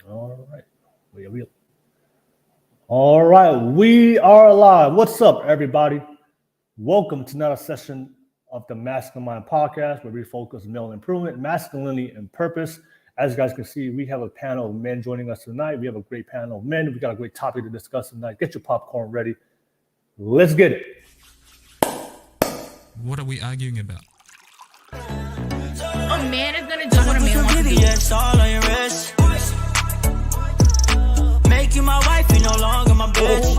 All right. All right. We are live. What's up, everybody? Welcome to another session of the Masculinity podcast, where we focus on male improvement, masculinity, and purpose. As you guys can see, we have a panel of men joining us tonight. We have a great panel of men. We got a great topic to discuss tonight. Get your popcorn ready. Let's get it. What are we arguing about? A man is gonna do what a man wants to do. All on your wrist. Make you my wife, you no longer my bitch.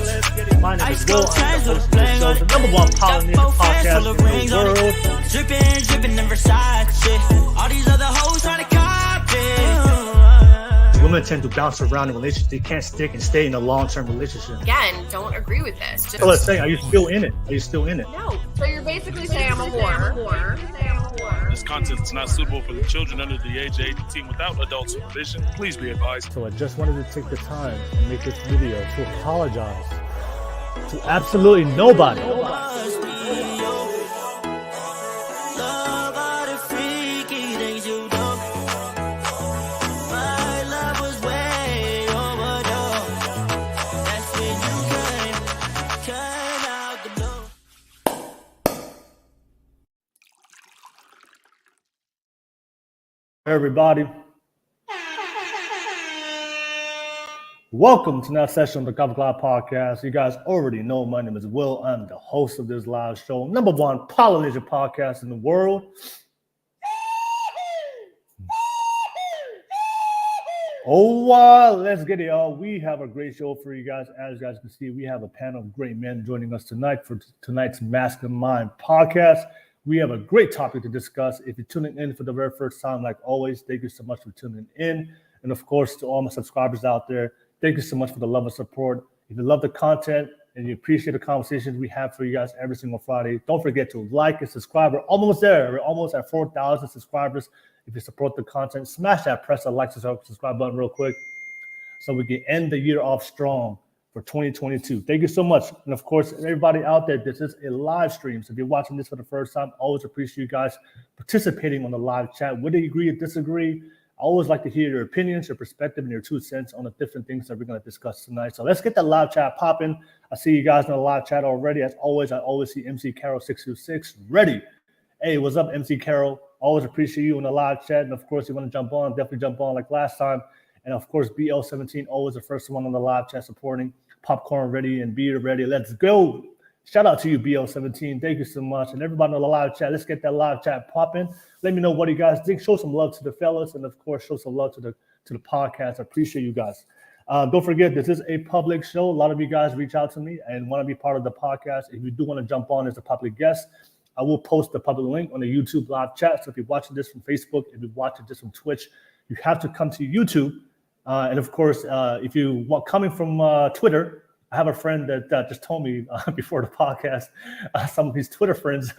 Let's get it. My name is Will. I'm the host of this show, the number one Polynesian podcast in the world. Dripping in Versace. All these other hoes trying to copy. Women tend to bounce around in relationships. They can't stick and stay in a long-term relationship. Again, don't agree with this. Just So let's say, are you still in it? Are you still in it? no. So you're basically saying I'm a whore. This content is not suitable for the children under the age of 18 without adult supervision. Please be advised. So I just wanted to take the time and make this video to apologize to absolutely nobody. Everybody, welcome to another session of the Cover Club Podcast. You guys already know my name is Will. I'm the host of this live show, number one Polynesian podcast in the world. Oh, wow, let's get it, y'all. We have a great show for you guys. As you guys can see, we have a panel of great men joining us tonight for tonight's Masculine Mind podcast. We have a great topic to discuss. If you're tuning in for the very first time, like always, thank you so much for tuning in. And of course, to all my subscribers out there, thank you so much for the love and support. If you love the content and you appreciate the conversations we have for you guys every single Friday, don't forget to like and subscribe. We're almost there. We're almost at 4,000 subscribers. If you support the content, smash that, press that like, subscribe button real quick so we can end the year off strong for 2022. Thank you so much. And of course, everybody out there, this is a live stream. So if you're watching this for the first time, I always appreciate you guys participating on the live chat. Whether you agree or disagree, I always like to hear your opinions, your perspective, and your 2 cents on the different things that we're going to discuss tonight. So let's get that live chat popping. I see you guys in the live chat already. As always, I always see MC Carol 626 ready. Hey, what's up, MC Carol? Always appreciate you in the live chat. And of course, you want to jump on, definitely jump on like last time. And of course, BL17, always the first one on the live chat supporting. Popcorn ready and beer ready. Let's go. Shout out to you, BL17. Thank you so much. And everybody on the live chat, let's get that live chat popping. Let me know what you guys think. Show some love to the fellas. And of course, show some love to the podcast. I appreciate you guys. Don't forget, this is a public show. A lot of you guys reach out to me and want to be part of the podcast. If you do want to jump on as a public guest, I will post the public link on the YouTube live chat. So if you're watching this from Facebook, if you're watching this from Twitch, you have to come to YouTube. And of course, if you want coming from Twitter, I have a friend that just told me before the podcast, some of his Twitter friends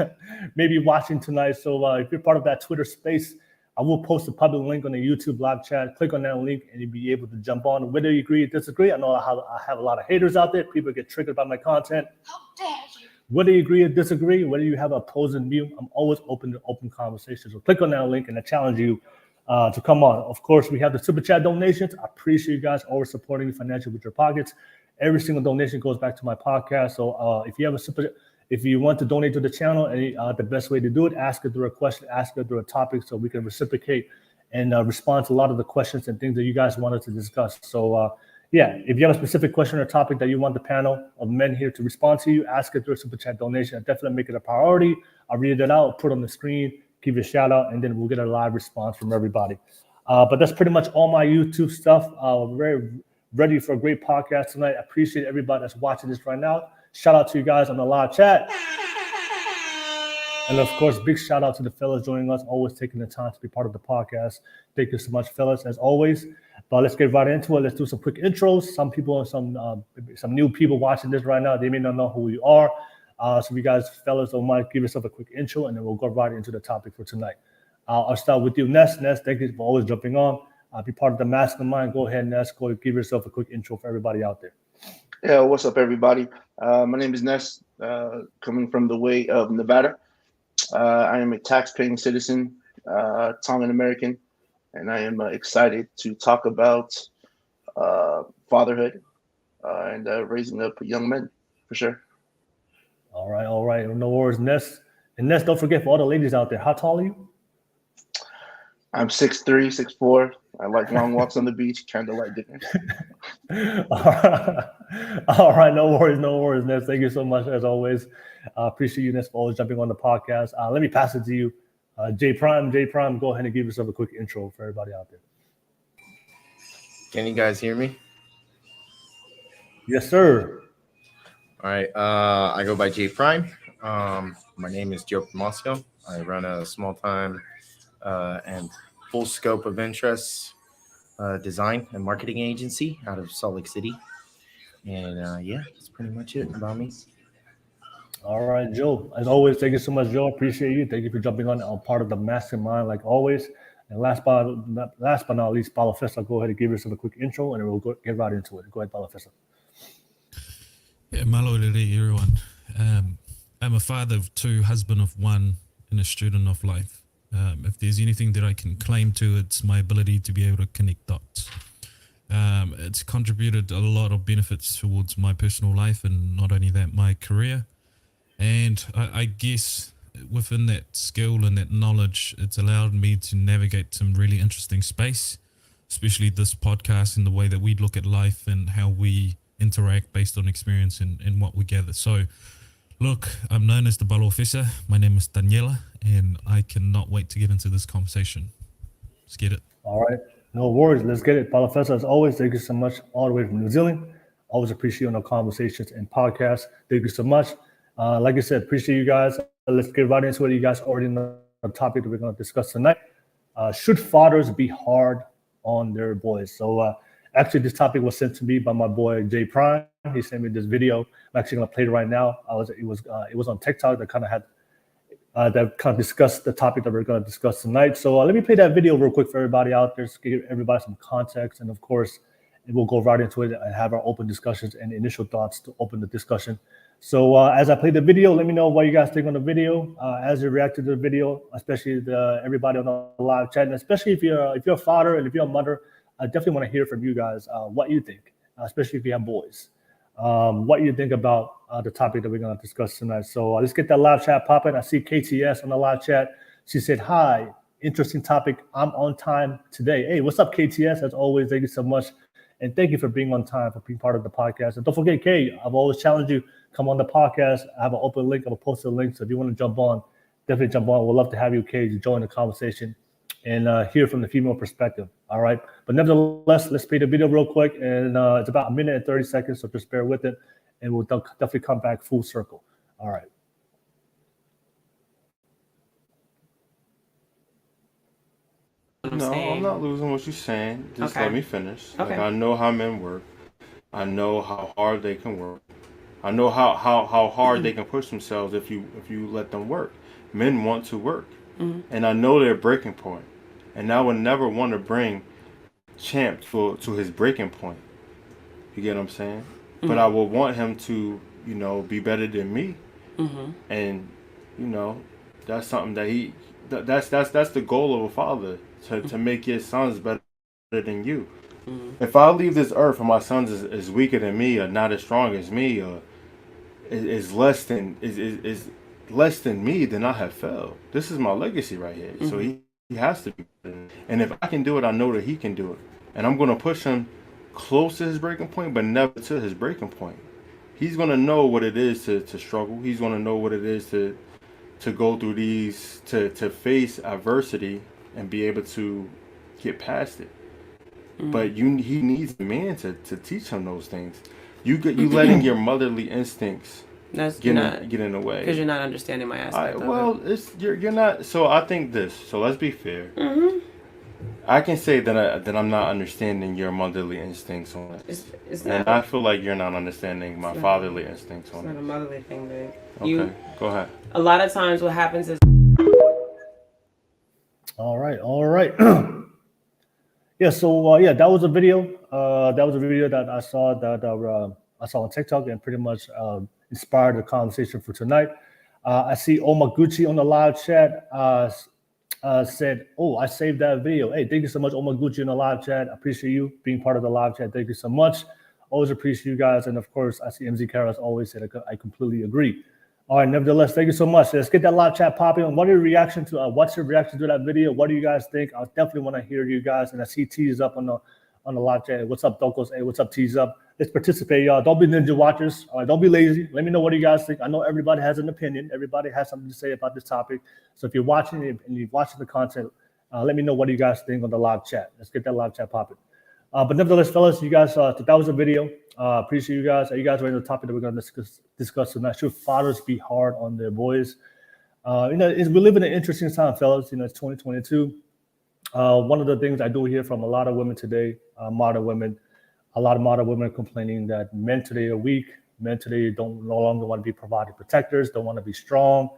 may be watching tonight. So if you're part of that Twitter space, I will post a public link on the YouTube live chat. Click on that link and you'll be able to jump on. Whether you agree or disagree, I know I have a lot of haters out there. People get triggered by my content. How dare you? Whether you agree or disagree, whether you have an opposing view, I'm always open to open conversations. So click on that link and I challenge you to come on. Of course, we have the super chat donations. I appreciate you guys always supporting me financially with your pockets. Every single donation goes back to my podcast. So if you have if you want to donate to the channel, the best way to do it, ask it through a question, ask it through a topic, so we can reciprocate and respond to a lot of the questions and things that you guys wanted to discuss. So yeah, if you have a specific question or topic that you want the panel of men here to respond to you, ask it through a super chat donation. I definitely make it a priority. I'll read it out, put it on the screen, give you a shout out, and then we'll get a live response from everybody. But that's pretty much all my YouTube stuff. Very ready for a great podcast tonight. I appreciate everybody that's watching this right now. Shout out to you guys on the live chat. And of course, big shout out to the fellas joining us, always taking the time to be part of the podcast. Thank you so much, fellas, as always. But let's get right into it. Let's do some quick intros. Some people, some new people watching this right now, they may not know who we are. So you guys, fellas, don't mind, give yourself a quick intro, and then we'll go right into the topic for tonight. I'll start with you, Ness. Ness, thank you for always jumping on. Be part of the Masculine Mind. Go ahead, Ness. Go give yourself a quick intro for everybody out there. Yeah, what's up, everybody? My name is Ness, coming from the way of Nevada. I am a tax-paying citizen, Tongan American. and I am excited to talk about fatherhood and raising up young men, for sure. All right. No worries, Ness. And Ness, don't forget for all the ladies out there, how tall are you? I'm 6'3", 6'4". I like long walks on the beach, candlelight dinners. All right, no worries, Ness. Thank you so much as always. Appreciate you, Ness, for always jumping on the podcast. Let me pass it to you, J Prime. Go ahead and give yourself a quick intro for everybody out there. Can you guys hear me? Yes, sir. All right. I go by J Prime. My name is Joe Promocio. I run a small time and full scope of interests design and marketing agency out of Salt Lake City. And yeah, that's pretty much it about me. All right, Joe. As always, thank you so much, Joe. Appreciate you. Thank you for jumping on part of the mastermind, like always. And last but not least, Paulo Fessa, go ahead and give yourself a quick intro, and we'll get right into it. Go ahead, Paulo Fessa. Yeah, malo rere, everyone. I'm a father of two, husband of one, and a student of life. If there's anything that I can claim to, it's my ability to be able to connect dots. It's contributed a lot of benefits towards my personal life, and not only that, my career. And I guess within that skill and that knowledge, it's allowed me to navigate some really interesting space, especially this podcast and the way that we look at life and how we interact based on experience and what we gather. So, look, I'm known as the Balo Officer. My name is Taniela, and I cannot wait to get into this conversation. Let's get it. All right. No worries. Let's get it. Paulo Fessa, as always, thank you so much all the way from New Zealand. Always appreciate you on the conversations and podcasts. Thank you so much. Like I said, appreciate you guys. Let's get right into it. You guys already know the topic that we're going to discuss tonight. Should fathers be hard on their boys? So actually, this topic was sent to me by my boy J Prime. He sent me this video. I'm actually going to play it right now. It was on TikTok that kind of discussed the topic that we're going to discuss tonight. So let me play that video real quick for everybody out there, to give everybody some context, and of course, we'll go right into it and have our open discussions and initial thoughts to open the discussion. So as I play the video, let me know what you guys think on the video. As you react to the video, especially everybody on the live chat, and especially if you're a father and if you're a mother, I definitely want to hear from you guys what you think, especially if you have boys. What you think about the topic that we're going to discuss tonight. So let's get that live chat popping. I see KTS on the live chat. She said, "Hi, interesting topic. I'm on time today." Hey, what's up, KTS? As always, thank you so much. And thank you for being on time, for being part of the podcast. And don't forget, Kay, I've always challenged you, come on the podcast. I have an open link. I will post a link. So if you want to jump on, definitely jump on. We'd love to have you, Kay, to join the conversation and hear from the female perspective. All right. But nevertheless, let's play the video real quick. And it's about 1 minute and 30 seconds. So just bear with it. And we'll definitely come back full circle. All right. No, I'm not losing what you're saying. Just Okay. let me finish. Okay. Like, I know how men work. I know how hard they can work. I know how hard they can push themselves if you let them work. Men want to work. And I know their breaking point. And I would never want to bring Champ to his breaking point. You get what I'm saying? But I would want him to, be better than me. And, that's something that that's the goal of a father, to make his sons better than you. If I leave this earth and my sons is weaker than me, or not as strong as me, or is less than me, then I have failed. This is my legacy right here. So he has to be better. And if I can do it, I know that he can do it. And I'm going to push him close to his breaking point, but never to his breaking point. He's going to know what it is to struggle. He's going to know what it is to go through these, to face adversity and be able to get past it. But he needs a man to teach him those things. You letting your motherly instincts get in the way. Because you're not understanding my aspect of it. You're not. So I think this. So let's be fair. I can say that I'm not understanding your motherly instincts on it. It's And not, I feel like you're not understanding my fatherly instincts it's on not a it. motherly thing, babe. Okay, go ahead. A lot of times what happens is... All right. Yeah, so that was a video. That I saw on TikTok, and pretty much inspired the conversation for tonight. I see Omaguchi on the live chat. said, "Oh, I saved that video." Hey, thank you so much, Omaguchi in the live chat. I appreciate you being part of the live chat. Thank you so much. Always appreciate you guys, and of course, I see MZ Carroll always said I completely agree. All right, nevertheless, thank you so much. Let's get that live chat popping. What's your reaction to that video? What do you guys think? I definitely want to hear you guys. And I see T's up on the live chat. What's up, Dokos? Hey, what's up, T's up? Let's participate, y'all. Don't be ninja watchers. All right, don't be lazy. Let me know what you guys think. I know everybody has an opinion. Everybody has something to say about this topic. So if you're watching it and you're watching the content, let me know what you guys think on the live chat. Let's get that live chat popping. But nevertheless, fellas, you guys, that was a video. Appreciate you guys. Are you guys ready to the topic that we're going to discuss tonight? Should fathers be hard on their boys? We live in an interesting time, fellas. It's 2022. One of the things I do hear from a lot of women today, modern women, a lot of modern women are complaining that men today are weak. Men today no longer want to be providing protectors, don't want to be strong,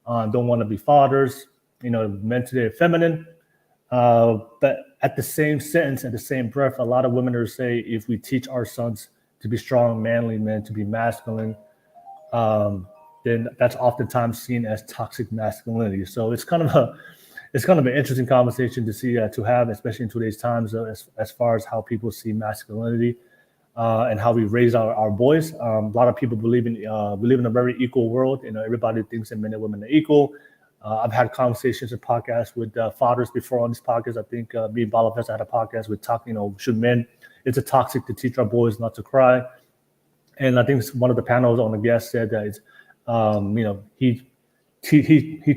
don't want to be fathers. Men today are feminine. But at the same sentence, at the same breath, a lot of women are saying if we teach our sons to be strong, manly men, to be masculine, then that's oftentimes seen as toxic masculinity. So it's kind of an interesting conversation to have, especially in today's times, as far as how people see masculinity and how we raise our boys. A lot of people believe in a very equal world. Everybody thinks that men and women are equal. I've had conversations and podcasts with fathers before on this podcast. I think me and Balafest had a podcast with talking, should men, is it toxic to teach our boys not to cry? And I think one of the panels on the guest said that he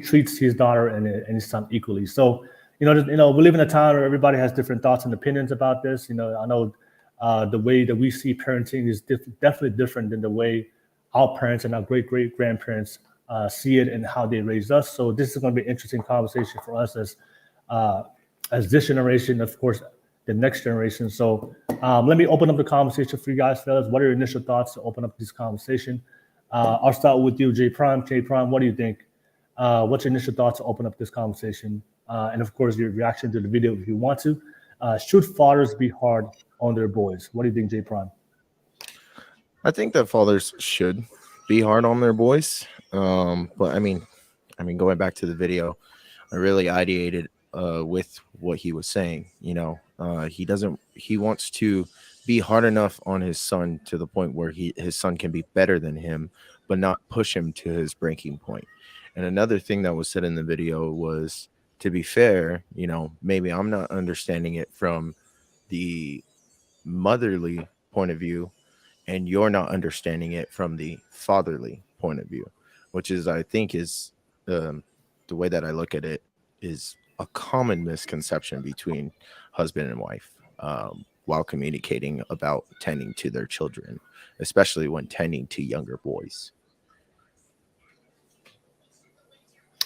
treats his daughter and his son equally. So, we live in a time where everybody has different thoughts and opinions about this. I know the way that we see parenting is definitely different than the way our parents and our great-great-grandparents see it and how they raised us. So this is going to be an interesting conversation for us as this generation, of course, the next generation. So let me open up the conversation for you guys, fellas. What are your initial thoughts to open up this conversation? I'll start with you, J Prime. J Prime, what do you think? What's your initial thoughts to open up this conversation? And of course, your reaction to the video if you want to. Should fathers be hard on their boys? What do you think, J Prime? I think that fathers should be hard on their boys. But I mean, going back to the video, I really ideated with what he was saying. He wants to be hard enough on his son to the point where his son can be better than him, but not push him to his breaking point. And another thing that was said in the video was, to be fair, maybe I'm not understanding it from the motherly point of view, and you're not understanding it from the fatherly point of view, which is, I think, is the way that I look at it is a common misconception between husband and wife while communicating about tending to their children, especially when tending to younger boys.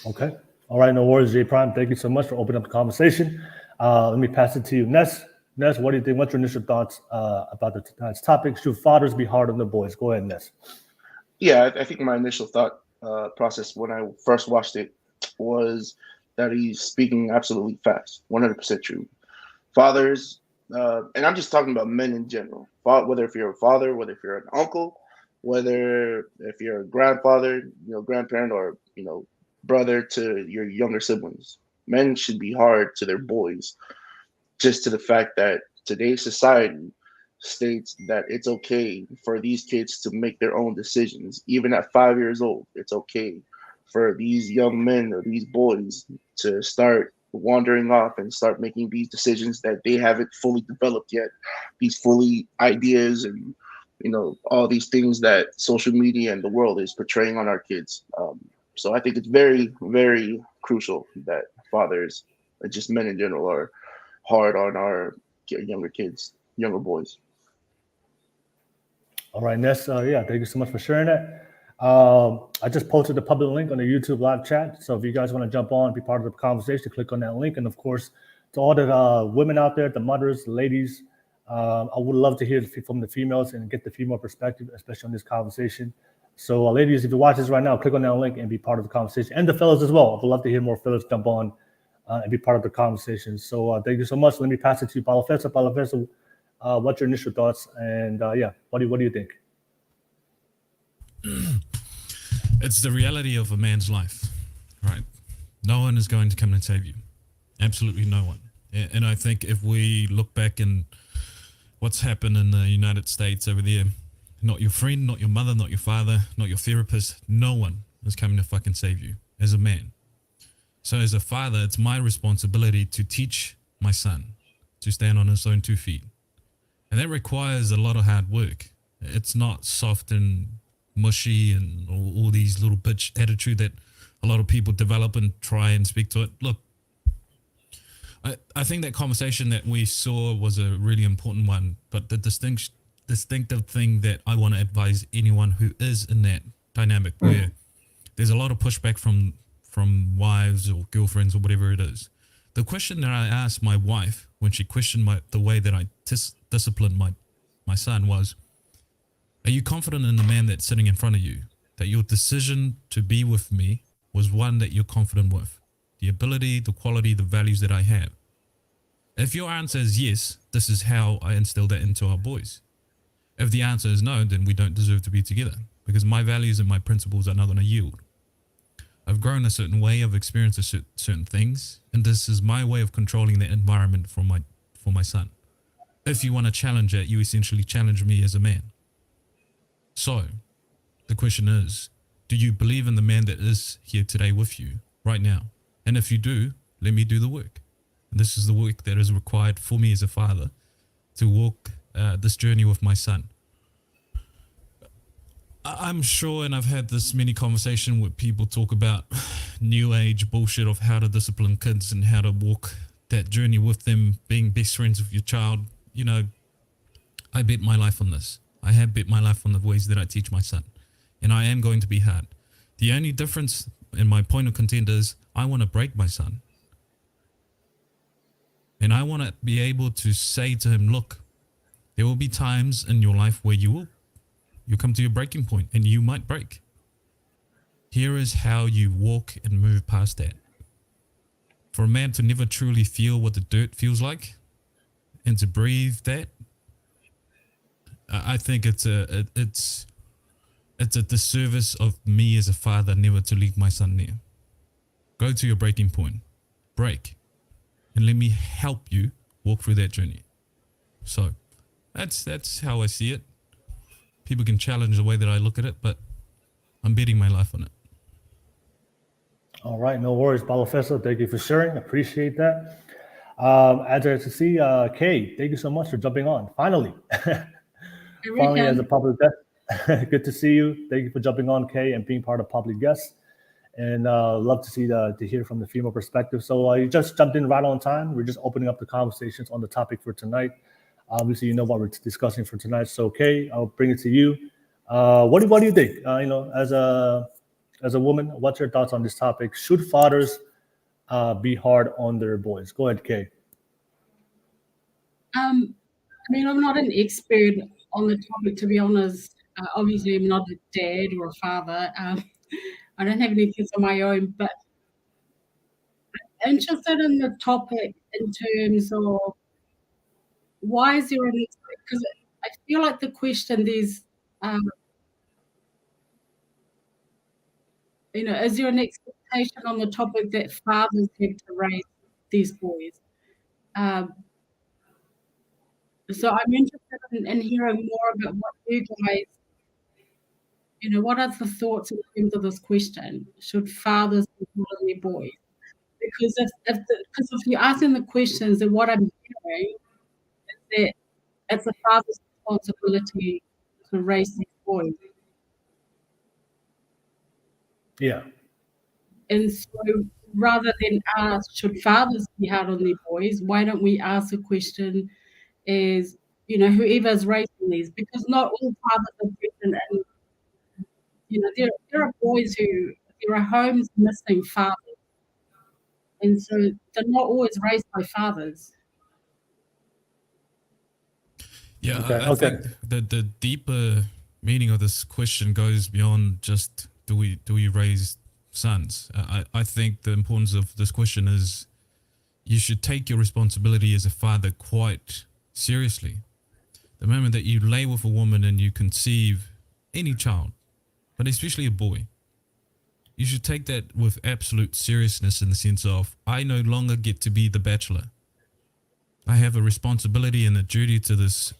Okay. All right. No worries, J Prime. Thank you so much for opening up the conversation. Let me pass it to you, Ness. Ness, what do you think? What's your initial thoughts about tonight's topic? Should fathers be hard on the boys? Go ahead, Ness. Yeah, I think my initial thought process when I first watched it was that he's speaking absolutely fast, 100% true. Fathers, and I'm just talking about men in general, whether if you're a father, whether if you're an uncle, whether if you're a grandfather, grandparent, or, brother to your younger siblings. Men should be hard to their boys, just to the fact that today's society states that it's okay for these kids to make their own decisions. Even at 5 years old, it's okay for these young men or these boys to start wandering off and start making these decisions that they haven't fully developed yet. These fully ideas and, all these things that social media and the world is portraying on our kids. So I think it's very, very crucial that fathers, just men in general, are hard on our younger kids, younger boys. All right, Ness. Thank you so much for sharing that. I just posted the public link on the YouTube live chat. So if you guys want to jump on and be part of the conversation, click on that link. And of course, to all the women out there, the mothers, the ladies, I would love to hear from the females and get the female perspective, especially on this conversation. So ladies, if you watch this right now, click on that link and be part of the conversation. And the fellas as well. I would love to hear more fellas jump on and be part of the conversation. So thank you so much. Let me pass it to you, Balafesta. Balafesta, what's your initial thoughts? And what do you think? It's the reality of a man's life, right? No one is going to come and save you. Absolutely no one. And I think if we look back in what's happened in the United States over there, not your friend, not your mother, not your father, not your therapist, no one is coming to fucking save you as a man. So as a father, it's my responsibility to teach my son to stand on his own 2 feet. And that requires a lot of hard work. It's not soft and mushy and all these little bitch attitude that a lot of people develop and try and speak to it. Look, I think that conversation that we saw was a really important one, but the distinctive thing that I want to advise anyone who is in that dynamic where there's a lot of pushback from wives or girlfriends or whatever it is. The question that I asked my wife when she questioned the way that I disciplined my son was, are you confident in the man that's sitting in front of you, that your decision to be with me was one that you're confident with? The ability, the quality, the values that I have. If your answer is yes, this is how I instill that into our boys. If the answer is no, then we don't deserve to be together because my values and my principles are not going to yield. I've grown a certain way, I've experienced certain things, and this is my way of controlling that environment for my son. If you want to challenge it, you essentially challenge me as a man. So, the question is, do you believe in the man that is here today with you right now? And if you do, let me do the work. And this is the work that is required for me as a father to walk this journey with my son. I'm sure, and I've had this many conversation where people talk about new age bullshit of how to discipline kids and how to walk that journey with them, being best friends with your child. You know, I bet my life on this. I have bet my life on the ways that I teach my son. And I am going to be hard. The only difference in my point of content is I want to break my son. And I want to be able to say to him, look, there will be times in your life where you come to your breaking point and you might break. Here is how you walk and move past that. For a man to never truly feel what the dirt feels like and to breathe that, I think it's a disservice of me as a father never to leave my son near. Go to your breaking point, break, and let me help you walk through that journey. So that's how I see it. People can challenge the way that I look at it, but I'm betting my life on it. All right, no worries, Balafessa. Thank you for sharing. Appreciate that. As I see, Kay, thank you so much for jumping on. Finally, finally as a public guest. Good to see you. Thank you for jumping on, Kay, and being part of public guests. And love to see to hear from the female perspective. So you just jumped in right on time. We're just opening up the conversations on the topic for tonight. Obviously, you know what we're discussing for tonight. So, Kay, I'll bring it to you. What do you think? As a woman, what's your thoughts on this topic? Should fathers be hard on their boys? Go ahead, Kay. I'm not an expert on the topic, to be honest. Obviously, I'm not a dad or a father. I don't have any kids of my own, but I'm interested in the topic in terms of why is there an expectation? Because I feel like the question there's, is there an expectation on the topic that fathers have to raise these boys? So I'm interested in hearing more about what you guys, what are the thoughts in terms of this question? Should fathers be hard on their boys? Because if you're asking the questions, then what I'm hearing is that it's a father's responsibility to raise these boys. Yeah. And so rather than ask, should fathers be hard on their boys, why don't we ask the question is, whoever's raising these, because not all fathers are present, and there are boys there are homes missing fathers, and so they're not always raised by fathers. Yeah, I think the deeper meaning of this question goes beyond just do we raise sons. I think the importance of this question is you should take your responsibility as a father quite seriously. The moment that you lay with a woman and you conceive any child, but especially a boy, you should take that with absolute seriousness, in the sense of, I no longer get to be the bachelor. I have a responsibility and a duty to this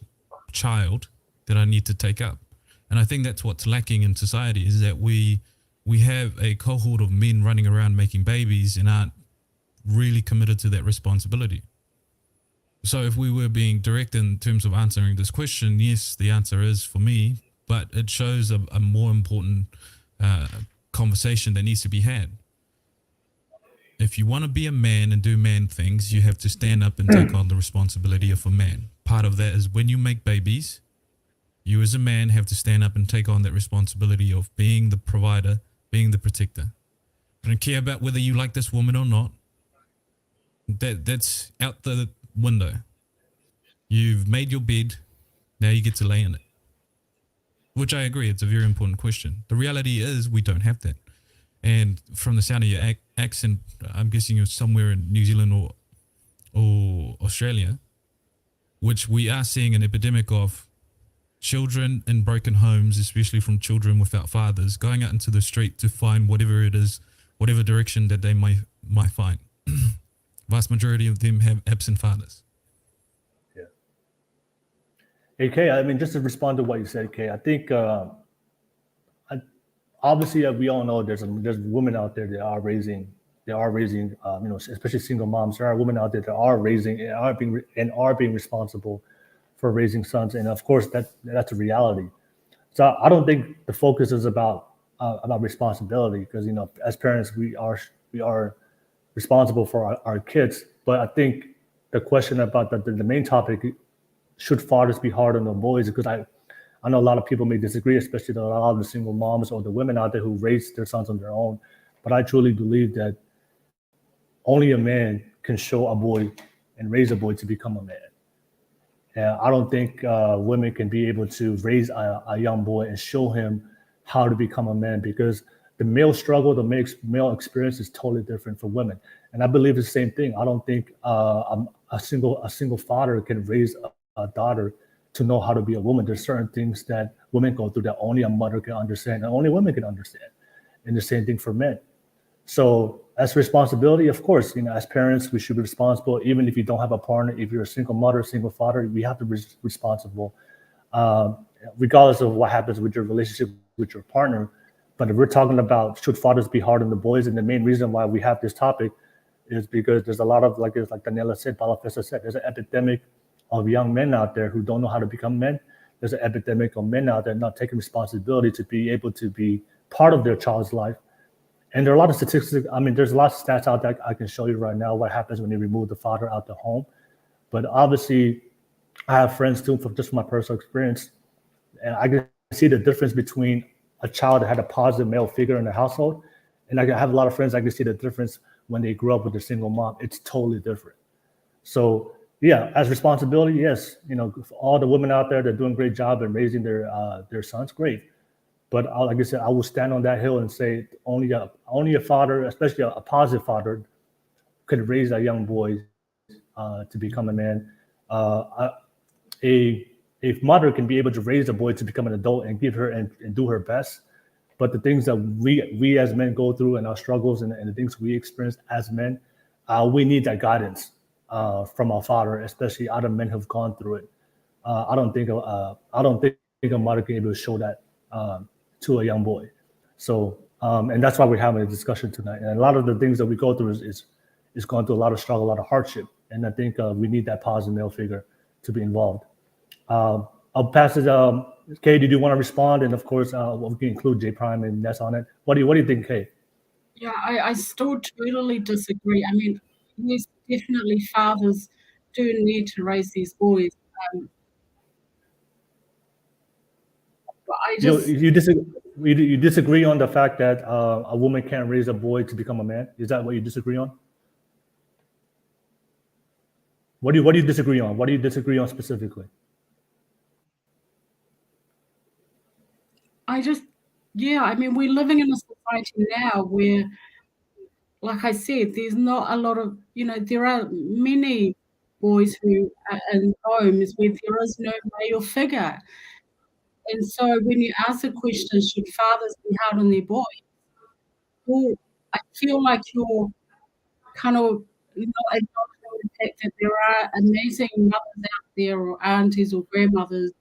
child that I need to take up. And I think that's what's lacking in society, is that we have a cohort of men running around making babies and aren't really committed to that responsibility. So if we were being direct in terms of answering this question, yes, the answer is for me, but it shows a more important conversation that needs to be had. If you want to be a man and do man things, you have to stand up and take on the responsibility of a man. Part of that is when you make babies, you as a man have to stand up and take on that responsibility of being the provider, being the protector. I don't care about whether you like this woman or not. That's out the window. You've made your bed, now you get to lay in it. Which I agree, it's a very important question. The reality is we don't have that. And from the sound of your accent, I'm guessing you're somewhere in New Zealand or Australia, which we are seeing an epidemic of children in broken homes, especially from children without fathers, going out into the street to find whatever it is, whatever direction that they might find. Vast majority of them have absent fathers. Yeah. Hey, Kay, I mean, just to respond to what you said, Kay, I think obviously we all know there's women out there that are raising, especially single moms. There are women out there that are raising and are being responsible for raising sons, and of course that's a reality. So I don't think the focus is about responsibility, because as parents we are responsible for our kids. But I think the question about the main topic, should fathers be hard on the boys, because I know a lot of people may disagree, especially a lot of the single moms or the women out there who raise their sons on their own. But I truly believe that only a man can show a boy and raise a boy to become a man. And I don't think women can be able to raise a young boy and show him how to become a man, because the male struggle, the male experience is totally different for women. And I believe the same thing. I don't think a single father can raise a daughter to know how to be a woman. There's certain things that women go through that only a mother can understand, and only women can understand. And the same thing for men. So as responsibility, of course, as parents, we should be responsible. Even if you don't have a partner, if you're a single mother, single father, we have to be responsible, regardless of what happens with your relationship with your partner. But if we're talking about should fathers be hard on the boys, and the main reason why we have this topic is because there's a lot of, like Taniela said, Balafessa said, there's an epidemic of young men out there who don't know how to become men. There's an epidemic of men out there not taking responsibility to be able to be part of their child's life. And there are a lot of statistics. I mean, there's lots of stats out there I can show you right now what happens when you remove the father out the home. But obviously, I have friends too, from just my personal experience, and I can see the difference between a child that had a positive male figure in the household, and I have a lot of friends I can see the difference when they grew up with a single mom. It's totally different. So yeah, as responsibility, yes, for all the women out there that are doing a great job in raising their sons, great. But like I said, I will stand on that hill and say only a father, especially a positive father, could raise a young boy to become a man. A mother can be able to raise a boy to become an adult and give her and do her best. But the things that we as men go through, and our struggles and the things we experience as men, we need that guidance from our father, especially other men who've gone through it. I don't think a mother can be able to show that to a young boy. So and that's why we're having a discussion tonight. And a lot of the things that we go through is going through a lot of struggle, a lot of hardship. And I think we need that positive male figure to be involved. I'll pass it. Kay, did you want to respond? And of course, we can include J Prime and Ness on it. What do you think, Kay? Yeah, I still totally disagree. I mean, yes, definitely fathers do need to raise these boys. But I just you disagree on the fact that a woman can't raise a boy to become a man. Is that what you disagree on? What do you disagree on? What do you disagree on specifically? I mean, we're living in a society now where, like I said, there's not a lot of, there are many boys who are in homes where there is no male figure. And so when you ask the question, should fathers be hard on their boys? I feel like you're kind of not acknowledging the fact that there are amazing mothers out there, or aunties or grandmothers,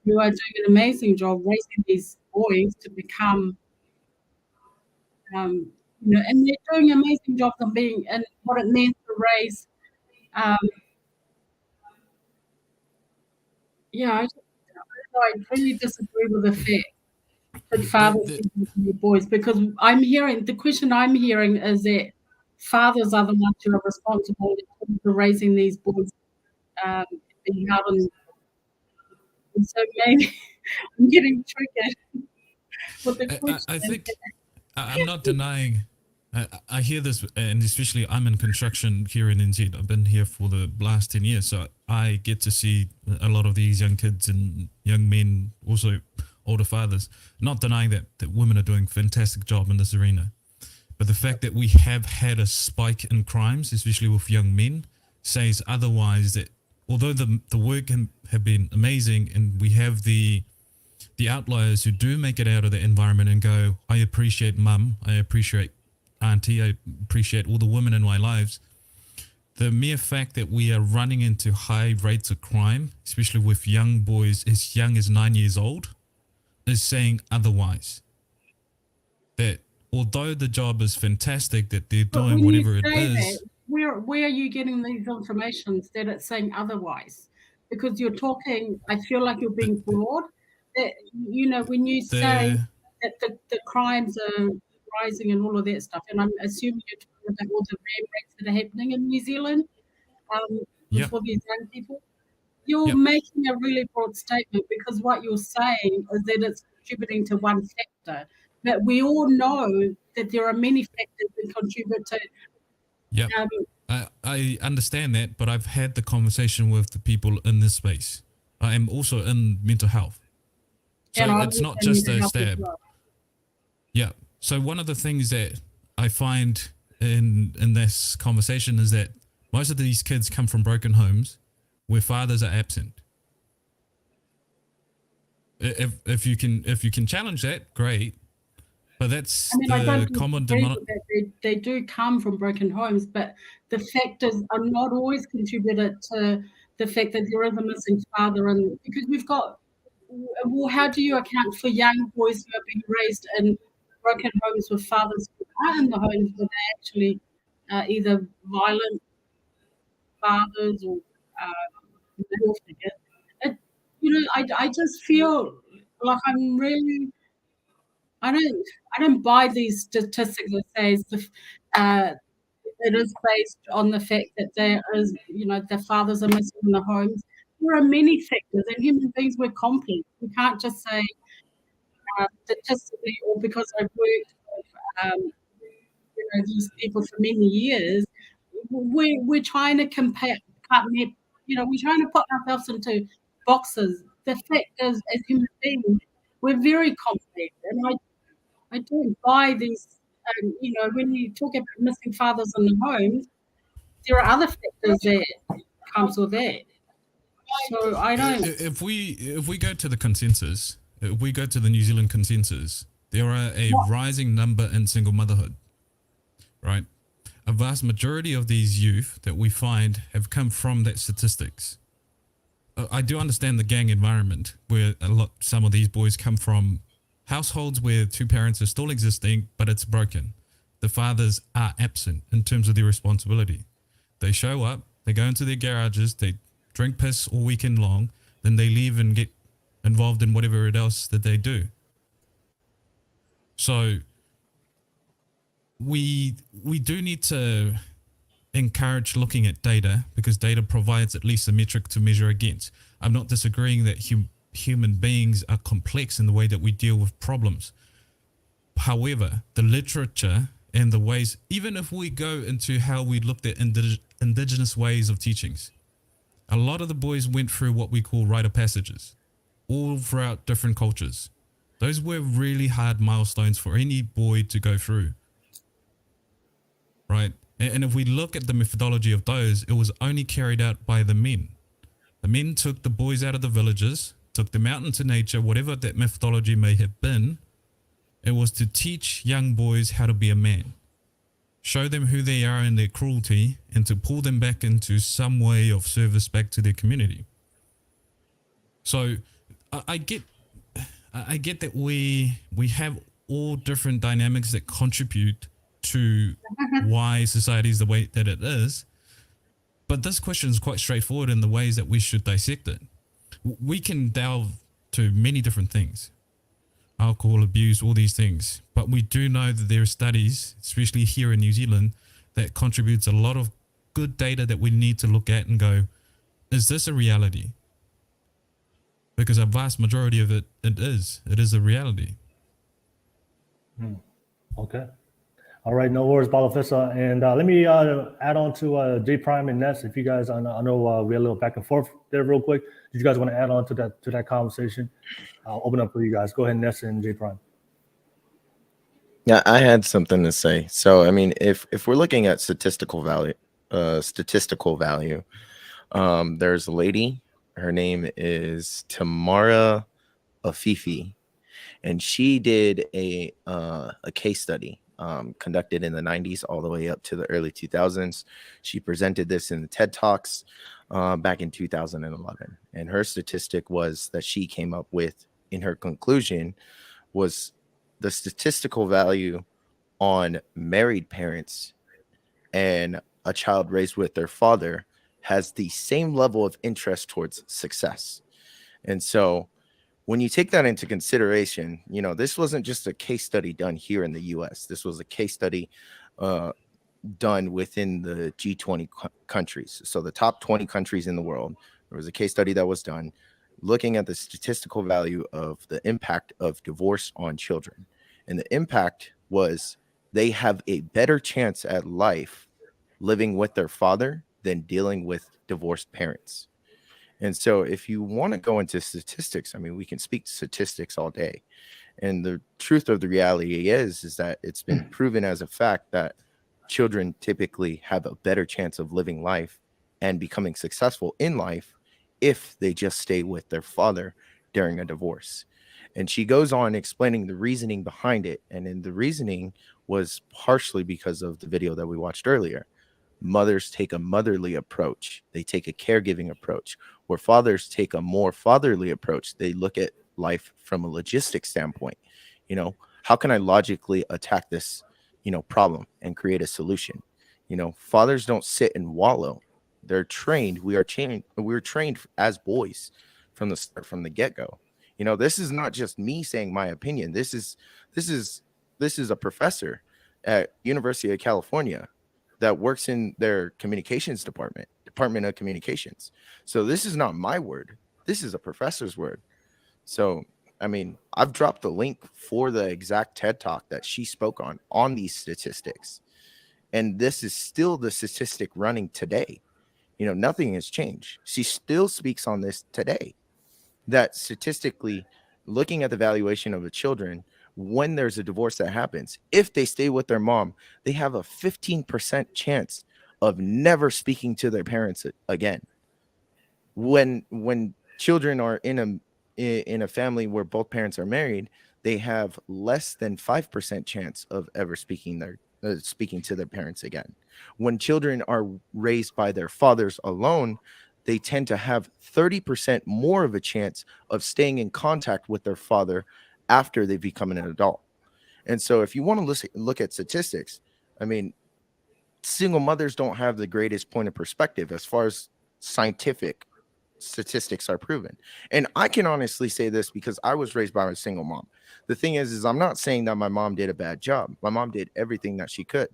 who are doing an amazing job raising these boys to become, and they're doing amazing jobs of being and what it means to raise. Um, I really disagree with the fact that fathers The- should be their boys, because the question I'm hearing is that fathers are the ones who are responsible for raising these boys, being out on. And so maybe I'm getting triggered with the question. I think I'm not denying. I hear this, and especially I'm in construction here in NZ. I've been here for the last 10 years, so I get to see a lot of these young kids and young men, also older fathers. Not denying that women are doing a fantastic job in this arena, but the fact that we have had a spike in crimes, especially with young men, says otherwise. That although the work have been amazing, and we have the outliers who do make it out of the environment and go, I appreciate mum, I appreciate auntie, I appreciate all the women in my lives. The mere fact that we are running into high rates of crime, especially with young boys as young as 9 years old, is saying otherwise. That although the job is fantastic, that they're doing whatever it is. Where are you getting these informations that it's saying otherwise? Because you're talking, I feel like you're being broad. That, when you say that the crimes are rising and all of that stuff, and I'm assuming you're talking about all the rates that are happening in New Zealand for these young people, you're making a really broad statement, because what you're saying is that it's contributing to one factor. But we all know that there are many factors that contribute to. Yeah, I understand that, but I've had the conversation with the people in this space. I am also in mental health. So it's not just a stab. Well. Yeah. So one of the things that I find in this conversation is that most of these kids come from broken homes where fathers are absent. If you can challenge that, great. But that's the common denominator. They do come from broken homes, but the factors are not always contributed to the fact that there is a missing father, and because we've got. Well, how do you account for young boys who are being raised in broken homes with fathers who are in the homes where they're actually either violent fathers or male figures? I just feel like I'm really. I don't buy these statistics that says it is based on the fact that there is, the fathers are missing in the homes. There are many factors, and human beings, we're complex. We can't just say statistically, or because I've worked with these people for many years. We're trying to compare, we're trying to put ourselves into boxes. The fact is, as human beings, we're very complex, and I don't buy these. When you talk about missing fathers in the homes, there are other factors that comes with that. So I don't. If we go to the consensus, if we go to the New Zealand consensus, there are a rising number in single motherhood, right? A vast majority of these youth that we find have come from that statistics. I do understand the gang environment where some of these boys come from households where two parents are still existing, but it's broken. The fathers are absent in terms of their responsibility. They show up, they go into their garages, they drink piss all weekend long, then they leave and get involved in whatever else that they do. So we do need to encourage looking at data, because data provides at least a metric to measure against. I'm not disagreeing that human beings are complex in the way that we deal with problems. However, the literature and the ways, even if we go into how we looked at indigenous ways of teachings, a lot of the boys went through what we call rite of passages all throughout different cultures. Those were really hard milestones for any boy to go through, right? And if we look at the methodology of those, it was only carried out by the men. The men took the boys out of the villages, took them out into nature, whatever that methodology may have been, It was to teach young boys how to be a man, show them who they are in their cruelty, and to pull them back into some way of service back to their community. So I get that we have all different dynamics that contribute to why society is the way that it is. But this question is quite straightforward in the ways that we should dissect it. We can delve to many different things, alcohol abuse, all these things. But we do know that there are studies, especially here in New Zealand, that contributes a lot of good data that we need to look at and go, is this a reality? Because a vast majority of it is a reality. Okay. All right, no worries, Balafissa. And let me add on to J Prime and Ness. If you guys, I know we had a little back and forth there real quick. Did you guys want to add on to that conversation? I'll open up for you guys. Go ahead, Ness and J Prime. Yeah, I had something to say. So, I mean, if we're looking at statistical value, there's a lady. Her name is Tamara Afifi, and she did a case study conducted in the 90s all the way up to the early 2000s. She presented this in the TED Talks back in 2011. And her statistic was that she came up with in her conclusion was the statistical value on married parents and a child raised with their father has the same level of interest towards success. And so when you take that into consideration, you know, this wasn't just a case study done here in the US. This was a case study done within the G20 countries. So the top 20 countries in the world, there was a case study that was done looking at the statistical value of the impact of divorce on children. And the impact was they have a better chance at life living with their father than dealing with divorced parents. And so if you want to go into statistics, I mean, we can speak statistics all day. And the truth of the reality is that it's been proven as a fact that children typically have a better chance of living life and becoming successful in life if they just stay with their father during a divorce. And she goes on explaining the reasoning behind it. And then the reasoning was partially because of the video that we watched earlier. Mothers take a motherly approach. They take a caregiving approach, where fathers take a more fatherly approach. They look at life from a logistic standpoint. You know, how can I logically attack this, you know, problem and create a solution? You know, fathers don't sit and wallow. They're trained. We're trained as boys from the start, from the get-go. You know, this is not just me saying my opinion. This is a professor at University of California that works in their communications department of communications. So this is not my word. This is a professor's word. So, I mean, I've dropped the link for the exact TED Talk that she spoke on these statistics. And this is still the statistic running today. You know, nothing has changed. She still speaks on this today, that statistically, looking at the valuation of the children, when there's a divorce that happens, if they stay with their mom, they have a 15% chance of never speaking to their parents again. When children are in a family where both parents are married, they have less than 5% chance of ever speaking to their parents again. When children are raised by their fathers alone, they tend to have 30% more of a chance of staying in contact with their father after they become an adult. And so if you want to look at statistics, I mean, single mothers don't have the greatest point of perspective as far as scientific statistics are proven. And I can honestly say this because I was raised by a single mom. The thing is I'm not saying that my mom did a bad job. My mom did everything that she could.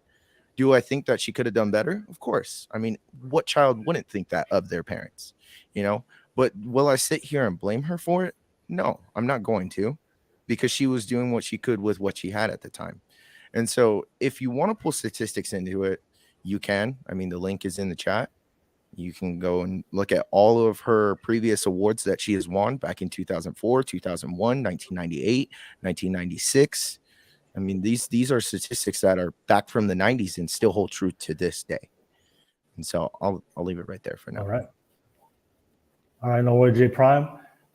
Do I think that she could have done better? Of course. I mean, what child wouldn't think that of their parents, you know? But will I sit here and blame her for it? No, I'm not going to, because she was doing what she could with what she had at the time. And so if you want to pull statistics into it, you can. I mean, the link is in the chat. You can go and look at all of her previous awards that she has won back in 2004, 2001, 1998, 1996. I mean, these are statistics that are back from the 90s and still hold true to this day. And so I'll leave it right there for now. All right, no worries, J Prime.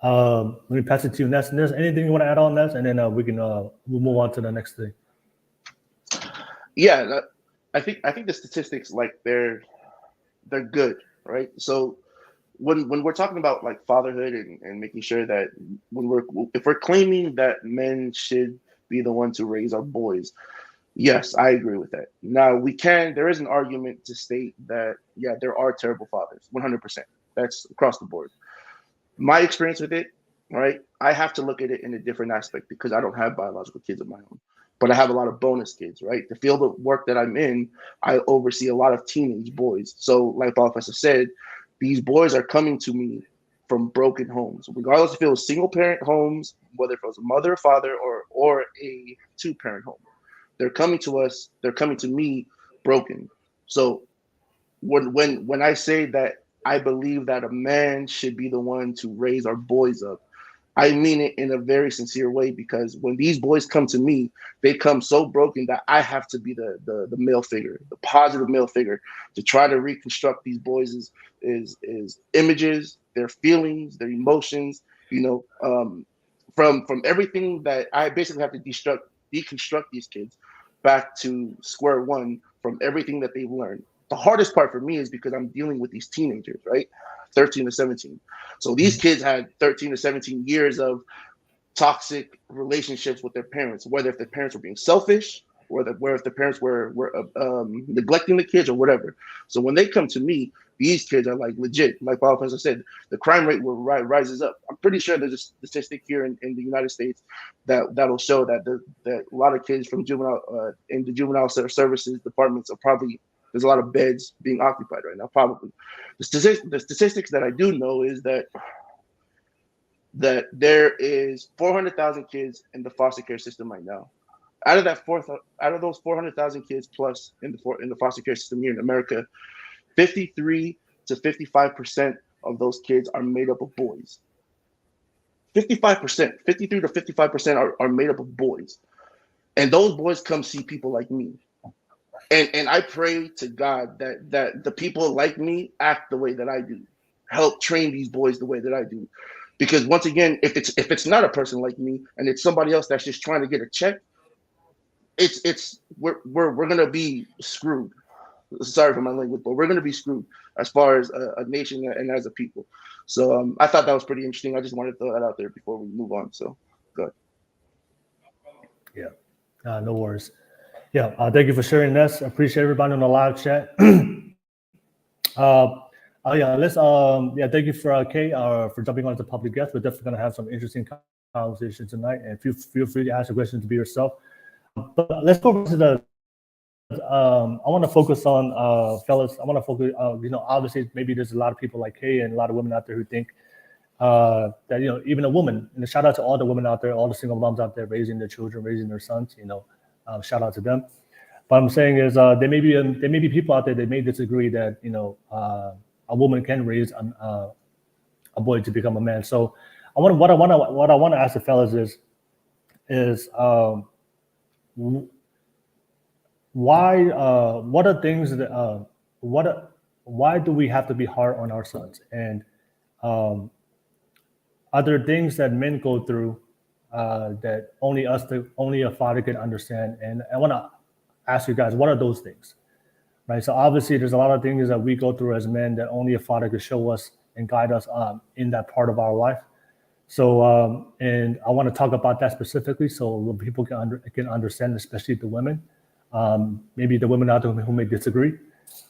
Let me pass it to you, Ness. Ness, anything you want to add on, Ness, and then we'll move on to the next thing. Yeah, I think the statistics, like, they're good, right? So when we're talking about like fatherhood and making sure that if we're claiming that men should be the one to raise our boys, yes, I agree with that. Now there is an argument to state that, yeah, there are terrible fathers, 100%. That's across the board. My experience with it, right? I have to look at it in a different aspect because I don't have biological kids of my own, but I have a lot of bonus kids, right? The field of work that I'm in, I oversee a lot of teenage boys. So like Paul Professor said, these boys are coming to me from broken homes, regardless if it was single parent homes, whether it was a mother or father or a 2-parent home. They're coming to us, they're coming to me broken. So when I say that I believe that a man should be the one to raise our boys up, I mean it in a very sincere way, because when these boys come to me, they come so broken that I have to be the male figure, the positive male figure, to try to reconstruct these boys' is images, their feelings, their emotions, from everything that I basically have to deconstruct these kids back to square one from everything that they've learned. The hardest part for me is because I'm dealing with these teenagers, right? 13 to 17. So these kids had 13 to 17 years of toxic relationships with their parents, whether if the parents were being selfish, or if the parents were neglecting the kids or whatever. So when they come to me, these kids are like legit. Like Paul Professor said, the crime rate rises up. I'm pretty sure there's a statistic here in the United States that'll show that a lot of kids from in the juvenile services departments are probably, there's a lot of beds being occupied right now, probably. The statistics that I do know is that there is 400,000 kids in the foster care system right now. Out of those 400,000 kids plus in the foster care system here in America, 53 to 55% of those kids are made up of boys. 55%, 53 to 55% are made up of boys. And those boys come see people like me. And I pray to God that the people like me act the way that I do, help train these boys the way that I do. Because once again, if it's not a person like me and it's somebody else that's just trying to get a check, we're gonna be screwed. Sorry for my language, but we're gonna be screwed as far as a nation and as a people. So I thought that was pretty interesting. I just wanted to throw that out there before we move on. So go ahead. Yeah, no worries. Yeah, thank you for sharing this. I appreciate everybody on the live chat. Thank you for Kay for jumping on as a public guest. We're definitely going to have some interesting conversation tonight, and feel free to ask a question to be yourself. But let's go to the. I want to focus on fellas. I want to focus. Obviously, maybe there's a lot of people like Kay and a lot of women out there who think that even a woman. And shout out to all the women out there, all the single moms out there raising their children, raising their sons. Shout out to them. What I'm saying is there may be people out there that may disagree that a woman can raise a boy to become a man. So what I want to ask the fellas is why what are things that why do we have to be hard on our sons, and are there things that men go through that only a father can understand? And I want to ask you guys, what are those things, right? So obviously there's a lot of things that we go through as men that only a father could show us and guide us in that part of our life. So and I want to talk about that specifically so people can understand, especially the women, maybe the women out there who may disagree.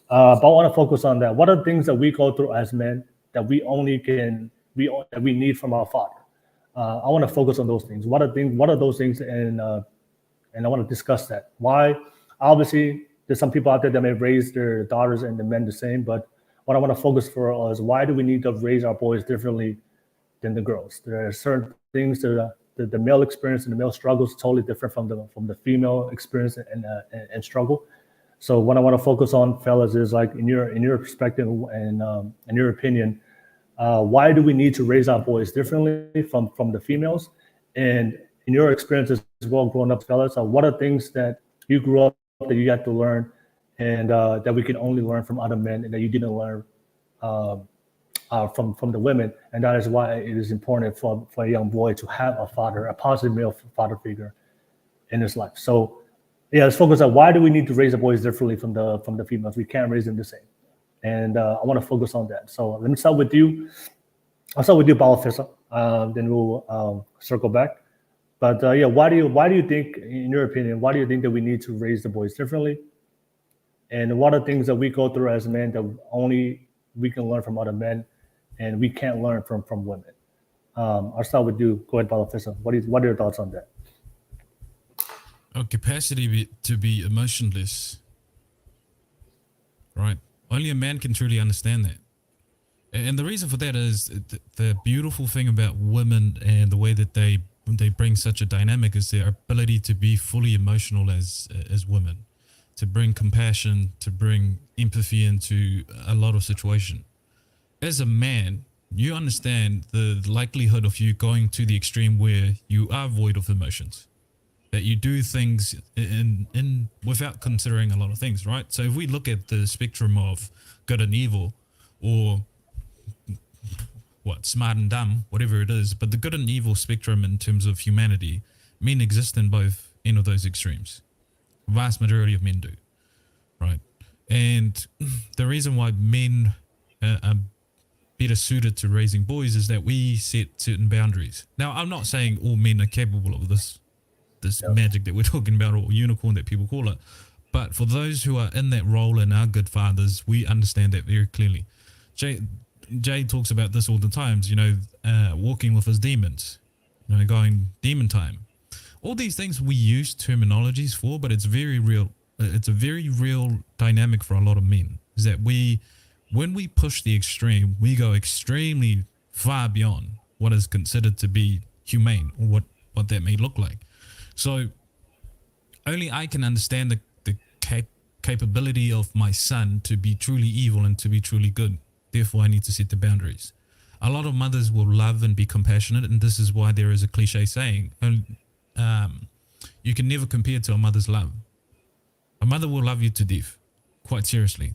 But I want to focus on that. What are things that we go through as men that we need from our father? I want to focus on those things. What are those things? And I want to discuss that. Why? Obviously, there's some people out there that may raise their daughters and the men the same, but what I want to focus for is why do we need to raise our boys differently than the girls? There are certain things that the male experience and the male struggle is totally different from the female experience and struggle. So what I want to focus on, fellas, is like in your perspective and in your opinion, why do we need to raise our boys differently from the females? And in your experience as well, growing up, fellas, what are things that you grew up that you had to learn and that we can only learn from other men and that you didn't learn from the women, and that is why it is important for a young boy to have a father, a positive male father figure in his life. So, yeah, let's focus on why do we need to raise the boys differently from the females? We can't raise them the same, and I want to focus on that. So let me start with you. I'll start with you, Balafisa. Then we'll circle back. But yeah, why do you think, in your opinion, why do you think that we need to raise the boys differently? And what are things that we go through as men that only we can learn from other men, and we can't learn from women? I'll start with you. Go ahead, Balafisa. What are your thoughts on that? Our capacity to be emotionless, right? Only a man can truly understand that. And the reason for that is the beautiful thing about women and the way that they bring such a dynamic is their ability to be fully emotional as women, to bring compassion, to bring empathy into a lot of situation. As a man, you understand the likelihood of you going to the extreme where you are void of emotions, that you do things in without considering a lot of things, right? So if we look at the spectrum of good and evil, or smart and dumb, whatever it is, but the good and evil spectrum in terms of humanity, men exist in both end of those extremes. Vast majority of men do, right? And the reason why men are better suited to raising boys is that we set certain boundaries. Now, I'm not saying all men are capable of this magic that we're talking about, or unicorn that people call it, but for those who are in that role and are good fathers, we understand that very clearly. Jay talks about this all the times, walking with his demons, going demon time. All these things we use terminologies for, but it's very real. It's a very real dynamic for a lot of men, is that when we push the extreme, we go extremely far beyond what is considered to be humane, or what that may look like. So only I can understand the capability of my son to be truly evil and to be truly good. Therefore, I need to set the boundaries. A lot of mothers will love and be compassionate, and this is why there is a cliche saying, you can never compare to a mother's love. A mother will love you to death, quite seriously.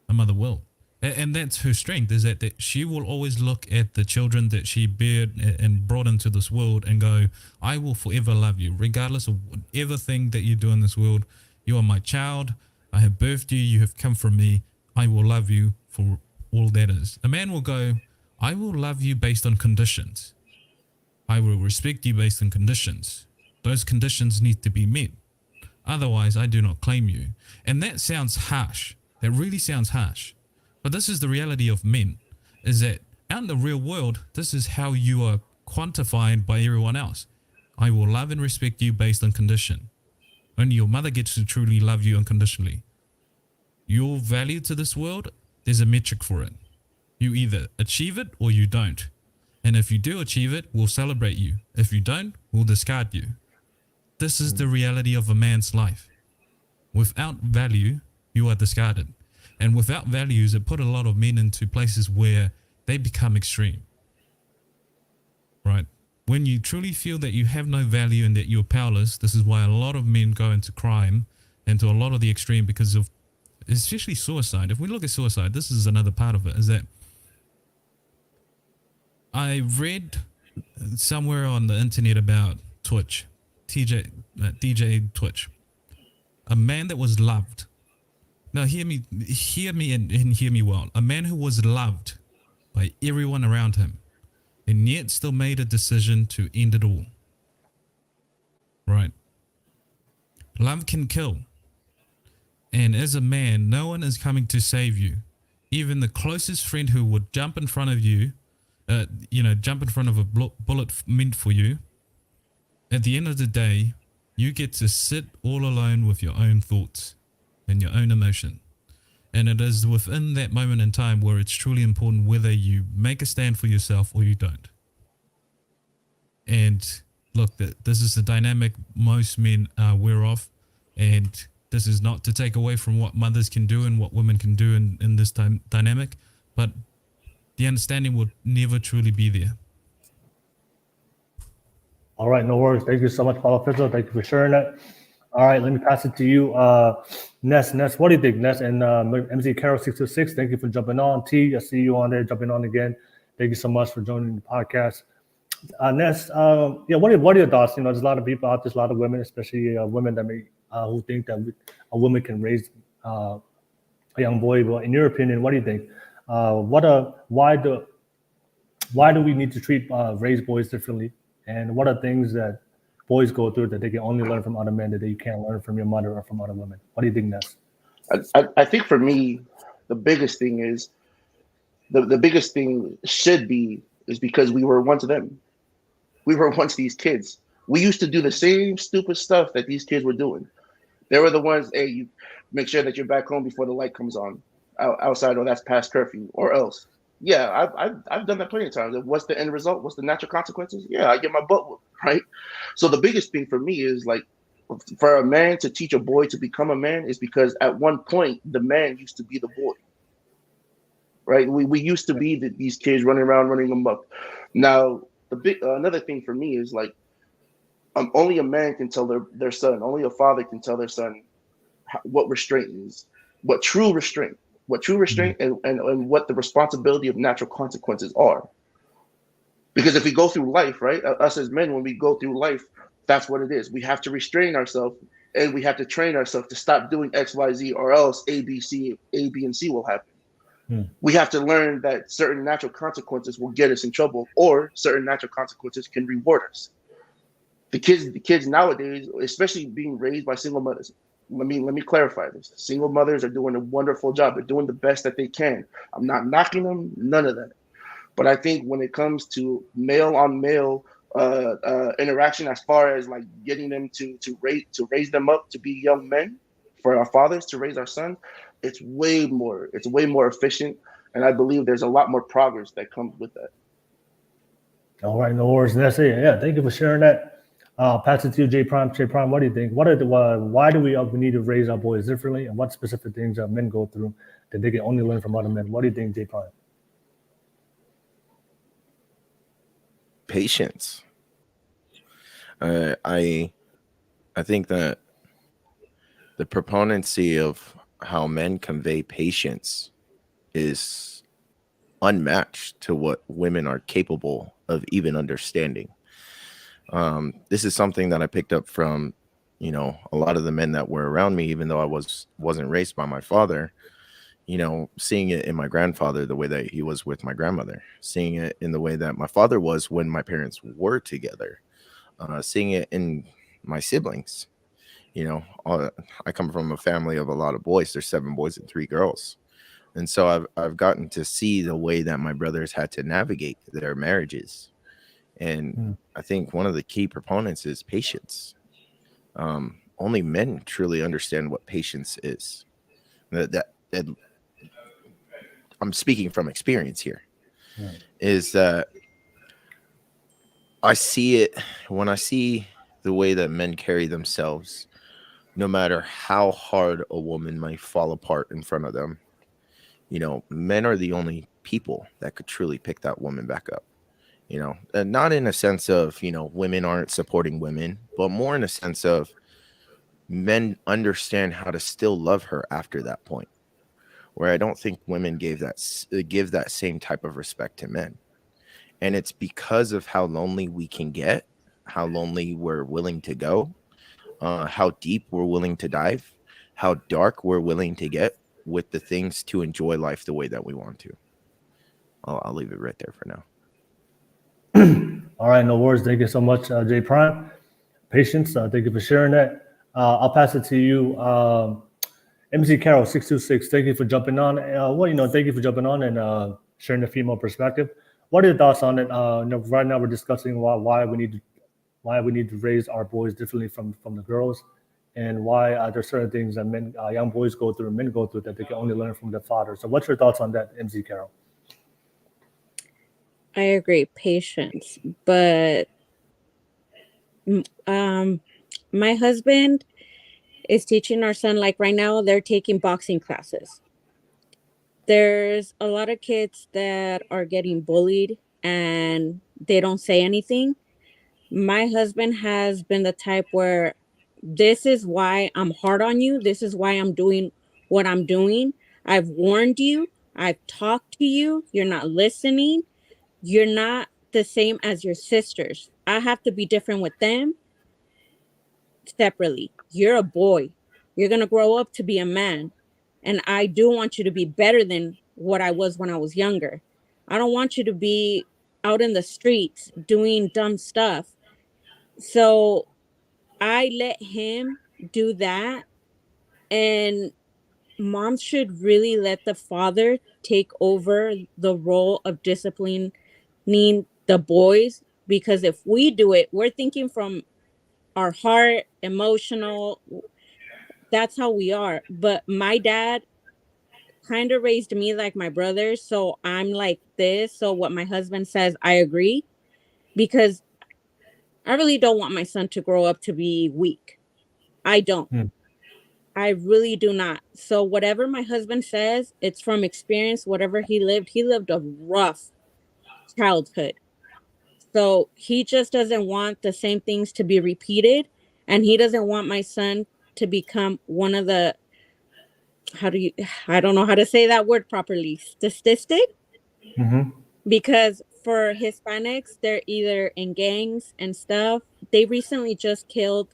A mother will. And that's her strength, is that she will always look at the children that she bared and brought into this world and go, I will forever love you, regardless of whatever thing that you do in this world. You are my child. I have birthed you. You have come from me. I will love you for all that is. A man will go, I will love you based on conditions. I will respect you based on conditions. Those conditions need to be met. Otherwise, I do not claim you. And that sounds harsh. That really sounds harsh. But this is the reality of men, is that out in the real world, this is how you are quantified by everyone else. I will love and respect you based on condition. Only your mother gets to truly love you unconditionally. Your value to this world, there's a metric for it. You either achieve it or you don't. And if you do achieve it, we'll celebrate you. If you don't, we'll discard you. This is the reality of a man's life. Without value, you are discarded. And without values, it put a lot of men into places where they become extreme. Right? When you truly feel that you have no value and that you're powerless, this is why a lot of men go into crime and to a lot of the extreme, because of especially suicide. If we look at suicide, this is another part of it, is that I read somewhere on the internet about Twitch, DJ Twitch, a man that was loved. Now hear me and hear me well. A man who was loved by everyone around him, and yet still made a decision to end it all. Right? Love can kill. And as a man, no one is coming to save you. Even the closest friend who would jump in front of you, jump in front of a bullet meant for you, at the end of the day, you get to sit all alone with your own thoughts and your own emotion. And it is within that moment in time where it's truly important whether you make a stand for yourself or you don't. And look, this is the dynamic most men are aware of. And this is not to take away from what mothers can do and what women can do in this dynamic, but the understanding would never truly be there. All right, no worries. Thank you so much, Paulo Fizzo. Thank you for sharing that. All right, let me pass it to you, Ness, what do you think, Ness? And MC Carol 626, thank you for jumping on. T, I see you on there jumping on again. Thank you so much for joining the podcast. Ness, yeah, what are your thoughts? You know, there's a lot of people out there, there's a lot of women, especially women that may who think that a woman can raise a young boy. Well, in your opinion, what do you think? Why do we need to treat raise boys differently? And what are things that boys go through that they can only learn from other men that you can't learn from your mother or from other women? What do you think, Ness? I think for me, the biggest thing is the biggest thing should be is because we were once them. We were once these kids. We used to do the same stupid stuff that these kids were doing. They were the ones, hey, you make sure that you're back home before the light comes on outside, or that's past curfew, or else. Yeah, I've done that plenty of times. What's the end result? What's the natural consequences? Yeah, I get my butt whooped, right? So the biggest thing for me is like, for a man to teach a boy to become a man is because at one point the man used to be the boy, right? We used to be these kids running around, running them up. Now another thing for me is like, only a man can tell their son, only a father can tell their son what restraint is, what true restraint and what the responsibility of natural consequences are. Because if we go through life, right, us as men, when we go through life, that's what it is. We have to restrain ourselves and we have to train ourselves to stop doing X, Y, Z, or else A, B, and C will happen. We have to learn that certain natural consequences will get us in trouble, or certain natural consequences can reward us. The kids nowadays, especially being raised by single mothers. Let me clarify this. Single mothers are doing a wonderful job. They're doing the best that they can. I'm not knocking them, none of that. But I think when it comes to male on male interaction, as far as like getting them to raise them up to be young men, for our fathers to raise our sons, it's way more efficient, and I believe there's a lot more progress that comes with that. All right, no worries. That's it. Yeah, thank you for sharing that. Pass it to you, J Prime. J Prime, what do you think? Why do we need to raise our boys differently, and what specific things that men go through that they can only learn from other men? What do you think, J Prime? Patience. I think that the proponency of how men convey patience is unmatched to what women are capable of even understanding. This is something that I picked up from, a lot of the men that were around me, even though I wasn't raised by my father, seeing it in my grandfather, the way that he was with my grandmother, seeing it in the way that my father was when my parents were together, seeing it in my siblings. I come from a family of a lot of boys. There's 7 boys and 3 girls. And so I've gotten to see the way that my brothers had to navigate their marriages. And I think one of the key proponents is patience. Only men truly understand what patience is. That I'm speaking from experience here. Is that I see it when I see the way that men carry themselves, no matter how hard a woman might fall apart in front of them. Men are the only people that could truly pick that woman back up. And not in a sense of, women aren't supporting women, but more in a sense of men understand how to still love her after that point, where I don't think women give that same type of respect to men. And it's because of how lonely we can get, how lonely we're willing to go, how deep we're willing to dive, how dark we're willing to get with the things to enjoy life the way that we want to. I'll leave it right there for now. All right, no worries. Thank you so much, J Prime. Patience. Thank you for sharing that. I'll pass it to you, MC Carol 626. Thank you for jumping on. Thank you for jumping on and sharing the female perspective. What are your thoughts on it? Right now we're discussing why we need to raise our boys differently from the girls, and why there's certain things that young boys go through, men go through that they can only learn from their father. So, what's your thoughts on that, MC Carol? I agree, patience, but my husband is teaching our son, like right now they're taking boxing classes. There's a lot of kids that are getting bullied and they don't say anything. My husband has been the type where this is why I'm hard on you. This is why I'm doing what I'm doing. I've warned you. I've talked to you. You're not listening. You're not the same as your sisters. I have to be different with them separately. You're a boy. You're going to grow up to be a man. And I do want you to be better than what I was when I was younger. I don't want you to be out in the streets doing dumb stuff. So I let him do that. And mom should really let the father take over the role of disciplining the boys, because if we do it, we're thinking from our heart, emotional. That's how we are. But my dad kind of raised me like my brother, so I'm like this. So what my husband says, I agree, because I really don't want my son to grow up to be weak. I don't. I really do not. So whatever my husband says, it's from experience. Whatever he lived a rough childhood. So he just doesn't want the same things to be repeated. And he doesn't want my son to become one of the, I don't know how to say that word properly, statistic. Because for Hispanics, they're either in gangs and stuff. They recently just killed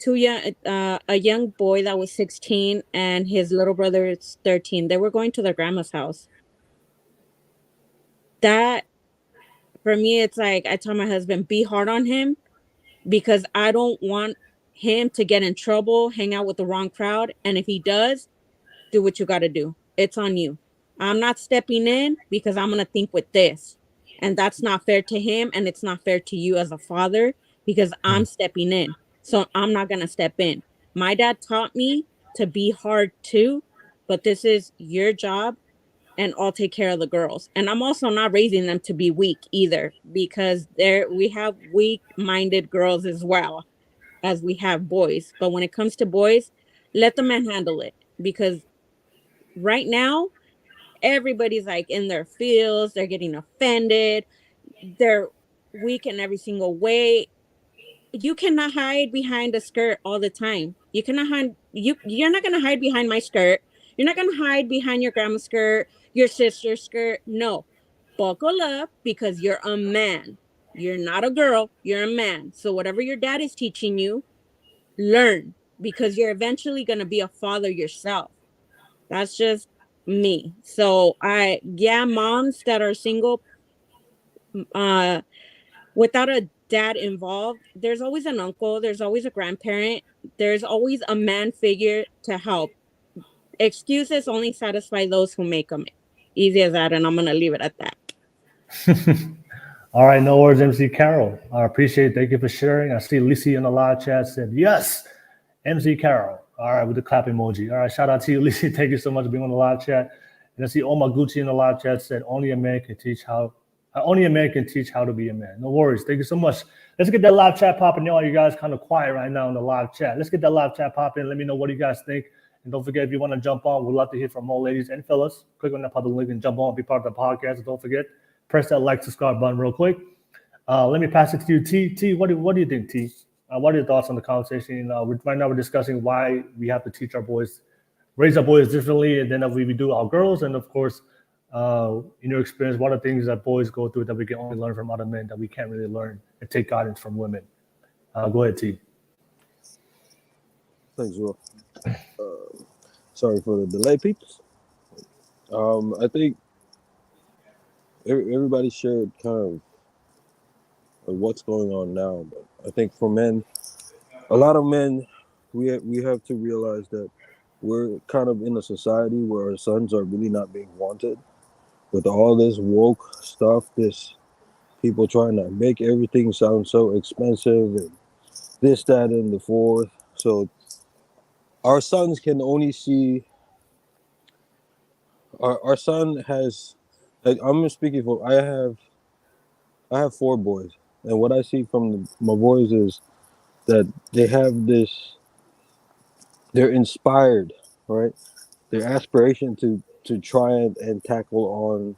a young boy that was 16 and his little brother is 13. They were going to their grandma's house. That, for me, it's like I tell my husband, be hard on him, because I don't want him to get in trouble, hang out with the wrong crowd. And if he does, do what you got to do. It's on you. I'm not stepping in because I'm going to think with this. And that's not fair to him. And it's not fair to you as a father, because I'm stepping in. So I'm not going to step in. My dad taught me to be hard too, but this is your job, and I'll take care of the girls. And I'm also not raising them to be weak either, because we have weak-minded girls as well as we have boys. But when it comes to boys, let the man handle it, because right now, everybody's like in their feels, they're getting offended, they're weak in every single way. You cannot hide behind a skirt all the time. You cannot hide. You're not gonna hide behind my skirt. You're not gonna hide behind your grandma's skirt, your sister's skirt. No, buckle up, because you're a man. You're not a girl. You're a man. So whatever your dad is teaching you, learn, because you're eventually gonna be a father yourself. That's just me. So moms that are single, without a dad involved, there's always an uncle, there's always a grandparent, there's always a man figure to help. Excuses only satisfy those who make them. Easy as that, and I'm gonna leave it at that. All right, no worries, MC Carol. I appreciate it. Thank you for sharing. I see Lisi in the live chat said, yes, MC Carol. All right, with the clap emoji. All right, shout out to you, Lisi. Thank you so much for being on the live chat. And I see Omaguchi in the live chat said, only a man can teach how to be a man. No worries. Thank you so much. Let's get that live chat popping. Now, you guys kind of quiet right now in the live chat. Let's get that live chat popping. Let me know what you guys think. And don't forget, if you want to jump on, we'd love to hear from more ladies and fellas. Click on that public link and jump on, be part of the podcast. And don't forget, press that like, subscribe button real quick. Let me pass it to you, T. T, what do you think, T? What are your thoughts on the conversation? Right now we're discussing why we have to teach our boys, raise our boys differently than we do our girls. And of course, in your experience, what are things that boys go through that we can only learn from other men that we can't really learn and take guidance from women? Go ahead, T. Thanks, Will. Sorry for the delay, peeps. I think everybody shared kind of what's going on now, but I think for men, a lot of men, we have to realize that we're kind of in a society where our sons are really not being wanted. With all this woke stuff, this people trying to make everything sound so expensive and this, that, and the fourth. So our sons can only see. Our son has. I'm speaking for. I have 4 boys, and what I see from my boys is that they have this. They're inspired, right? Their aspiration to try and tackle on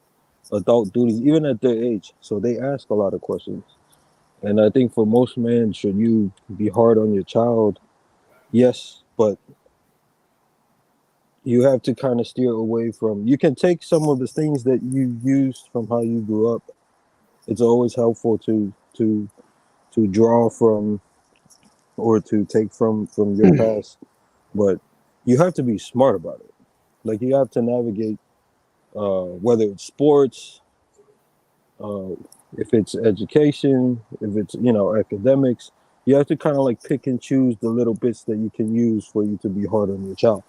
adult duties, even at their age. So they ask a lot of questions. And I think for most men, should you be hard on your child, yes, but you have to kind of steer away from. You can take some of the things that you used from how you grew up. It's always helpful to draw from or to take from your past, but you have to be smart about it. Like you have to navigate whether it's sports, uh, if it's education, if it's academics. You have to kind of like pick and choose the little bits that you can use for you to be hard on your child.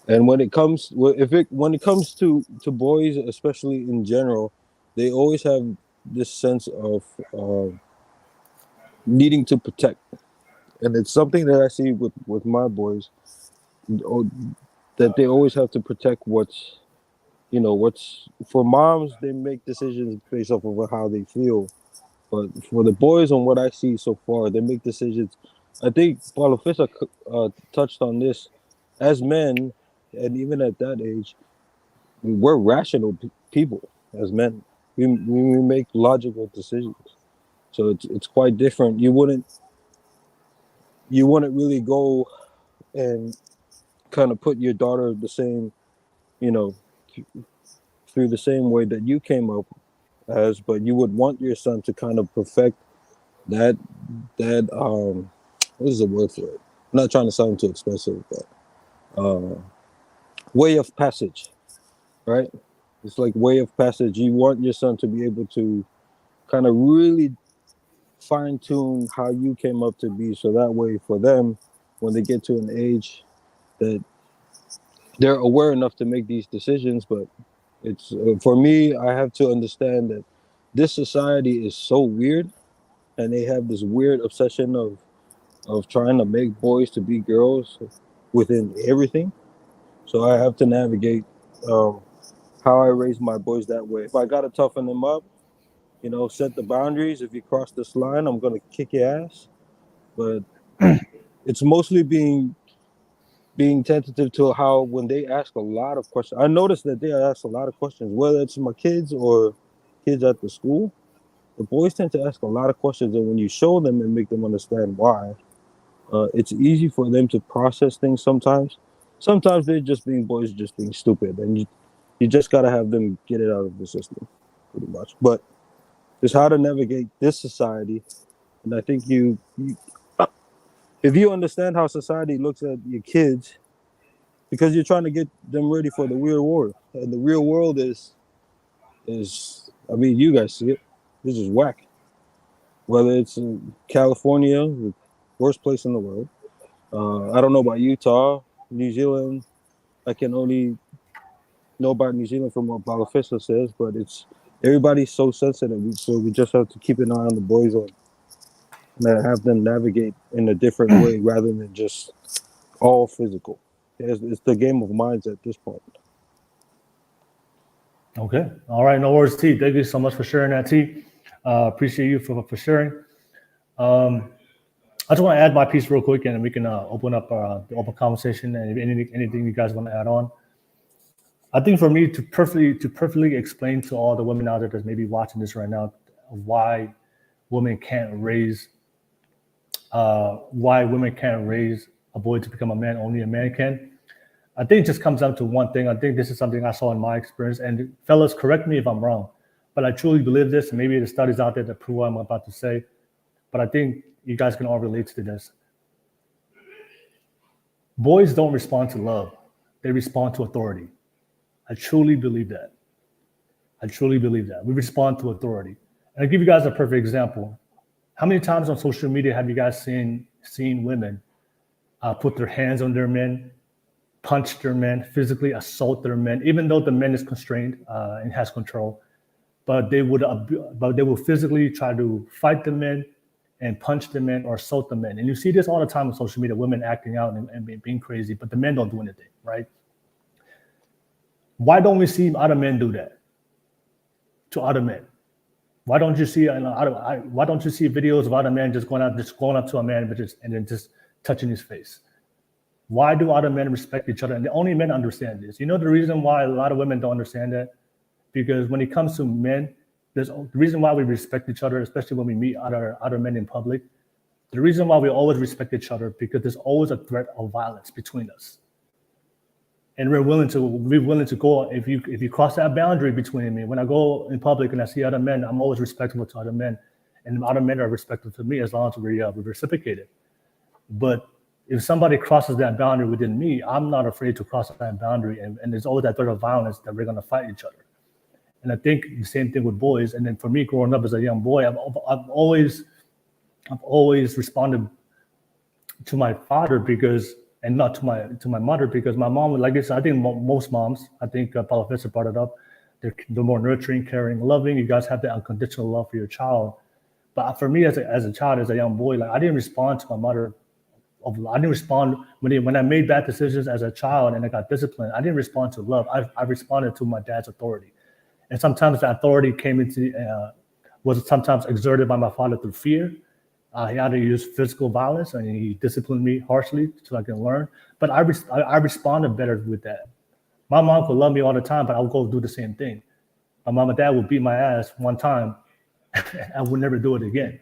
And when it comes to boys, especially in general, they always have this sense of needing to protect, and it's something that I see with my boys, oh, that they always have to protect what's for moms. They make decisions based off of how they feel, but for the boys, on what I see so far, they make decisions. I think Palofisa touched on this. As men, and even at that age, we're rational people as men. We make logical decisions, so it's quite different. You wouldn't really go and kind of put your daughter the same, you know, through the same way that you came up as, but you would want your son to kind of perfect that what is the word for it? I'm not trying to sound too expensive, but way of passage, right? It's like way of passage. You want your son to be able to kind of really fine tune how you came up to be, so that way for them, when they get to an age that they're aware enough to make these decisions. But it's for me, I have to understand that this society is so weird, and they have this weird obsession of trying to make boys to be girls within everything. So I have to navigate how I raise my boys that way. If I gotta toughen them up, set the boundaries. If you cross this line, I'm gonna kick your ass. But it's mostly being tentative to how, when they ask a lot of questions. I noticed that they ask a lot of questions, whether it's my kids or kids at the school. The boys tend to ask a lot of questions, and when you show them and make them understand why, it's easy for them to process things sometimes. Sometimes they're just being boys, just being stupid, and you just got to have them get it out of the system, pretty much. But it's how to navigate this society. And I think if you understand how society looks at your kids, because you're trying to get them ready for the real world. And the real world is I mean, you guys see it. This is whack. Whether it's in California, the worst place in the world. I don't know about Utah, New Zealand. I can only know about New Zealand from what Balafissa says, but everybody's so sensitive. So we just have to keep an eye on the boys and have them navigate in a different way rather than just all physical. It's the game of minds at this point. Okay. All right. No worries, T. Thank you so much for sharing that, T. Appreciate you for sharing. I just want to add my piece real quick, and we can open up the open conversation and anything you guys want to add on. I think for me to perfectly explain to all the women out there that's maybe watching this right now why women can't raise a boy to become a man, only a man can. I think it just comes down to one thing. I think this is something I saw in my experience, and fellas, correct me if I'm wrong, but I truly believe this, and maybe the studies out there that prove what I'm about to say, but I think you guys can all relate to this. Boys don't respond to love. They respond to authority. I truly believe that. We respond to authority. And I'll give you guys a perfect example. How many times on social media have you guys seen women put their hands on their men, punch their men, physically assault their men, even though the man is constrained and has control, but they will physically try to fight the men and punch the men or assault the men. And you see this all the time on social media, women acting out and being crazy, but the men don't do anything, right? Why don't we see other men do that to other men? Why don't you see videos of other men just going up to a man and then just touching his face? Why do other men respect each other? And the only men understand this. You know the reason why a lot of women don't understand that? Because when it comes to men, the reason why we respect each other, especially when we meet other men in public, The reason why we always respect each other because there's always a threat of violence between us, and we're willing to go. If you cross that boundary between me, when I go in public and I see other men, I'm always respectful to other men, and other men are respectful to me as long as we reciprocate it. But if somebody crosses that boundary within me, I'm not afraid to cross that boundary, and there's always that threat of violence that we're going to fight each other. And I think the same thing with boys. And then for me, growing up as a young boy, I've always responded to my father and not to my mother, because my mom, like this, I think most moms, I think Paula Fisher brought it up, they're more nurturing, caring, loving. You guys have that unconditional love for your child. But for me, as a child, as a young boy, like I didn't respond to my mother. I didn't respond when I made bad decisions as a child and I got disciplined. I didn't respond to love. I responded to my dad's authority. And sometimes the authority was sometimes exerted by my father through fear. He had to use physical violence, and he disciplined me harshly so I can learn. But I responded better with that. My mom could love me all the time, but I would go do the same thing. My mom and dad would beat my ass one time, and I would never do it again.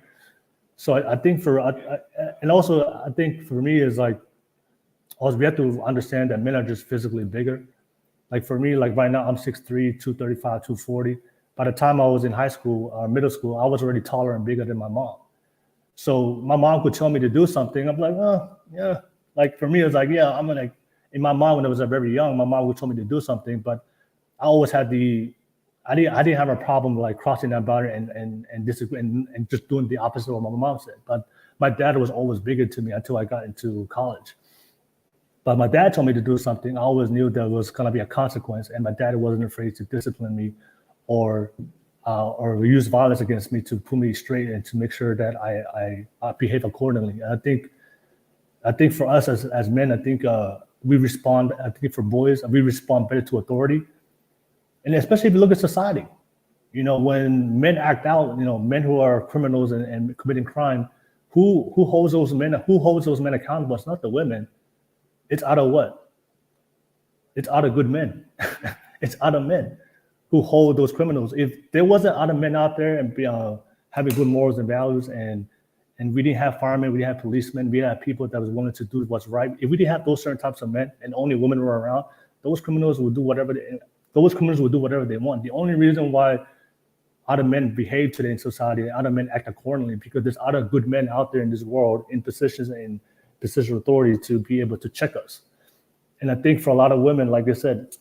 So I think for me is like, also we have to understand that men are just physically bigger. Like for me, like right now, I'm 6'3", 235, 240. By the time I was in high school or middle school, I was already taller and bigger than my mom. So my mom could tell me to do something. I'm like, oh, yeah. Like for me, it's like, yeah, I'm gonna, in my mind when I was very young, my mom would tell me to do something, but I always had I didn't have a problem like crossing that boundary and disagree and just doing the opposite of what my mom said. But my dad was always bigger to me until I got into college. But my dad told me to do something. I always knew there was going to be a consequence, and my dad wasn't afraid to discipline me or use violence against me to put me straight and to make sure that I behave accordingly. And I think for us as men, I think we respond. I think for boys, we respond better to authority, and especially if you look at society. You know, when men act out, you know, men who are criminals and committing crime, who holds those men? Who holds those men accountable? It's not the women. It's out of what? It's out of good men. It's out of men who hold those criminals. If there wasn't other men out there and having good morals and values, and we didn't have firemen, we didn't have policemen, we didn't have people that was willing to do what's right. If we didn't have those certain types of men and only women were around, those criminals would do whatever they want. The only reason why other men behave today in society and other men act accordingly because there's other good men out there in this world in positions and position of authority to be able to check us. And I think for a lot of women, like I said,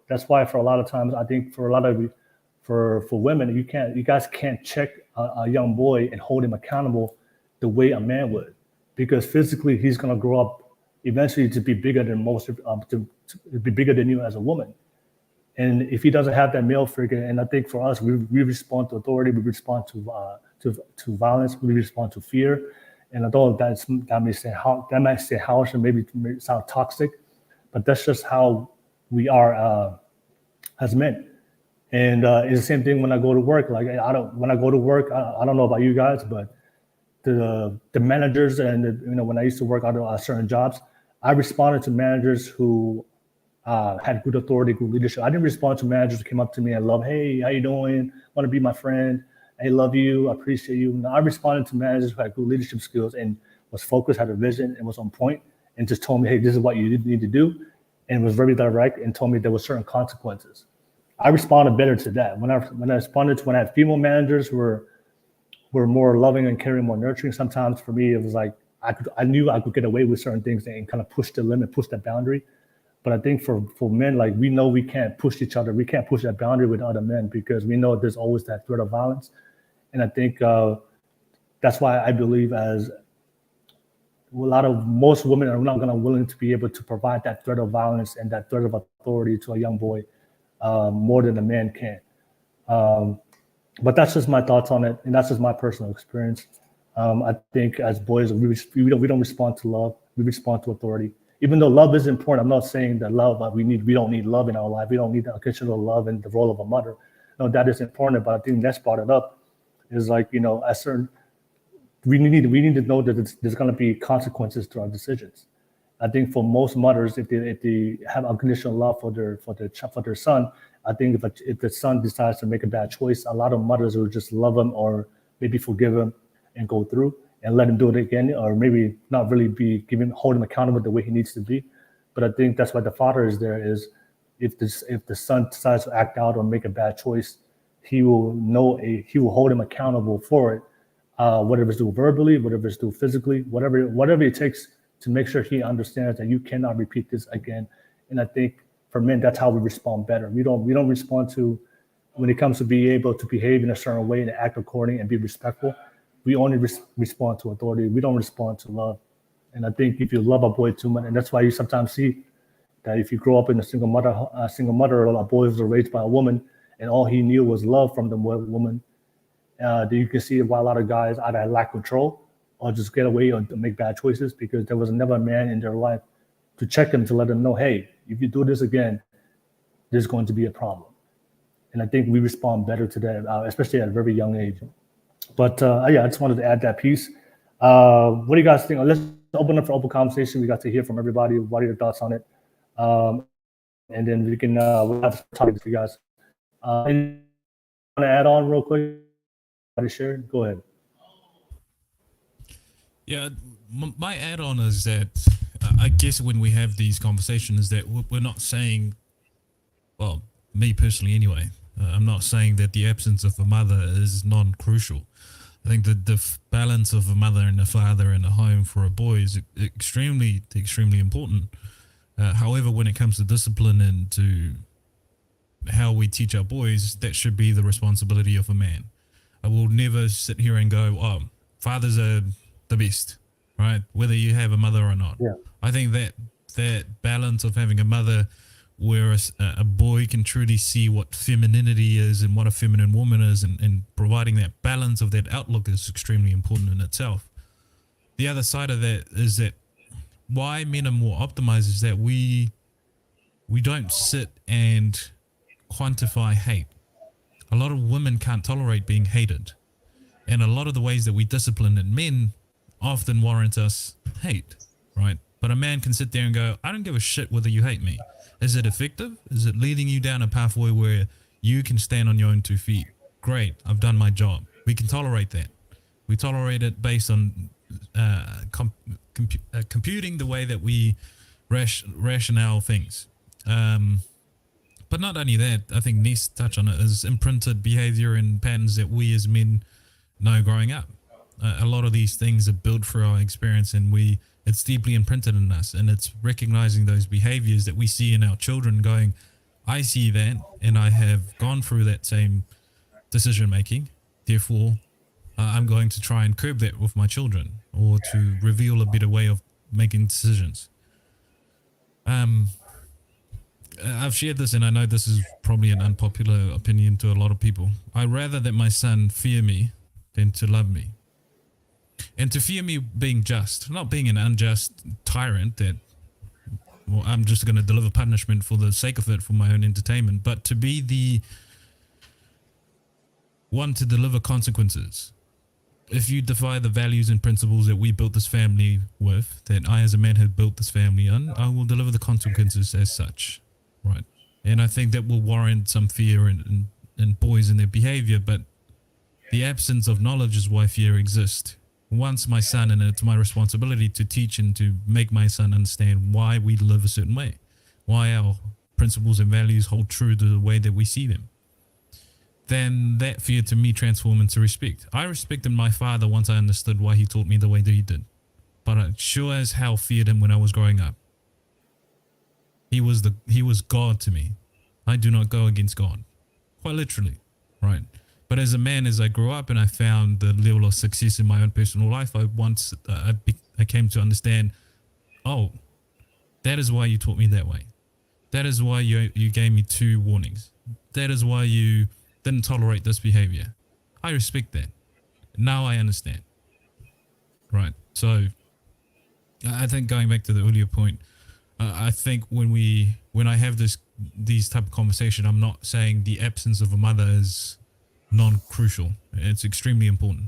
that's why for a lot of times, I think for a lot of for women, you guys can't check a young boy and hold him accountable the way a man would, because physically he's gonna grow up eventually to be bigger than to be bigger than you as a woman. And if he doesn't have that male figure, and I think for us, we respond to authority, we respond to violence, we respond to fear. And although that might say harsh and maybe sound toxic, but that's just how we are as men. And it's the same thing when I go to work. Like when I go to work, I don't know about you guys, but the managers and when I used to work on certain jobs, I responded to managers who had good authority, good leadership. I didn't respond to managers who came up to me and love, hey, how you doing? Want to be my friend? I love you, I appreciate you. No, I responded to managers who had good leadership skills and was focused, had a vision, and was on point, and just told me, hey, this is what you need to do, and was very direct and told me there were certain consequences. I responded better to that. When I had female managers who were more loving and caring, more nurturing, sometimes for me, it was like, I knew I could get away with certain things and kind of push the limit, push that boundary. But I think for men, like we know we can't push each other. We can't push that boundary with other men because we know there's always that threat of violence. And I think that's why I believe most women are not willing to be able to provide that threat of violence and that threat of authority to a young boy more than a man can. But that's just my thoughts on it, and that's just my personal experience. I think as boys, we don't respond to love. We respond to authority. Even though love is important, I'm not saying that we don't need love in our life. We don't need the occasional love and the role of a mother. No, that is important. But I think that's brought it up. Is like, we need to know that there's going to be consequences to our decisions. I think for most mothers, if they have unconditional love for their son, I think if the son decides to make a bad choice, a lot of mothers will just love him or maybe forgive him and go through. and let him do it again, or maybe not really hold him accountable the way he needs to be. But I think that's why the father is there. Is if the son decides to act out or make a bad choice, he will hold him accountable for it, whatever it's do verbally, whatever it's do physically, whatever it takes to make sure he understands that you cannot repeat this again. And I think for men, that's how we respond better. We don't respond to, when it comes to being able to behave in a certain way and act according and be respectful. We only respond to authority. We don't respond to love. And I think if you love a boy too much, and that's why you sometimes see that if you grow up in a single mother, or a boy was raised by a woman, and all he knew was love from the woman, then you can see why a lot of guys either lack control or just get away or make bad choices, because there was never a man in their life to check them, to let them know, hey, if you do this again, there's going to be a problem. And I think we respond better to that, especially at a very young age. But I just wanted to add that piece. What do you guys think? Let's open up for open conversation. We got to hear from everybody. What are your thoughts on it? And then we can we'll have topics for you guys. And want to add on real quick? Share? Go ahead. Yeah, my add-on is that I guess when we have these conversations, that we're not saying, well, me personally anyway, I'm not saying that the absence of a mother is non-crucial. I think that the balance of a mother and a father in a home for a boy is extremely important. However, when it comes to discipline and to how we teach our boys, that should be the responsibility of a man. I will never sit here and go, oh, fathers are the best, right? Whether you have a mother or not. Yeah. I think that balance of having a mother where a boy can truly see what femininity is and what a feminine woman is, and providing that balance of that outlook is extremely important in itself. The other side of that is that why men are more optimized is that we don't sit and quantify hate. A lot of women can't tolerate being hated. And a lot of the ways that we discipline in men often warrant us hate, right? But a man can sit there and go, I don't give a shit whether you hate me. Is it effective? Is it leading you down a pathway where you can stand on your own 2 feet? Great, I've done my job. We can tolerate that. We tolerate it based on computing the way that we rationale things. But not only that, I think Nesi touched on it, is imprinted behavior and patterns that we as men know growing up. A lot of these things are built through our experience, and it's deeply imprinted in us, and it's recognizing those behaviors that we see in our children going, I see that, and I have gone through that same decision making, therefore I'm going to try and curb that with my children, or to reveal a better way of making decisions. I've shared this, and I know this is probably an unpopular opinion to a lot of people. I'd rather that my son fear me than to love me. And to fear me being just, not being an unjust tyrant that, well, I'm just going to deliver punishment for the sake of it, for my own entertainment, but to be the one to deliver consequences. If you defy the values and principles that we built this family with, that I as a man have built this family on, I will deliver the consequences as such, right? And I think that will warrant some fear in boys and their behavior, but the absence of knowledge is why fear exists. Once my son, and it's my responsibility to teach and to make my son understand why we live a certain way, why our principles and values hold true to the way that we see them, then that fear to me transformed into respect. I respected my father once I understood why he taught me the way that he did, but I sure as hell feared him when I was growing up. He was God to me. I do not go against God, quite literally, right? But as a man, as I grew up and I found the level of success in my own personal life, I came to understand, oh, that is why you taught me that way. That is why you gave me 2 warnings. That is why you didn't tolerate this behavior. I respect that. Now I understand. Right. So I think going back to the earlier point, I think when I have these type of conversation, I'm not saying the absence of a mother is non-crucial. It's extremely important.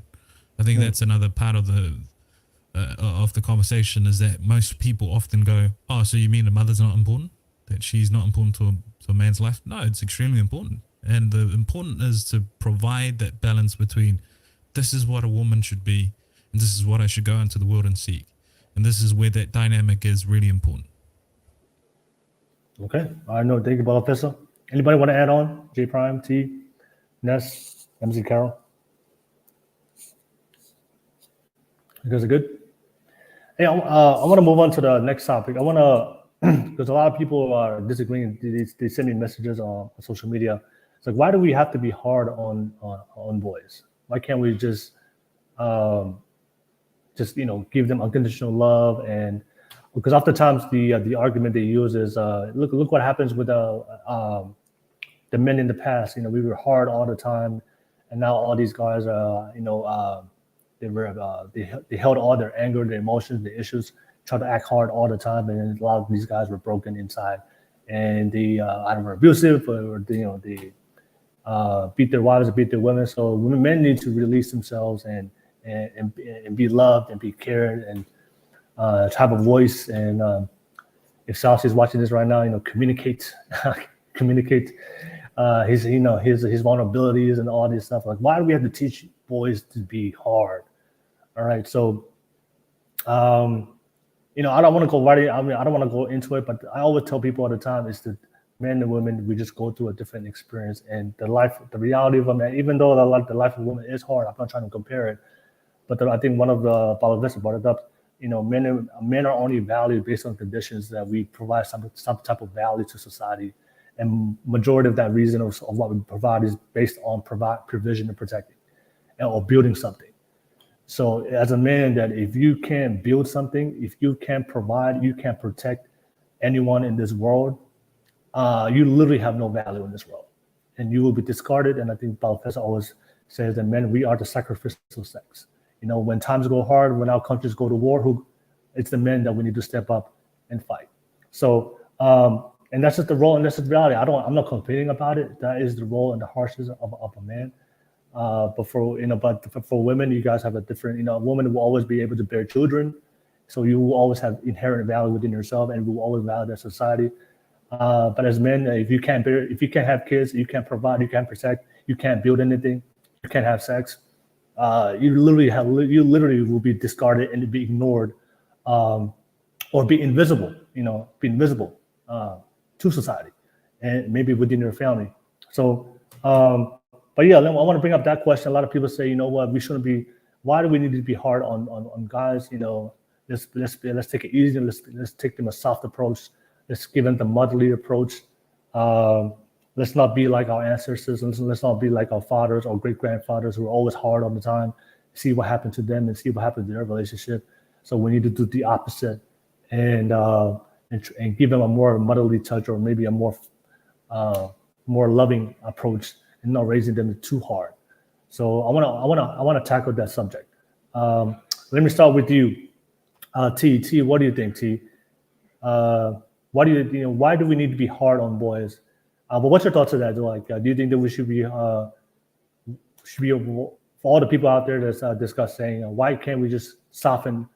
I think that's another part of the conversation, is that most people often go, oh, so you mean the mother's not important? That she's not important to a man's life? No, it's extremely important. And the important is to provide that balance between this is what a woman should be and this is what I should go into the world and seek. And this is where that dynamic is really important. Okay. I know. Thank you, Professor. Anybody want to add on? J Prime, T, Ness, MC Carroll? You guys are good? Hey, I want to move on to the next topic. I want to, because a lot of people are disagreeing. They send me messages on social media. It's like, why do we have to be hard on boys? Why can't we just give them unconditional love? And because oftentimes the argument they use is, look what happens with the men in the past. We were hard all the time, and now all these guys are, they held all their anger, their emotions, the issues, try to act hard all the time, and a lot of these guys were broken inside, and they either were abusive or they beat their wives or beat their women. So men need to release themselves and be loved and be cared and to have a voice. And if Saucy's watching this right now, communicate his vulnerabilities and all this stuff. Like, why do we have to teach boys to be hard? All right, so I don't want to go right. I don't want to go into it, but I always tell people all the time is that men and women, we just go through a different experience, and the reality of a man, even though the life of a woman is hard, I'm not trying to compare it, but I think one of the Paul brought it up. Men are only valued based on conditions that we provide some type of value to society, and majority of that reason of what we provide is based on provision and protecting, or building something. So as a man, that if you can't build something, if you can't provide, you can't protect anyone in this world, you literally have no value in this world, and you will be discarded. And I think Paul always says that men, we are the sacrificial sex. When times go hard, when our countries go to war, it's the men that we need to step up and fight. So, and that's just the role, and that's the reality. I'm not complaining about it. That is the role and the harshness of a man. But for women, you guys have a different. A woman will always be able to bear children, so you will always have inherent value within yourself, and will always value society. But as men, if you can't have kids, you can't provide, you can't protect, you can't build anything, you can't have sex. You literally will be discarded and be ignored, or be invisible. Be invisible to society, and maybe within your family. So. But yeah, I want to bring up that question. A lot of people say, what, we shouldn't be. Why do we need to be hard on guys? Let's take it easy. Let's take them a soft approach. Let's give them the motherly approach. Let's not be like our ancestors. Let's not be like our fathers or great grandfathers who were always hard all the time. See what happened to them and see what happened to their relationship. So we need to do the opposite and give them a more motherly touch, or maybe a more loving approach, and not raising them too hard. So I want to tackle that subject. Let me start with you, T. What do you think, T? Why do we need to be hard on boys? But what's your thoughts on that? Like, do you think that we should be for all the people out there that's discussed saying, why can't we just soften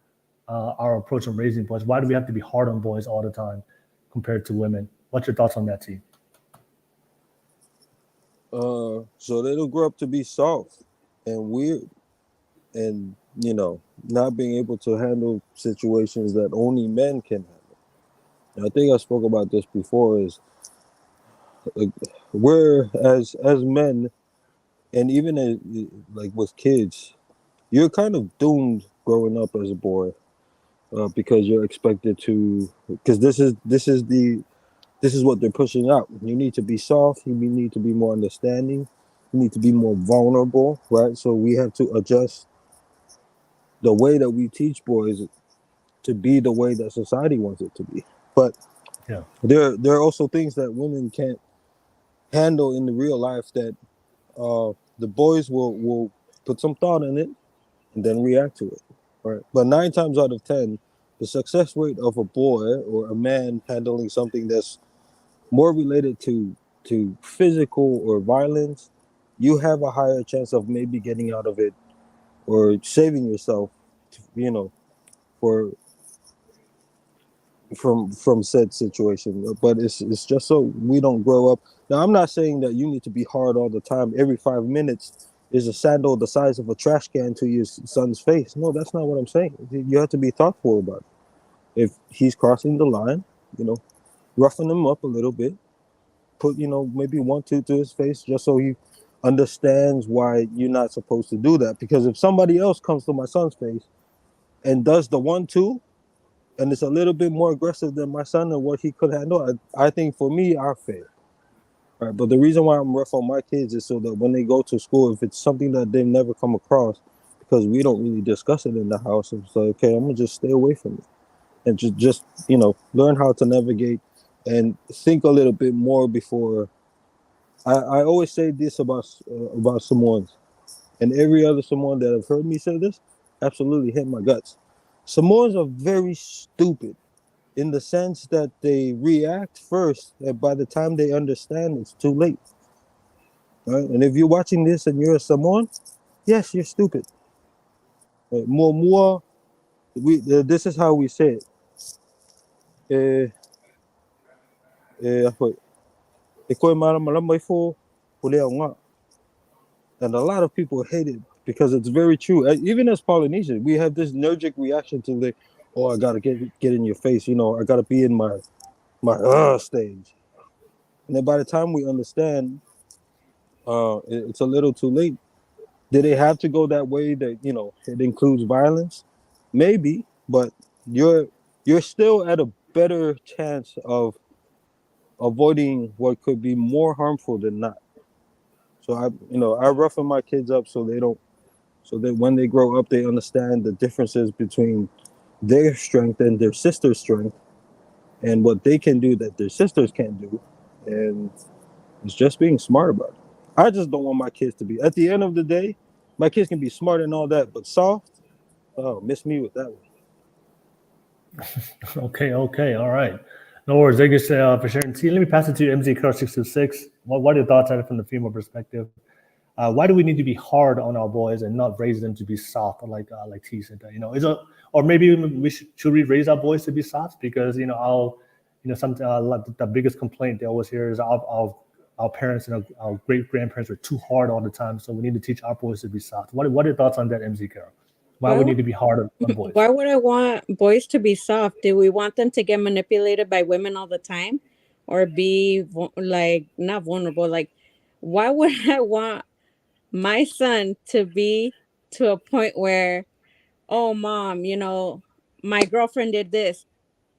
our approach on raising boys? Why do we have to be hard on boys all the time compared to women? What's your thoughts on that, T? So they don't grow up to be soft and weird, and not being able to handle situations that only men can handle. And I think I spoke about this before. Is we're as men, and even like with kids, you're kind of doomed growing up as a boy, because you're expected to. Because this is what they're pushing out. You need to be soft. You need to be more understanding. You need to be more vulnerable, right? So we have to adjust the way that we teach boys to be the way that society wants it to be. But yeah, there are also things that women can't handle in the real life that the boys will put some thought in it and then react to it, right? But 9 times out of 10, the success rate of a boy or a man handling something that's more related to physical or violence, you have a higher chance of maybe getting out of it or saving yourself, from said situation. But it's just so we don't grow up. Now, I'm not saying that you need to be hard all the time. Every 5 minutes, is a sandal the size of a trash can to your son's face. No, that's not what I'm saying. You have to be thoughtful about it. If he's crossing the line, roughen him up a little bit, put, maybe 1-2 to his face just so he understands why you're not supposed to do that. Because if somebody else comes to my son's face and does the 1-2 and it's a little bit more aggressive than my son and what he could handle, I think for me, I fail. Right, but the reason why I'm rough on my kids is so that when they go to school, if it's something that they've never come across, because we don't really discuss it in the house, it's like, okay, I'm gonna just stay away from it and just learn how to navigate and think a little bit more before. I always say this about Samoans, and every other Samoan that have heard me say this absolutely hit my guts. Samoans are very stupid in the sense that they react first, and by the time they understand, it's too late. Right? And if you're watching this and you're a Samoan, yes, you're stupid. Right? This is how we say it. And a lot of people hate it because it's very true. Even as Polynesians, we have this allergic reaction to I gotta get in your face. I gotta be in my stage. And then by the time we understand, it's a little too late. Did they have to go that way? That it includes violence, maybe, but you're still at a better chance of avoiding what could be more harmful than not. So I roughen my kids up so that when they grow up, they understand the differences between their strength and their sister's strength, and what they can do that their sisters can't do, and it's just being smart about it. I just don't want my kids to be. At the end of the day, my kids can be smart and all that, but soft. Oh, miss me with that one. Okay, all right. No worries. Thank you for sharing. See, let me pass it to MZ Car 626. What are your thoughts on it from the female perspective? Why do we need to be hard on our boys and not raise them to be soft, like T said? Or maybe should we raise our boys to be soft? Because the biggest complaint they always hear is our parents and our great grandparents are too hard all the time. So we need to teach our boys to be soft. What are your thoughts on that, MZ Carol? Why we need to be hard on boys? Why would I want boys to be soft? Do we want them to get manipulated by women all the time, or be not vulnerable? Like, why would I want my son to be to a point where, oh, mom, my girlfriend did this?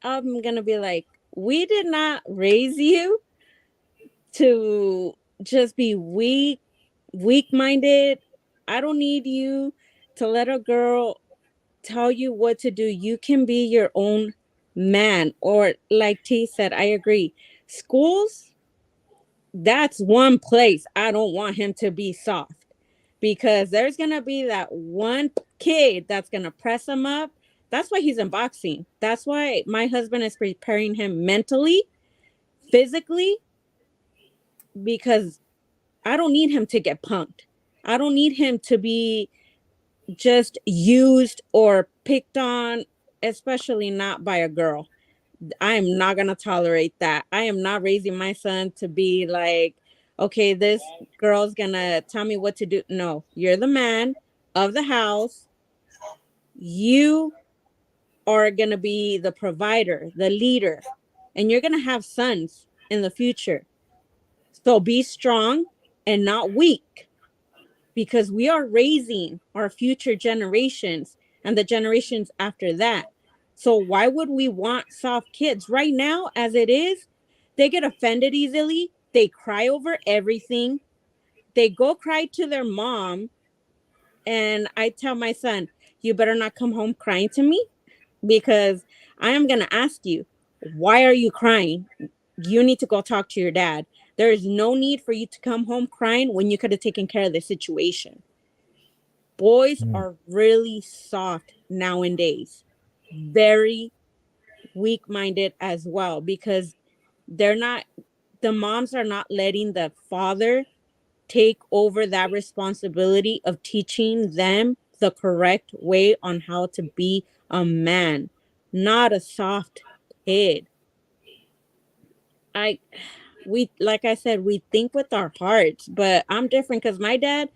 I'm gonna be like, we did not raise you to just be weak-minded. I don't need you to let a girl tell you what to do. You can be your own man. Or like T said, I agree. Schools, that's one place I don't want him to be soft, because there's going to be that one kid that's going to press him up. That's why he's in boxing. That's why my husband is preparing him mentally, physically, because I don't need him to get punked. I don't need him to be just used or picked on, especially not by a girl. I am not going to tolerate that. I am not raising my son to be like, okay, this girl's going to tell me what to do. No, you're the man of the house. You are going to be the provider, the leader, and you're going to have sons in the future. So be strong and not weak, because we are raising our future generations and the generations after that. So why would we want soft kids? Right now, as it is, they get offended easily. They cry over everything. They go cry to their mom. And I tell my son, you better not come home crying to me, because I am going to ask you, why are you crying? You need to go talk to your dad. There is no need for you to come home crying when you could have taken care of the situation. Boys are really soft nowadays, very weak-minded as well, because the moms are not letting the father take over that responsibility of teaching them the correct way on how to be a man, not a soft kid. Like I said, we think with our hearts, but I'm different, because my dad,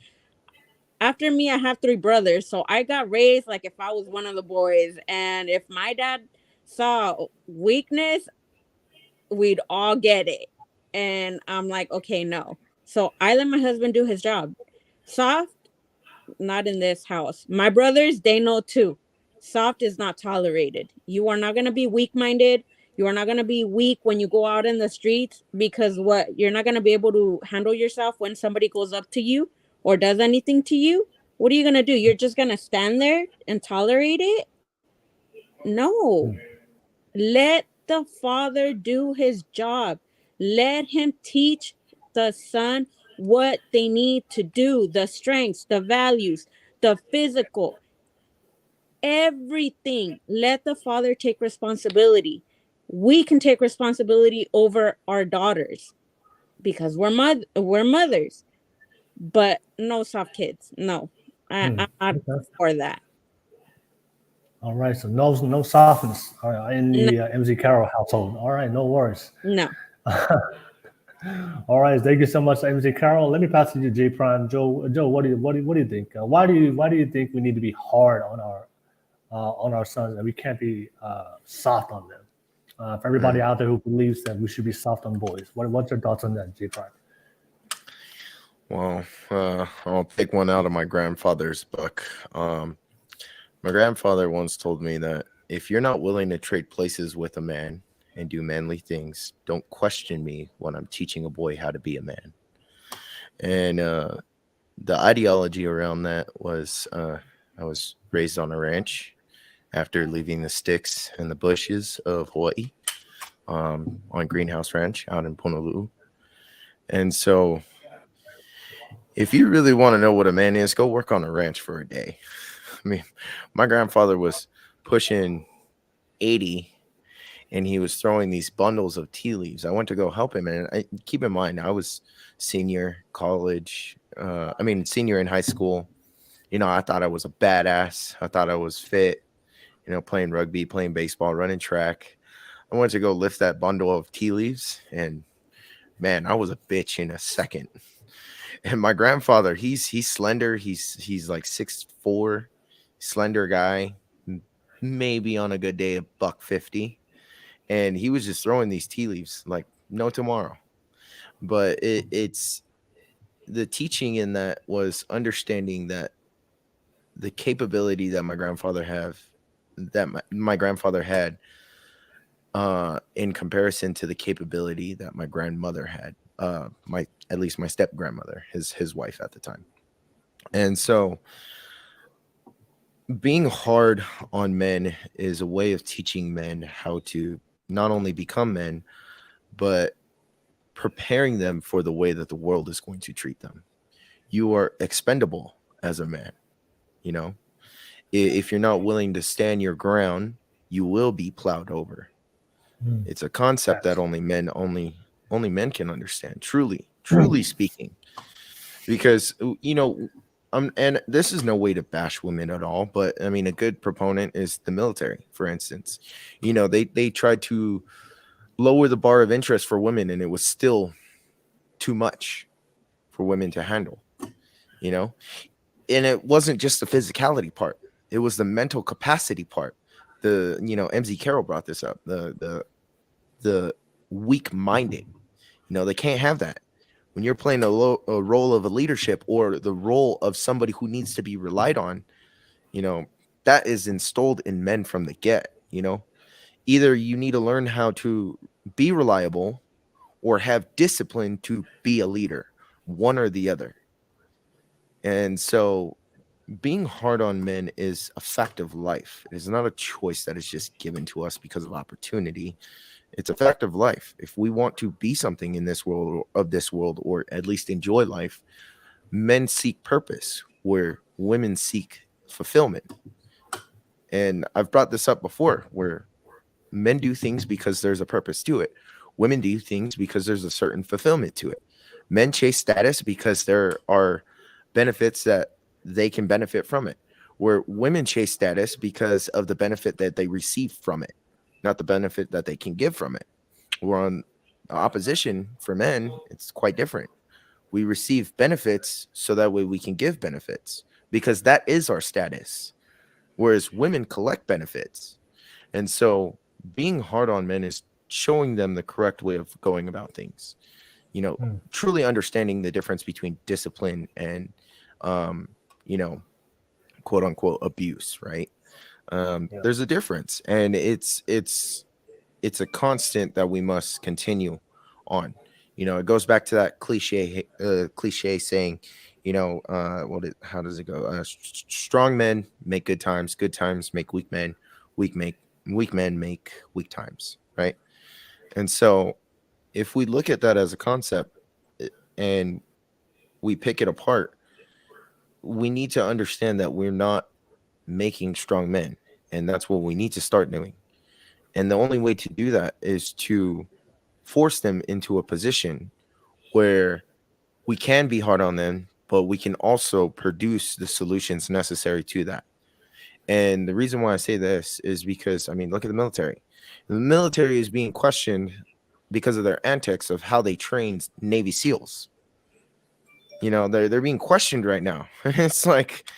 after me, I have 3 brothers. So I got raised like if I was one of the boys. And if my dad saw weakness, we'd all get it. And I'm like, okay, no. So I let my husband do his job. Soft, not in this house. My brothers, they know too. Soft is not tolerated. You are not going to be weak-minded. You are not going to be weak when you go out in the streets, because what? You're not going to be able to handle yourself when somebody goes up to you or does anything to you. What are you going to do? You're just going to stand there and tolerate it? No. Let the father do his job. Let him teach the son what they need to do, the strengths, the values, the physical, everything. Let the father take responsibility. We can take responsibility over our daughters because we're mothers, but no soft kids. No, I'm not for that. All right, so no softness in No. the MZ Carroll household. All right, no worries. No. All right, thank you so much, MZ Carroll. Let me pass it to J Prime. Joe, what do you think? Why do you think we need to be hard on our sons and we can't be soft on them? For everybody out there who believes that we should be soft on boys, what's your thoughts on that, J Prime? Well, I'll take one out of my grandfather's book. My grandfather once told me that if you're not willing to trade places with a man and do manly things, don't question me when I'm teaching a boy how to be a man. And the ideology around that was I was raised on a ranch after leaving the sticks and the bushes of Hawaii on Greenhouse Ranch out in Honolulu. And so if you really want to know what a man is, go work on a ranch for a day. I mean, my grandfather was pushing 80 and he was throwing these bundles of tea leaves. I went to go help him. And keep in mind, I was senior in high school. You know, I thought I was a badass. I thought I was fit, you know, playing rugby, playing baseball, running track. I went to go lift that bundle of tea leaves. And man, I was a bitch in a second. And my grandfather, he's slender. He's like 6'4", slender guy, maybe on a good day $150, and he was just throwing these tea leaves like no tomorrow. But it's the teaching in that was understanding that the capability that my grandfather had in comparison to the capability that my grandmother had, at least my step grandmother, his wife at the time. And so being hard on men is a way of teaching men how to not only become men, but preparing them for the way that the world is going to treat them. You are expendable as a man. You know, if you're not willing to stand your ground, you will be plowed over. It's a concept that only men can understand, truly speaking. Because, you know, and this is no way to bash women at all, but I mean, a good proponent is the military, for instance. You know, they tried to lower the bar of interest for women, and it was still too much for women to handle, you know. And it wasn't just the physicality part; it was the mental capacity part. MZ Carroll brought this up. The weak-minded, you know, they can't have that. When you're playing a role of a leadership or the role of somebody who needs to be relied on, you know, that is installed in men from the get. You know, either you need to learn how to be reliable or have discipline to be a leader, one or the other. And so being hard on men is a fact of life. It is not a choice that is just given to us because of opportunity. It's a fact of life. If we want to be something in this world, or at least enjoy life, men seek purpose where women seek fulfillment. And I've brought this up before, where men do things because there's a purpose to it. Women do things because there's a certain fulfillment to it. Men chase status because there are benefits that they can benefit from it, where women chase status because of the benefit that they receive from it, not the benefit that they can give from it. We're on the opposition for men. It's quite different. We receive benefits so that way we can give benefits. because that is our status, whereas women collect benefits. And so being hard on men is showing them the correct way of going about things, you know, truly understanding the difference between discipline and you know, quote unquote abuse, right? There's a difference, and it's a constant that we must continue on. You know, it goes back to that cliche saying, you know, how does it go? Strong men make good times make weak men, weak men make weak times, right? And so if we look at that as a concept and we pick it apart, we need to understand that we're not making strong men, and that's what we need to start doing. And the only way to do that is to force them into a position where we can be hard on them, but we can also produce the solutions necessary to that. And the reason why I say this is because, I mean, look at the military. The military is being questioned because of their antics of how they trained Navy SEALs. You know, they're being questioned right now. It's like,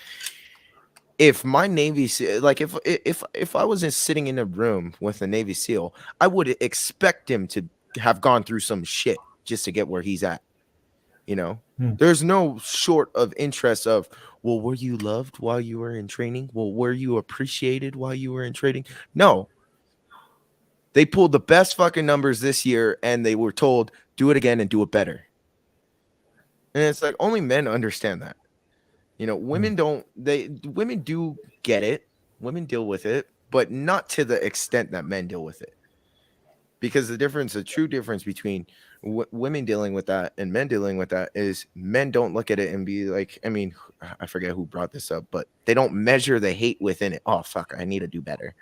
if my Navy SEAL, like if I was sitting in a room with a Navy SEAL, I would expect him to have gone through some shit just to get where he's at. You know, there's no short of interest of, well, were you loved while you were in training? Well, were you appreciated while you were in training? No. They pulled the best fucking numbers this year, and they were told, do it again and do it better. And it's like, only men understand that. You know, women don't, women do get it. Women deal with it, but not to the extent that men deal with it. Because the true difference between women dealing with that and men dealing with that is men don't look at it and be like, I mean, I forget who brought this up, but they don't measure the hate within it. Oh, fuck, I need to do better.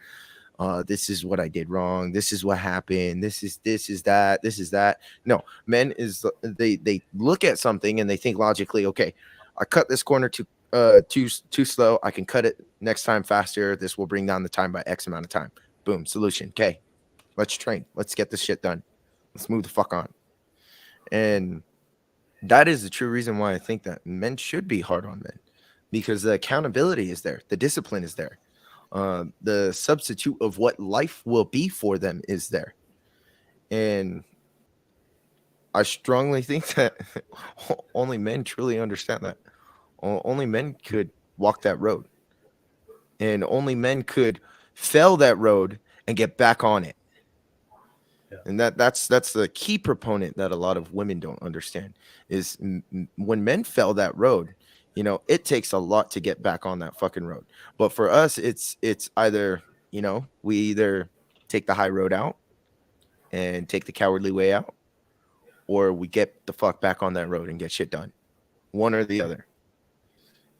This is what I did wrong. This is what happened. This is that. No, men they look at something and they think logically, okay, I cut this corner too slow. I can cut it next time faster. This will bring down the time by X amount of time. Boom, solution. Okay, let's train. Let's get this shit done. Let's move the fuck on. And that is the true reason why I think that men should be hard on men, because the accountability is there. The discipline is there. The substitute of what life will be for them is there. And I strongly think that only men truly understand that. Only men could walk that road. And only men could fail that road and get back on it. Yeah. And that's the key proponent that a lot of women don't understand is when men fail that road, you know, it takes a lot to get back on that fucking road. But for us, it's either, you know, we either take the high road out and take the cowardly way out, or we get the fuck back on that road and get shit done. One or the other.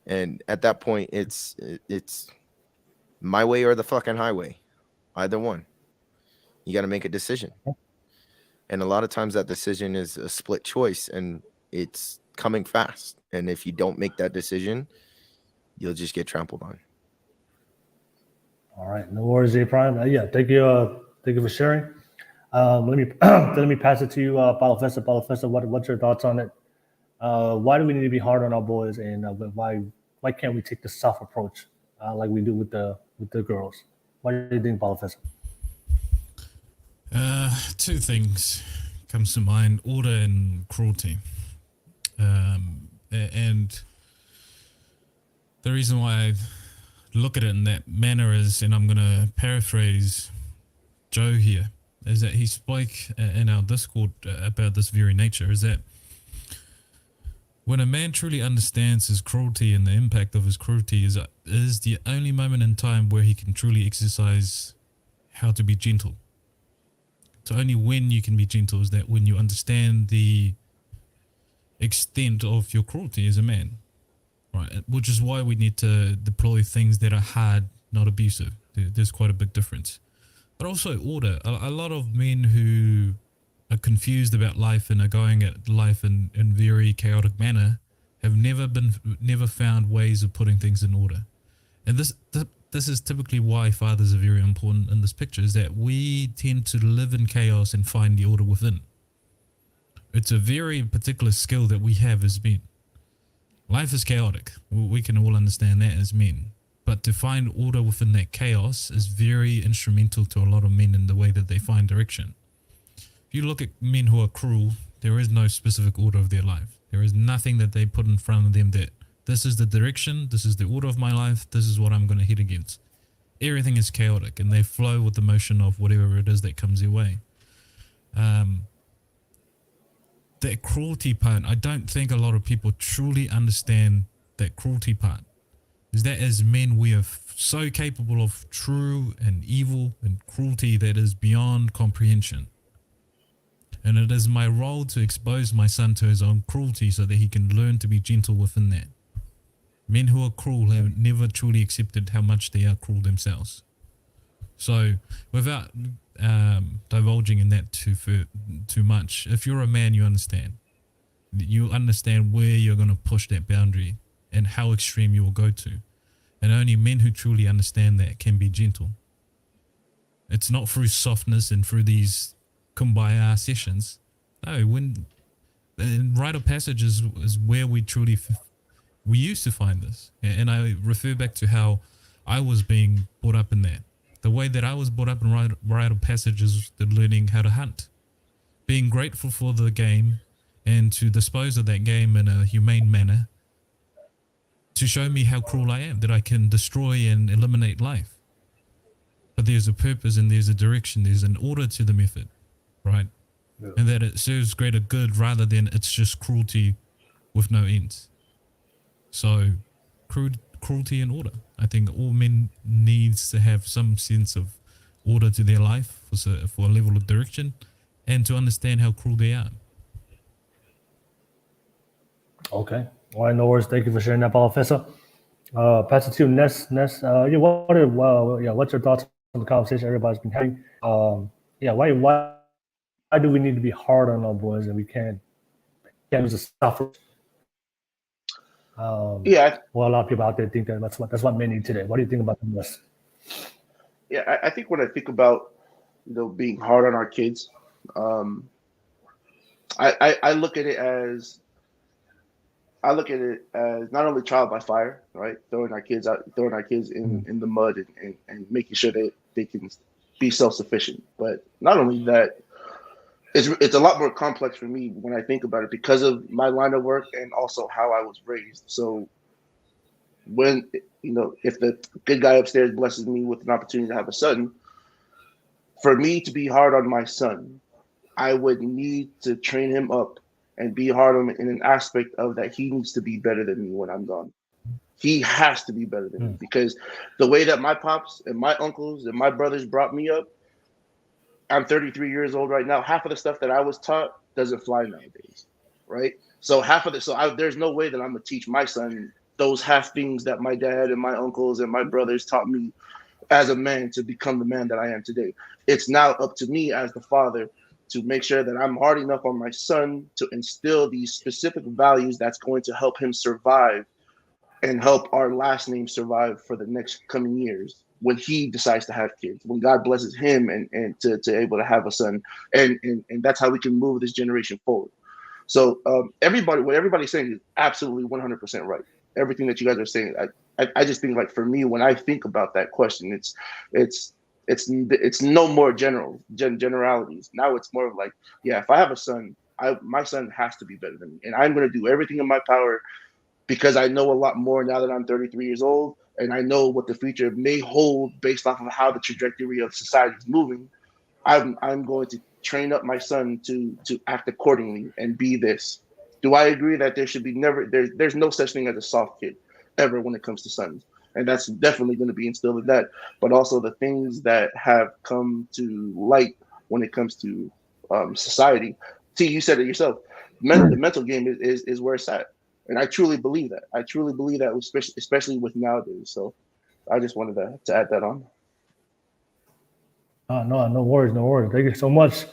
And at that point, it's my way or the fucking highway. Either one. You got to make a decision. And a lot of times that decision is a split choice, and it's coming fast. And if you don't make that decision, you'll just get trampled on. All right. No worries, J Prime. Yeah, thank you for sharing. Let me pass it to you, Balafesta. Balafesta, what's your thoughts on it? Why do we need to be hard on our boys, and why can't we take the soft approach like we do with the girls? Why do you think, Balafesta? Two things comes to mind: order and cruelty. And the reason why I look at it in that manner is, and I'm going to paraphrase Joe here, is that he spoke in our Discord about this very nature, is that when a man truly understands his cruelty and the impact of his cruelty is the only moment in time where he can truly exercise how to be gentle. So only when you can be gentle is that when you understand the extent of your cruelty as a man, right? Which is why we need to deploy things that are hard, not abusive. There's quite a big difference. But also order. A lot of men who are confused about life and are going at life in very chaotic manner have never found ways of putting things in order. And this is typically why fathers are very important in this picture, is that we tend to live in chaos and find the order within. It's a very particular skill that we have as men. Life is chaotic. We can all understand that as men. But to find order within that chaos is very instrumental to a lot of men in the way that they find direction. If you look at men who are cruel, there is no specific order of their life. There is nothing that they put in front of them that this is the direction, this is the order of my life, this is what I'm going to head against. Everything is chaotic and they flow with the motion of whatever it is that comes their way. That cruelty part, I don't think a lot of people truly understand that cruelty part. Is that as men we are so capable of true and evil and cruelty that is beyond comprehension. And it is my role to expose my son to his own cruelty so that he can learn to be gentle within that. Men who are cruel have never truly accepted how much they are cruel themselves. So without divulging in that too much, if you're a man, you understand. You understand where you're going to push that boundary and how extreme you will go to. And only men who truly understand that can be gentle. It's not through softness and through these kumbaya sessions. No, when rite of passage is where we truly we used to find this. And I refer back to how I was being brought up in that. The way that I was brought up in rite of passage is the learning how to hunt. Being grateful for the game and to dispose of that game in a humane manner to show me how cruel I am, that I can destroy and eliminate life. But there's a purpose and there's a direction, there's an order to the method, right? Yeah. And that it serves greater good rather than it's just cruelty with no ends. So cruelty and order. I think all men needs to have some sense of order to their life for a level of direction and to understand how cruel they are. Okay. All right, no worries. Thank you for sharing that, Professor. Pass it to Ness. What's your thoughts on the conversation everybody's been having? Why do we need to be hard on our boys and we can't use a suffer? Well, a lot of people out there think that that's what men need today. What do you think about this? Yeah, I think when I think about being hard on our kids, I look at it as not only trial by fire, right? Throwing our kids in the mud and making sure that they can be self-sufficient. But not only that, it's a lot more complex for me when I think about it because of my line of work and also how I was raised. So when, if the good guy upstairs blesses me with an opportunity to have a son, for me to be hard on my son, I would need to train him up and be hard on him in an aspect of that he needs to be better than me when I'm gone. He has to be better than me because the way that my pops and my uncles and my brothers brought me up, I'm 33 years old right now. Half of the stuff that I was taught doesn't fly nowadays, right? So there's no way that I'm gonna teach my son those half things that my dad and my uncles and my brothers taught me as a man to become the man that I am today. It's now up to me as the father to make sure that I'm hard enough on my son to instill these specific values that's going to help him survive and help our last name survive for the next coming years when he decides to have kids, when God blesses him and to able to have a son. And that's how we can move this generation forward. So what everybody's saying is absolutely 100% right. Everything that you guys are saying, I just think, like, for me, when I think about that question, it's no more generalities. Now it's more of like, yeah, if I have a son, my son has to be better than me. And I'm going to do everything in my power because I know a lot more now that I'm 33 years old. And I know what the future may hold based off of how the trajectory of society is moving. I'm going to train up my son to act accordingly and be this. Do I agree that there should be there's no such thing as a soft kid ever when it comes to sons? And that's definitely going to be instilled in that. But also the things that have come to light when it comes to society. T, you said it yourself. The mental game is where it's at. And I truly believe that. I truly believe that, especially with nowadays. So I just wanted to add that on. No worries. Thank you so much.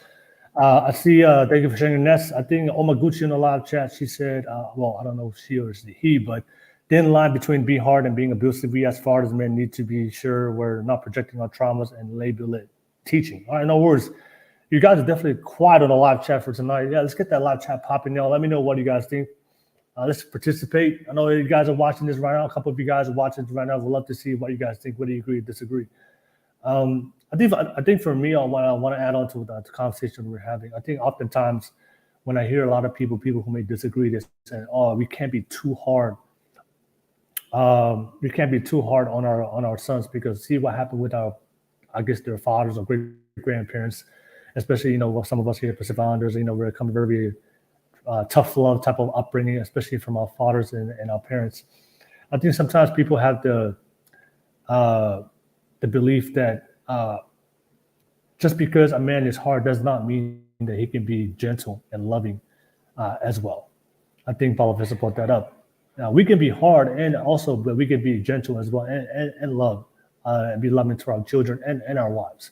I see, thank you for sharing, Ness. I think Omaguchi in the live chat, she said, well, I don't know if she or he, but thin line between being hard and being abusive. We as fathers men need to be sure we're not projecting our traumas and label it teaching. All right, no worries. You guys are definitely quiet on the live chat for tonight. Yeah, let's get that live chat popping, y'all. Let me know what you guys think. Let's participate. I know you guys are watching this right now. A couple of you guys are watching this right now. We'd love to see what you guys think. Whether you agree or disagree. I think for me, I want to add on to the conversation we're having. I think oftentimes when I hear a lot of people who may disagree, they say, "Oh, we can't be too hard. We can't be too hard on our sons because see what happened with I guess their fathers or great grandparents, especially some of us here at Pacific Islanders. We're coming very tough love type of upbringing, especially from our fathers and our parents. I think sometimes people have the belief that just because a man is hard does not mean that he can be gentle and loving as well. I think Paulo Vista brought that up. Now, we can be hard but we can be gentle as well and love and be loving to our children and our wives.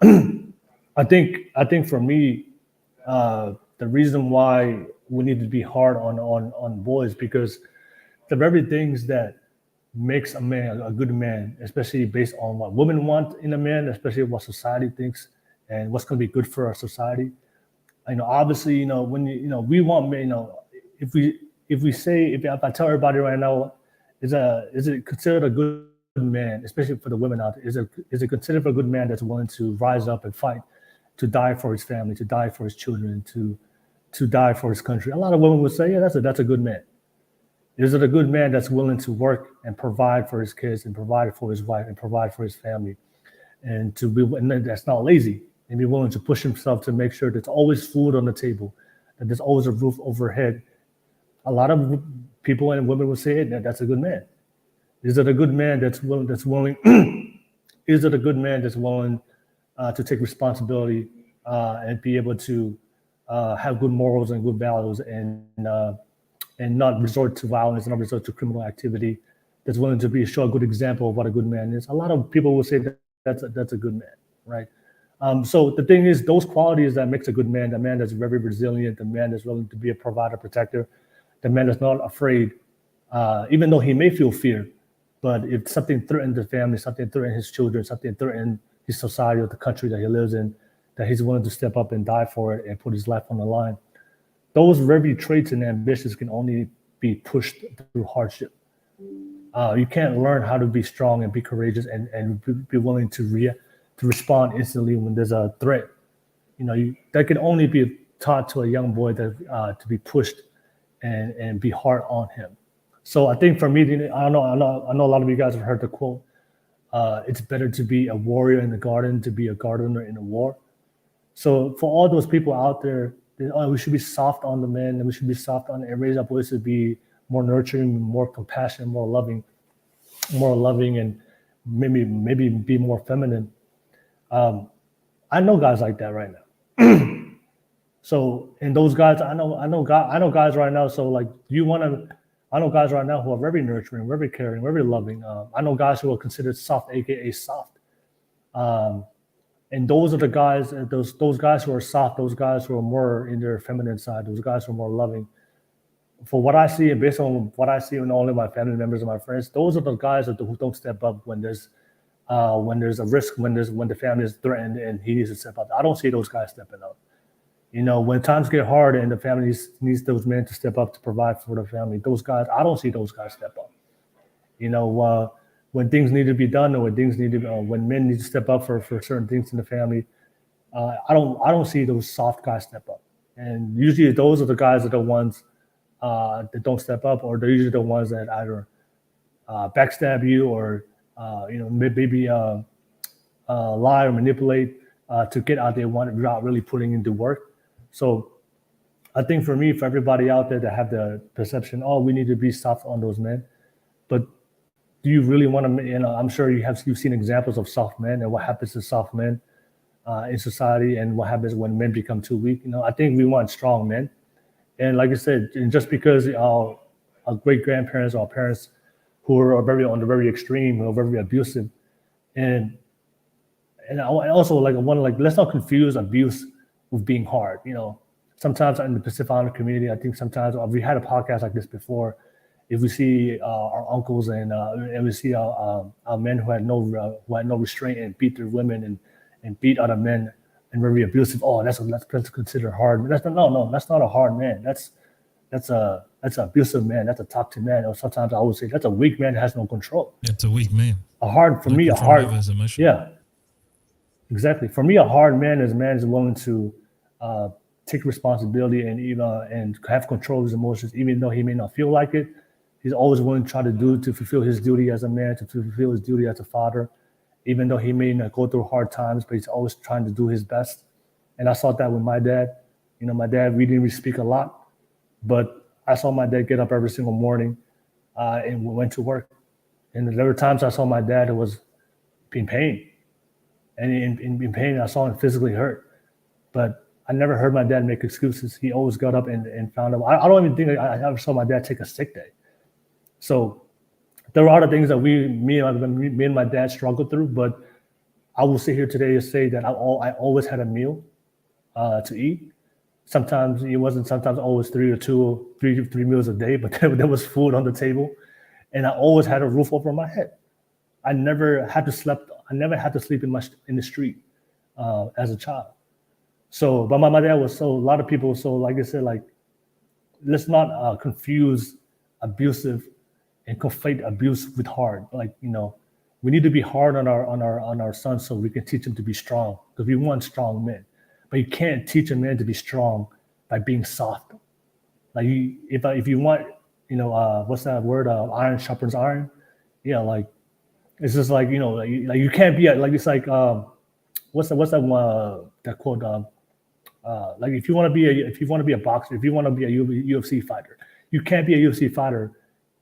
I think for me, the reason why we need to be hard on boys because the very things that makes a man a good man, especially based on what women want in a man, especially what society thinks and what's going to be good for our society. Obviously, when we want men, if I tell everybody right now, is it considered a good man, especially for the women out there? Is it considered a good man that's willing to rise up and fight, to die for his family, to die for his children, to die for his country? A lot of women would say, yeah, that's a good man. Is it a good man that's willing to work and provide for his kids and provide for his wife and provide for his family, and that's not lazy and be willing to push himself to make sure there's always food on the table, that there's always a roof overhead? A lot of people and women will say that's a good man. Is it a good man that's willing? Is it a good man that's willing to take responsibility and be able to have good morals and good values and not resort to violence and not resort to criminal activity, that's willing to show a good example of what a good man is? A lot of people will say that's a good man, right? So the thing is, those qualities that makes a good man, the man that's very resilient, the man that's willing to be a provider, protector, the man that's not afraid, even though he may feel fear, but if something threatens the family, something threatens his children, something threatens his society or the country that he lives in, that he's willing to step up and die for it and put his life on the line. Those very traits and ambitions can only be pushed through hardship. You can't learn how to be strong and be courageous and be willing to respond instantly when there's a threat. That can only be taught to a young boy to be pushed and be hard on him. So I think for me, I know a lot of you guys have heard the quote, it's better to be a warrior in the garden to be a gardener in a war. So for all those people out there, we should be soft on the men and we should be soft on and raise our boys to be more nurturing, more compassionate, more loving, and maybe be more feminine. I know guys like that right now. So, and those guys, I know guys right now. So like, I know guys right now who are very nurturing, very caring, very loving. I know guys who are considered soft, aka soft. And those are the guys, those guys who are soft, those guys who are more in their feminine side, those guys who are more loving. For what I see, and based on what I see in all of my family members and my friends, those are the guys who don't step up when there's a risk, when the family is threatened and he needs to step up. I don't see those guys stepping up. When times get hard and the family needs those men to step up to provide for the family, those guys, I don't see those guys step up. When things need to be done, or when men need to step up for certain things in the family, I don't see those soft guys step up. And usually those are the guys that are the ones that don't step up, or they're usually the ones that either backstab you or maybe lie or manipulate to get out there without really putting in the work. So I think for me, for everybody out there that have the perception, we need to be soft on those men, but do you really want to? I'm sure you've seen examples of soft men and what happens to soft men in society, and what happens when men become too weak. I think we want strong men, and like I said, and just because our great grandparents or parents who are on the very extreme, who are very abusive, and also let's not confuse abuse with being hard. Sometimes in the Pacific Islander community, I think sometimes we had a podcast like this before. If we see our uncles and we see our men who had no restraint and beat their women and beat other men and very abusive, that's considered hard. That's not a hard man. That's that's an abusive man. That's a toxic man. Or sometimes I would say that's a weak man that has no control. It's a weak man. A hard His emotion. Yeah, exactly. For me, a hard man is a man who's willing to take responsibility and even and have control of his emotions, even though he may not feel like it. He's always willing to try to fulfill his duty as a man, to fulfill his duty as a father, even though he may not go through hard times, but he's always trying to do his best. And I saw that with my dad. You know, my dad, we didn't really speak a lot, but I saw my dad get up every single morning and went to work. And there were times I saw my dad who was in pain. And in pain, I saw him physically hurt. But I never heard my dad make excuses. He always got up and found out. I don't even think I ever saw my dad take a sick day. So there are other things that me and my dad struggled through, but I will sit here today and say that I always had a meal to eat. Sometimes it wasn't always three meals a day, but there was food on the table, and I always had a roof over my head. I never had to sleep in the street as a child. So, but my dad was a lot of people. So, like I said, like let's not confuse abusive and conflate abuse with hard. Like, you know, we need to be hard on our sons so we can teach them to be strong, because we want strong men. But you can't teach a man to be strong by being soft. Like if you want, you know, what's that word? Iron sharpens iron. Yeah, like it's just like, you know, like you can't be like, it's like what's that that quote? Like if you want to be a boxer, if you want to be a UFC fighter, you can't be a UFC fighter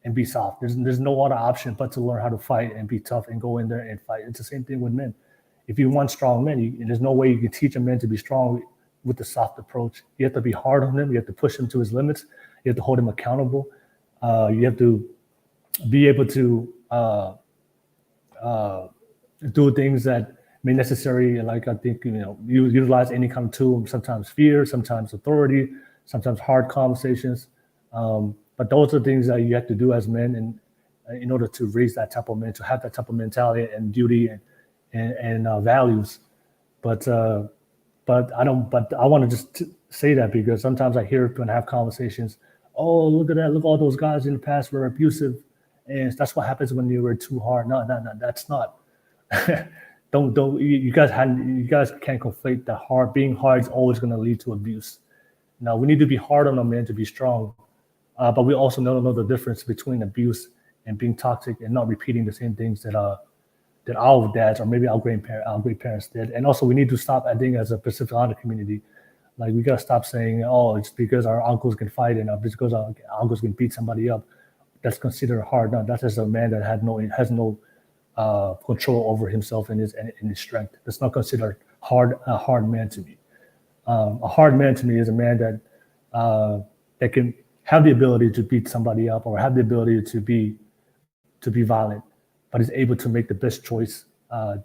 and be soft. There's no other option but to learn how to fight and be tough and go in there and fight. It's the same thing with men. If you want strong men, there's no way you can teach a man to be strong with the soft approach. You have to be hard on him. You have to push him to his limits. You have to hold him accountable. You have to be able to do things that may necessary, like I think, you know, you utilize any kind of tool, sometimes fear, sometimes authority, sometimes hard conversations. But those are things that you have to do as men, and in order to raise that type of man, to have that type of mentality and duty and values. But I want to just say that because sometimes I hear when I have conversations, oh, look at that, look, all those guys in the past were abusive, and that's what happens when you were too hard. No, that's not. don't you guys can't conflate that hard. Being hard is always going to lead to abuse. Now we need to be hard on a man to be strong, but we also know the difference between abuse and being toxic and not repeating the same things that our dads or maybe our great parents did. And also we need to stop, I think, as a Pacific Islander community, like we gotta stop saying, oh, it's because our uncles can fight and because our uncles can beat somebody up, that's considered hard. No, that's just a man that has no control over himself and his strength. That's not considered a hard man to me. A hard man to me is a man that can have the ability to beat somebody up or have the ability to be violent, but is able to make the best choice, and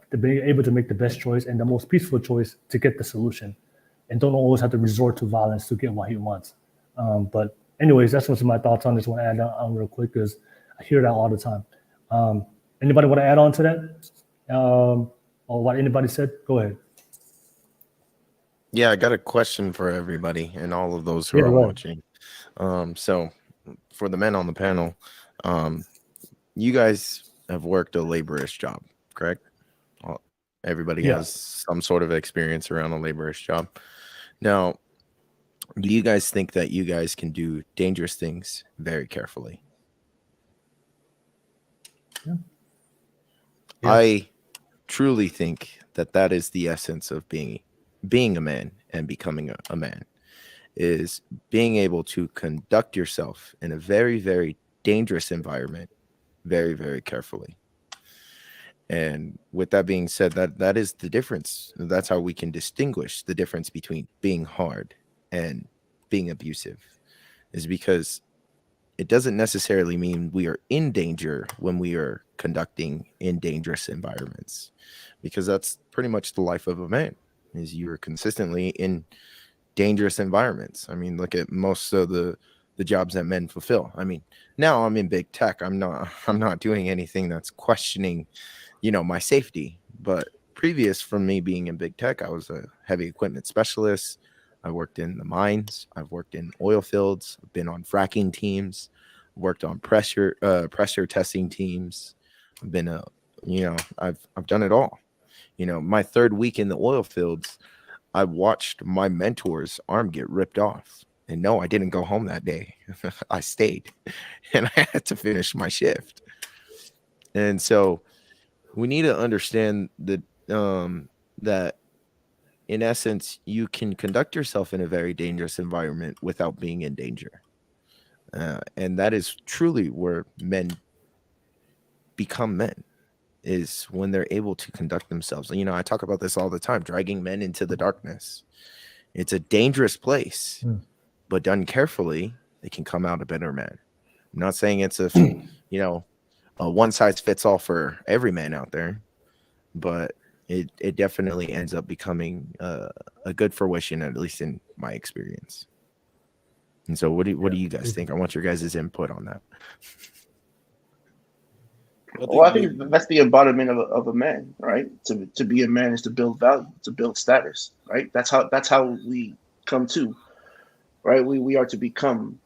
the most peaceful choice to get the solution, and don't always have to resort to violence to get what he wants. But anyways, that's what's my thoughts on this one. Add on real quick because I hear that all the time. Anybody want to add on to that? Or what anybody said? Go ahead. Yeah, I got a question for everybody and all of those who are watching. So for the men on the panel, you guys have worked a laborious job, correct? Everybody has some sort of experience around a laborious job. Now, do you guys think that you guys can do dangerous things very carefully? Yeah. I truly think that is the essence of being a man and becoming a man, is being able to conduct yourself in a very, very dangerous environment very, very carefully. And with that being said, that is the difference. That's how we can distinguish the difference between being hard and being abusive, is because it doesn't necessarily mean we are in danger when we are conducting in dangerous environments, because that's pretty much the life of a man, is you're consistently in dangerous environments. I mean, look at most of the jobs that men fulfill. I mean, now I'm in big tech. I'm not doing anything that's questioning, my safety. But previous from me being in big tech, I was a heavy equipment specialist. I worked in the mines. I've worked in oil fields. I've been on fracking teams. Worked on pressure testing teams. I've been I've done it all. My third week in the oil fields, I watched my mentor's arm get ripped off. And no, I didn't go home that day. I stayed and I had to finish my shift. And so we need to understand that that in essence, you can conduct yourself in a very dangerous environment without being in danger. And that is truly where men become men, is when they're able to conduct themselves. I talk about this all the time, dragging men into the darkness. It's a dangerous place, but done carefully, they can come out a better man. I'm not saying it's a one size fits all for every man out there, but it definitely ends up becoming a good fruition, at least in my experience. And so what do you guys think? I want your guys' input on that. Well, I think that's the embodiment of a man, right? To be a man is to build value, to build status, right? That's how we come to, right? We are to become.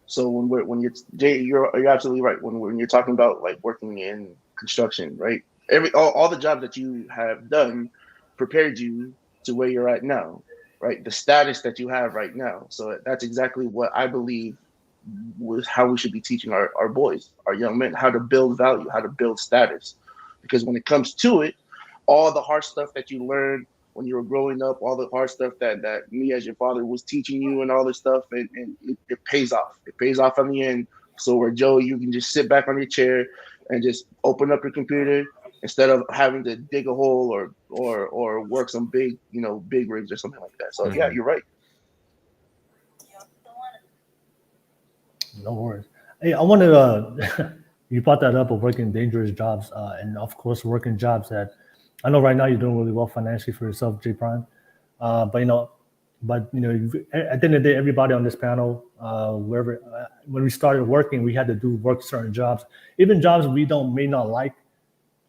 So when you're absolutely right. When you're talking about like working in construction, right? All the jobs that you have done prepared you to where you're at now, right? The status that you have right now. So that's exactly what I believe was how we should be teaching our boys, our young men, how to build value, how to build status. Because when it comes to it, all the hard stuff that you learned when you were growing up, all the hard stuff that me as your father was teaching you and all this stuff, and it pays off. It pays off in the end. So where Joe, you can just sit back on your chair and just open up your computer instead of having to dig a hole or work some big rigs or something like that. So yeah, you're right. No worries. Hey, I wanted to, you brought that up of working dangerous jobs, and of course working jobs that I know right now you're doing really well financially for yourself, J Prime. But at the end of the day, everybody on this panel, when we started working, we had to work certain jobs, even jobs we may not like,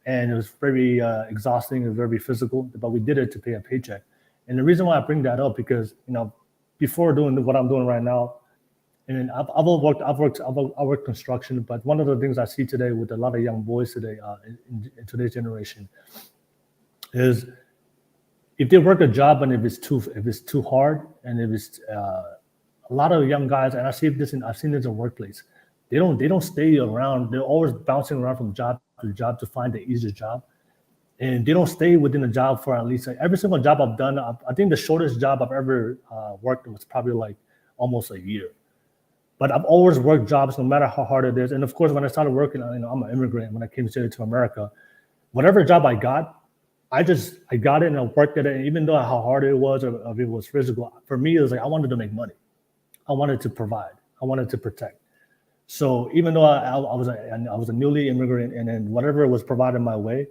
and it was very exhausting, it was very physical, but we did it to pay a paycheck. And the reason why I bring that up because before doing what I'm doing right now. And I worked construction, but one of the things I see today with a lot of young boys today in today's generation is if they work a job and if it's too hard and if it's a lot of young guys, and I've seen this in workplace, they don't stay around. They're always bouncing around from job to job to find the easiest job, and they don't stay within the job for at least every single job I've done. I think the shortest job I've ever worked was probably like almost a year. But I've always worked jobs, no matter how hard it is. And of course, when I started working, I'm an immigrant. When I came to America, whatever job I got, I got it and I worked at it. And even though how hard it was or if it was physical, for me, it was like I wanted to make money. I wanted to provide. I wanted to protect. So even though I was a newly immigrant, and then whatever was provided my way,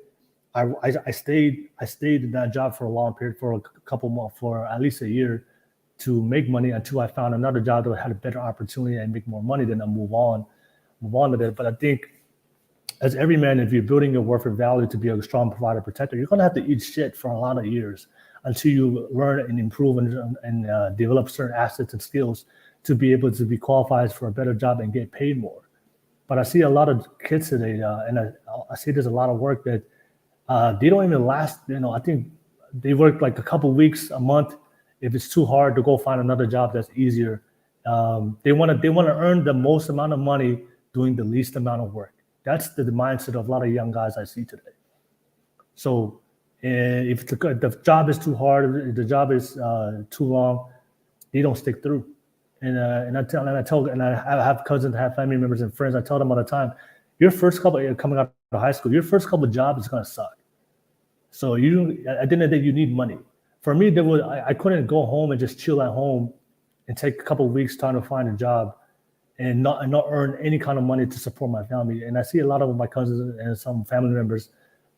I stayed in that job for a long period, for a couple months, for at least a year, to make money until I found another job that had a better opportunity and make more money. Then I move on with it. But I think as every man, if you're building your worth and value to be a strong provider, protector, you're going to have to eat shit for a lot of years until you learn and improve and develop certain assets and skills to be able to be qualified for a better job and get paid more. But I see a lot of kids today, and I see there's a lot of work that they don't even last. I think they work like a couple weeks, a month. If it's too hard to go find another job that's easier, they want to earn the most amount of money doing the least amount of work. That's the mindset of a lot of young guys I see today. So if the job is too hard, if the job is too long, they don't stick through. And I have cousins, I have family members and friends. I tell them all the time, your first couple coming out of high school, your first couple of jobs is gonna suck. So at the end of the day, you need money. For me, I couldn't go home and just chill at home and take a couple of weeks trying to find a job and not earn any kind of money to support my family. And I see a lot of my cousins and some family members,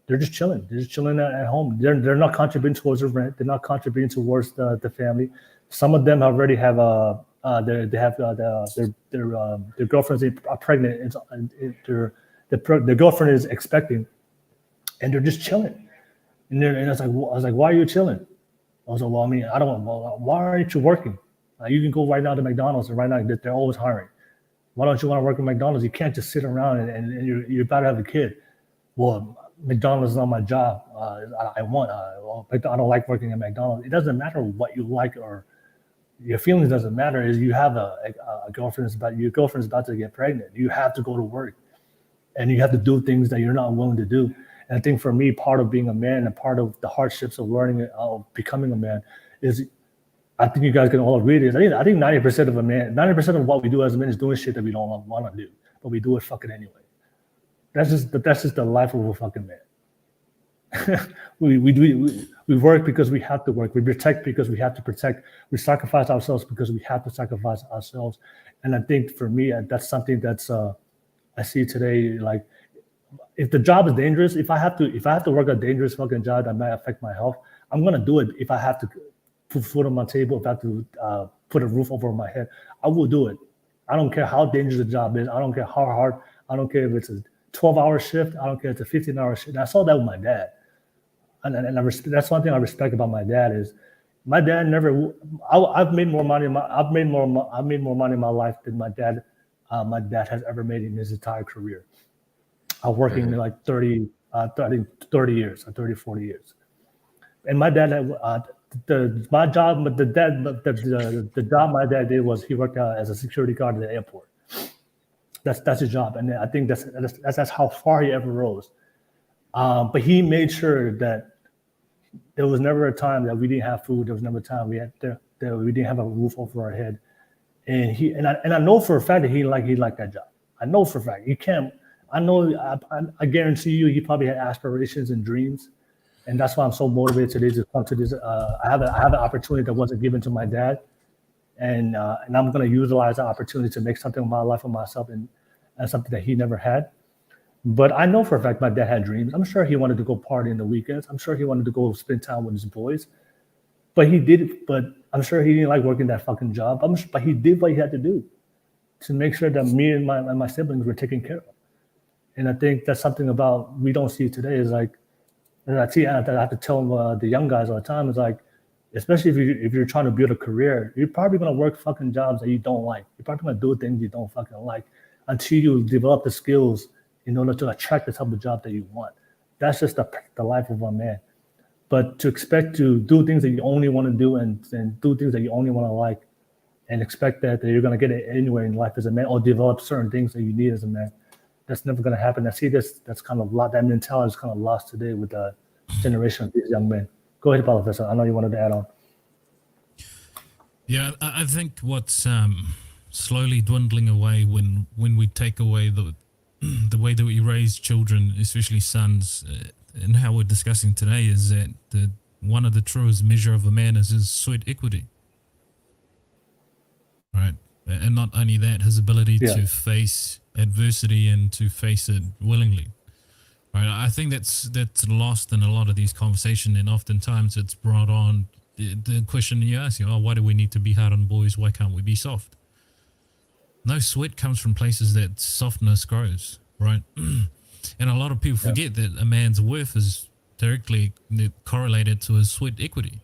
they're just chilling. They're just chilling at home. They're not contributing towards the rent. They're not contributing towards the family. Some of them already have their girlfriends are pregnant. Their girlfriend is expecting, and they're just chilling. And I was like, why are you chilling? was like, well, I mean, I don't want. Well, why aren't you working? You can go right now to McDonald's, and right now they're always hiring. Why don't you want to work at McDonald's? You can't just sit around and you're about to have a kid. Well, McDonald's is not my job. I don't like working at McDonald's. It doesn't matter what you like or your feelings doesn't matter. Is you have a girlfriend your girlfriend's about to get pregnant. You have to go to work, and you have to do things that you're not willing to do. And I think for me, part of being a man and part of the hardships of learning of becoming a man is, I think you guys can all agree this. I think 90% of 90% of what we do as a man is doing shit that we don't want to do, but we do it fucking anyway. That's just the life of a fucking man. we work because we have to work. We protect because we have to protect. We sacrifice ourselves because we have to sacrifice ourselves. And I think for me, that's something that's I see today. Like, if the job is dangerous, if I have to work a dangerous fucking job that might affect my health, I'm gonna do it. If I have to put food on my table, if I have to put a roof over my head, I will do it. I don't care how dangerous the job is. I don't care how hard. I don't care if it's a 12-hour shift. I don't care if it's a 15-hour shift. And I saw that with my dad. And that's one thing I respect about my dad is my dad never. I've made more money. I've made more money in my life than my dad has ever made in his entire career. I'm working like 30 years, 30, 40 years. And my dad had the job my dad did was he worked as a security guard at the airport. That's his job, and I think that's how far he ever rose. But he made sure that there was never a time that we didn't have food. There was never a time we didn't have a roof over our head. And I know for a fact that he liked that job. I know for a fact. I guarantee you, he probably had aspirations and dreams, and that's why I'm so motivated today to come to this. I have an opportunity that wasn't given to my dad, and I'm going to utilize that opportunity to make something of my life for myself and something that he never had. But I know for a fact my dad had dreams. I'm sure he wanted to go party in the weekends. I'm sure he wanted to go spend time with his boys. But he did it. But I'm sure he didn't like working that fucking job. But he did what he had to do to make sure that me and my siblings were taken care of. And I think that's something about we don't see today is like, and I have to tell the young guys all the time, is like, especially if you're trying to build a career, you're probably going to work fucking jobs that you don't like. You're probably going to do things you don't fucking like until you develop the skills in order to attract the type of job that you want. That's just the life of a man. But to expect to do things that you only want to do and do things that you only want to like and expect that you're going to get it anywhere in life as a man or develop certain things that you need as a man, that's never going to happen. I see that's kind of that mentality is kind of lost today with the generation of these young men. Go ahead, Professor. I know you wanted to add on. Yeah, I think what's slowly dwindling away when we take away the way that we raise children, especially sons, and how we're discussing today is that one of the truest measure of a man is his sweat equity, right? And not only that, his ability to face adversity and to face it willingly. Right, I think that's lost in a lot of these conversations, and oftentimes it's brought on the question you ask, why do we need to be hard on boys? Why can't we be soft? No, sweat comes from places that softness grows, right? And a lot of people forget that a man's worth is directly correlated to his sweat equity.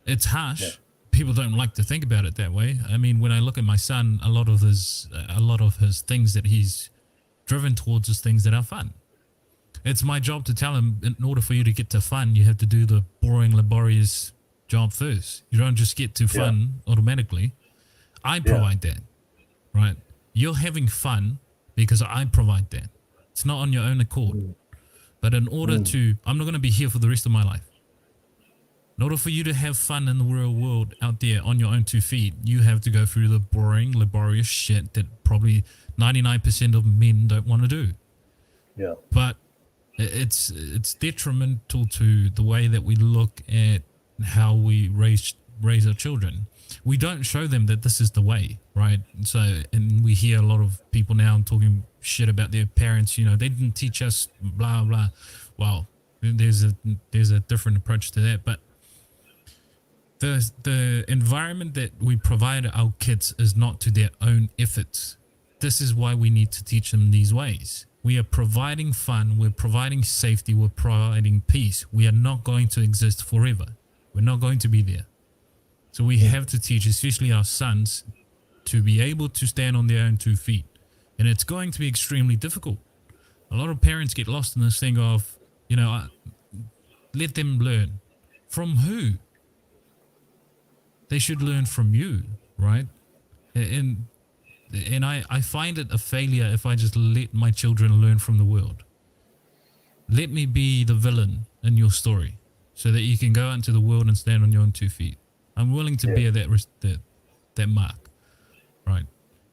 It's harsh. Yeah. People don't like to think about it that way. I mean, when I look at my son, a lot of his things that he's driven towards is things that are fun. It's my job to tell him, in order for you to get to fun, you have to do the boring, laborious job first. You don't just get to fun automatically. I provide that, right? You're having fun because I provide that. It's not on your own accord. But in order to, I'm not going to be here for the rest of my life. In order for you to have fun in the real world out there on your own 2 feet, you have to go through the boring, laborious shit that probably 99% of men don't want to do. Yeah. But it's detrimental to the way that we look at how we raise our children. We don't show them that this is the way, right? So, and we hear a lot of people now talking shit about their parents, they didn't teach us blah blah. Well, there's a different approach to that, but the environment that we provide our kids is not to their own efforts. This is why we need to teach them these ways. We are providing fun, we're providing safety, we're providing peace. We are not going to exist forever. We're not going to be there. So we have to teach, especially our sons, to be able to stand on their own 2 feet. And it's going to be extremely difficult. A lot of parents get lost in this thing of, let them learn. From who? They should learn from you, right? And I find it a failure if I just let my children learn from the world. Let me be the villain in your story so that you can go out into the world and stand on your own 2 feet. I'm willing to bear that mark, right?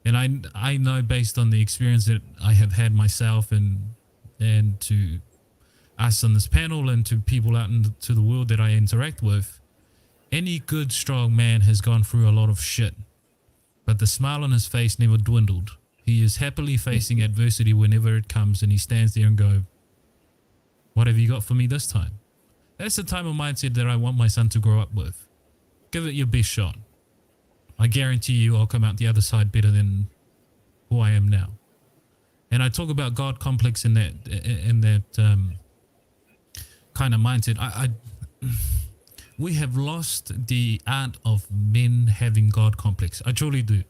And I know based on the experience that I have had myself and to us on this panel and to people out into the world that I interact with, any good, strong man has gone through a lot of shit, but the smile on his face never dwindled. He is happily facing adversity whenever it comes, and he stands there and go, what have you got for me this time? That's the type of mindset that I want my son to grow up with. Give it your best shot. I guarantee you I'll come out the other side better than who I am now. And I talk about God complex in that kind of mindset. We have lost the art of men having God complex. I truly do.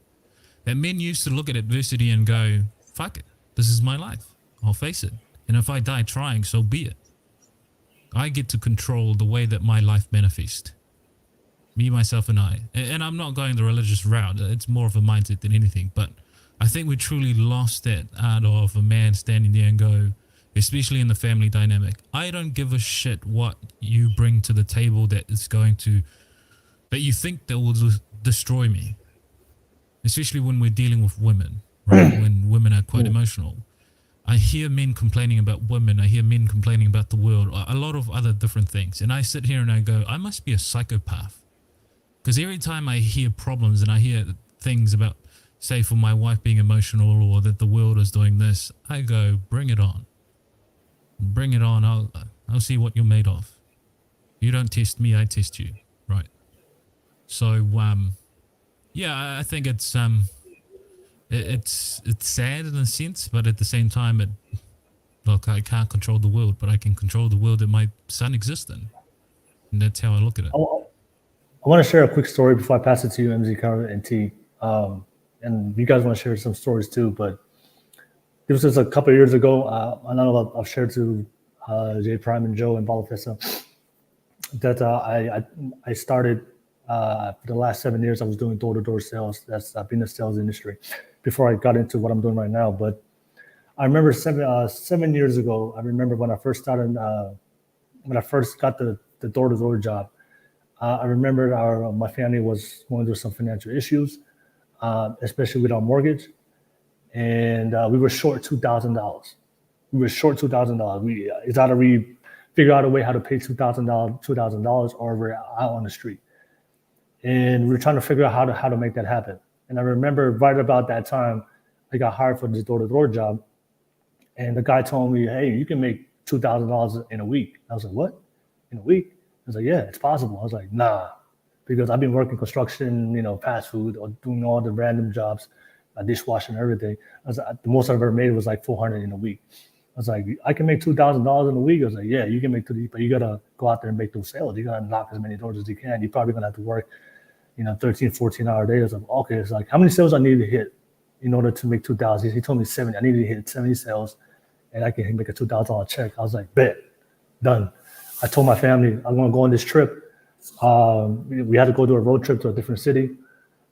That men used to look at adversity and go, fuck it, this is my life. I'll face it. And if I die trying, so be it. I get to control the way that my life manifests. Me, myself, and I. And I'm not going the religious route. It's more of a mindset than anything. But I think we truly lost that art of a man standing there and go, especially in the family dynamic, I don't give a shit what you bring to the table that you think that will destroy me. Especially when we're dealing with women, right? When women are quite emotional. I hear men complaining about women. I hear men complaining about the world, a lot of other different things. And I sit here and I go, I must be a psychopath. Because every time I hear problems and I hear things about, say, for my wife being emotional or that the world is doing this, I go, bring it on. Bring it on. I'll see what you're made of. You don't test me, I test you. Right. So, I think it's sad in a sense, but at the same time, I can't control the world, but I can control the world that my son exists in. And that's how I look at it. I want to share a quick story before I pass it to you, MZ, Carter, and T. And you guys want to share some stories too, but this was a couple of years ago. I know I've shared to J Prime and Joe and Balafessa that I started for the last 7 years. I was doing door-to-door sales. I've been in the sales industry before I got into what I'm doing right now. But I remember 7 years ago, I remember when I first started, when I first got the door-to-door job, I remember my family was going through some financial issues, especially with our mortgage. And we were short $2,000. We were short $2,000. It's either we figure out a way how to pay $2,000 or we're out on the street. And we were trying to figure out how to make that happen. And I remember right about that time, I got hired for this door-to-door job. And the guy told me, hey, you can make $2,000 in a week. I was like, what? In a week? I was like, yeah, it's possible. I was like, nah, because I've been working construction, fast food, or doing all the random jobs, dishwashing and everything. The most I've ever made was like $400 in a week. I was like, I can make $2,000 in a week. I was like, yeah, you can make $2,000, but you gotta go out there and make those sales. You gotta knock as many doors as you can. You're probably gonna have to work, 13, 14-hour days. I was like, okay, it's like, how many sales I need to hit in order to make $2,000? He told me 70. I needed to hit 70 sales, and I can make a $2,000 check. I was like, bet, done. I told my family I'm gonna go on this trip. We had to go do a road trip to a different city.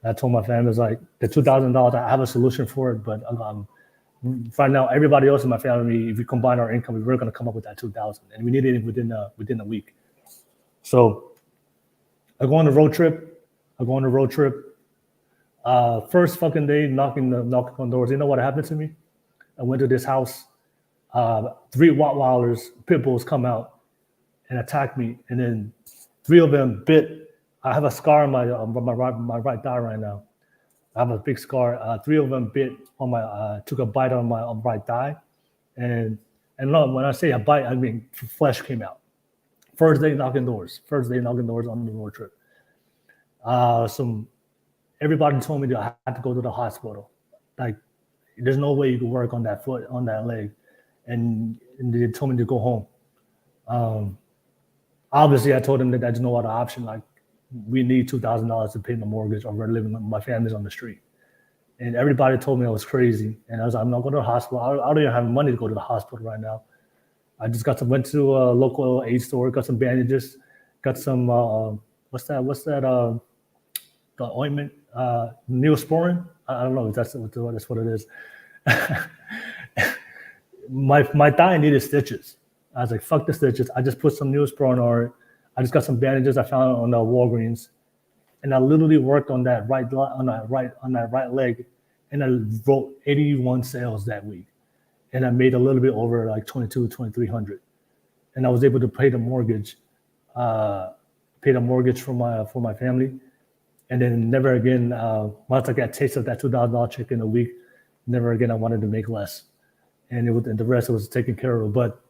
And I told my family, I was like, the $2,000, I have a solution for it, but right now, everybody else in my family, if we combine our income, we were going to come up with that $2,000, and we needed it within a week. So I go on the road trip. First fucking day, knocking on doors. You know what happened to me? I went to this house. 3 Rottweilers, pit bulls come out and attack me, and then 3 of them bit. I have a scar on my right thigh right now. I have a big scar. 3 of them bit on took a bite on my right thigh, and no, when I say a bite, I mean flesh came out. First day knocking doors on the road trip. Everybody told me that I had to go to the hospital. Like, there's no way you could work on that foot, on that leg, and they told me to go home. obviously I told him that there's no other option. Like, we need $2,000 to pay the mortgage, or we're living. My family's on the street. And everybody told me I was crazy. And I was like, I'm not going to the hospital. I don't even have money to go to the hospital right now. I just went to a local aid store, got some bandages, got some, what's that? The ointment, Neosporin. I don't know if that's what it is. My thigh needed stitches. I was like, fuck the stitches. I just put some Neosporin on it. I just got some bandages I found on the Walgreens, and I literally worked on that right leg, and I wrote 81 sales that week, and I made a little bit over like 2,300, and I was able to pay the mortgage for my family, and then never again. Once I got a taste of that $2,000 check in a week, never again I wanted to make less, and the rest was taken care of. But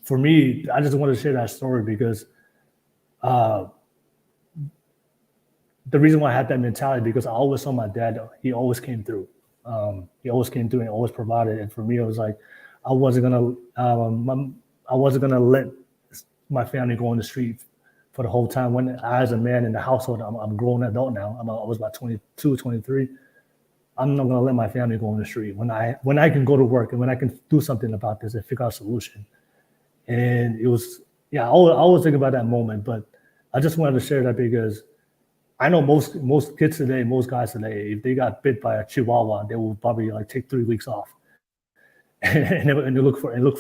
for me, I just wanted to share that story because the reason why I had that mentality, because I always saw my dad. He always came through. He always came through and always provided. And for me, it was like I wasn't gonna let my family go on the street for the whole time. When I, as a man in the household, I'm a grown adult now. I was about 22, 23. I'm not gonna let my family go on the street when I can go to work and when I can do something about this and figure out a solution. And it was, I always think about that moment. But I just wanted to share that because I know most kids today, most guys today, if they got bit by a chihuahua, they will probably like take 3 weeks off and look for and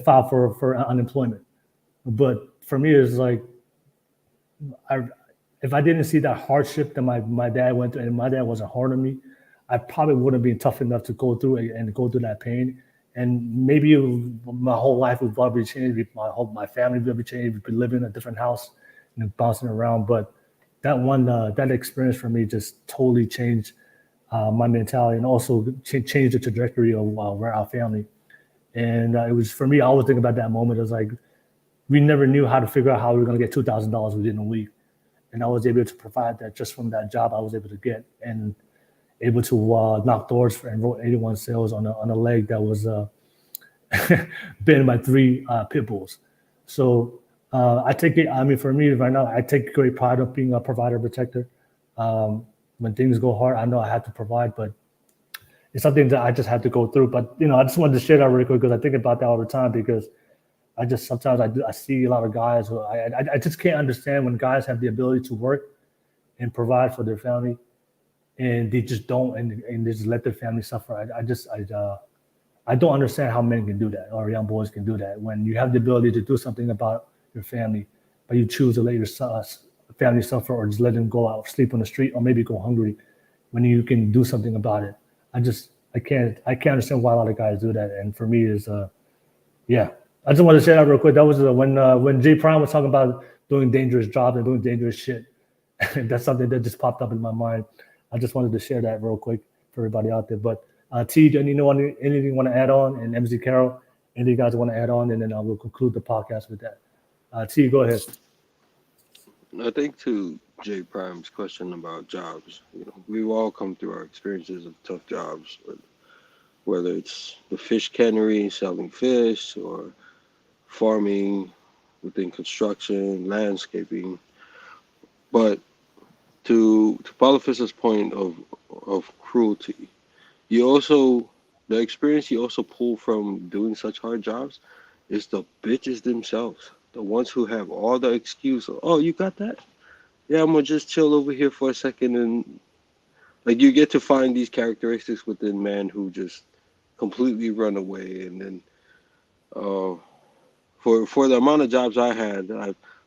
file for unemployment. But for me, it's like if I didn't see that hardship that my dad went through, and my dad wasn't hard on me, I probably wouldn't be tough enough to go through it and go through that pain. And maybe my whole life would probably change. My family would be changed. We'd be living in a different house and bouncing around. But that experience for me just totally changed my mentality, and also changed the trajectory of our family. And it was, for me, I always think about that moment. It was like, we never knew how to figure out how we were going to get $2,000 within a week. And I was able to provide that just from that job I was able to get, and able to knock doors and wrote 81 sales on a leg that was bitten by 3 pit bulls. So I take it, for me right now, I take great pride of being a provider protector. When things go hard, I know I have to provide, but it's something that I just had to go through. But, I just wanted to share that really quick because I think about that all the time, because sometimes I see a lot of guys who I just can't understand when guys have the ability to work and provide for their family, and they just don't, and they just let their family suffer. I don't understand how men can do that, or young boys can do that, when you have the ability to do something about your family, but you choose to let your family suffer, or just let them go out, sleep on the street, or maybe go hungry, when you can do something about it. I can't understand why a lot of guys do that. And for me, is I just wanted to share that real quick. That was when J Prime was talking about doing dangerous jobs and doing dangerous shit. That's something that just popped up in my mind. I just wanted to share that real quick for everybody out there. But T, do anything you want to add on? And MZ Carroll, anything you guys want to add on? And then I will conclude the podcast with that. T, go ahead. I think to J Prime's question about jobs, we've all come through our experiences of tough jobs, but whether it's the fish cannery, selling fish, or farming within construction, landscaping. But to Polyphus's point of cruelty, the experience you also pull from doing such hard jobs is the bitches themselves, the ones who have all the excuse of, oh, you got that? Yeah, I'm gonna just chill over here for a second. And like, you get to find these characteristics within men who just completely run away. And then for the amount of jobs I had,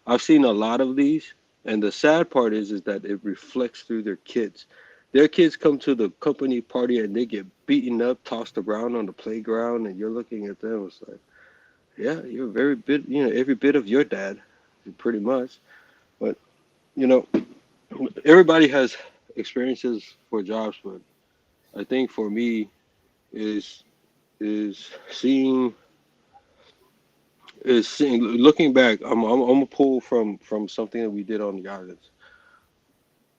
I've seen a lot of these. And the sad part is that it reflects through their kids. Their kids come to the company party and they get beaten up, tossed around on the playground, and you're looking at them. It's like, yeah, you're every bit of your dad, pretty much. But everybody has experiences for jobs, but I think for me is looking back. I'm gonna pull from something that we did on the islands.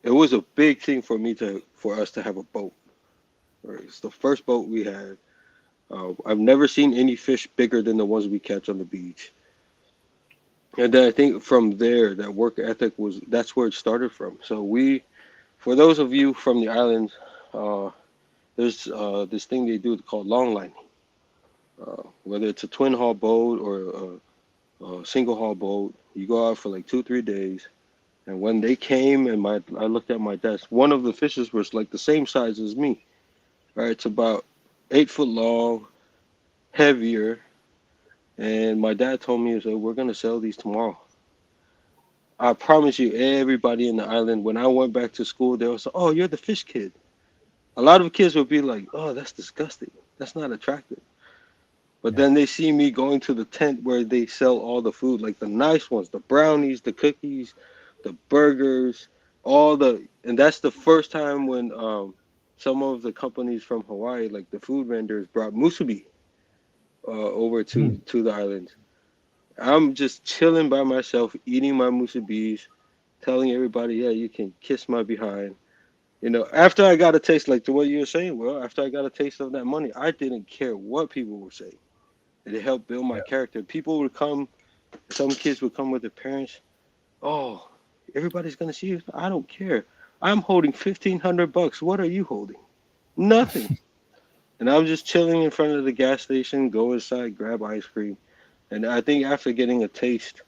It was a big thing for us to have a boat. Right? It's the first boat we had. I've never seen any fish bigger than the ones we catch on the beach. And then I think from there, that work ethic that's where it started from. So for those of you from the islands, there's this thing they do called long lining. Whether it's a twin hull boat or a single hull boat, you go out for like 2-3 days. And when they came and I looked at my desk, one of the fishes was like the same size as me. Right, it's about 8 foot long, heavier. And my dad told me, he said, we're gonna sell these tomorrow. I promise you, everybody in the island, when I went back to school, they was, oh, you're the fish kid. A lot of kids would be like, oh, that's disgusting. That's not attractive. But then they see me going to the tent where they sell all the food, like the nice ones, the brownies, the cookies, the burgers, and that's the first time when some of the companies from Hawaii, like the food vendors, brought musubi over to the islands. I'm just chilling by myself, eating my musubis, telling everybody, yeah, you can kiss my behind. After I got a taste, like the way you were saying, well, after I got a taste of that money, I didn't care what people were saying. It helped build my character. People would come, some kids would come with their parents. Oh, everybody's gonna see you. I don't care. I'm holding $1,500. What are you holding? Nothing. And I'm just chilling in front of the gas station, go inside, grab ice cream. And I think after getting a taste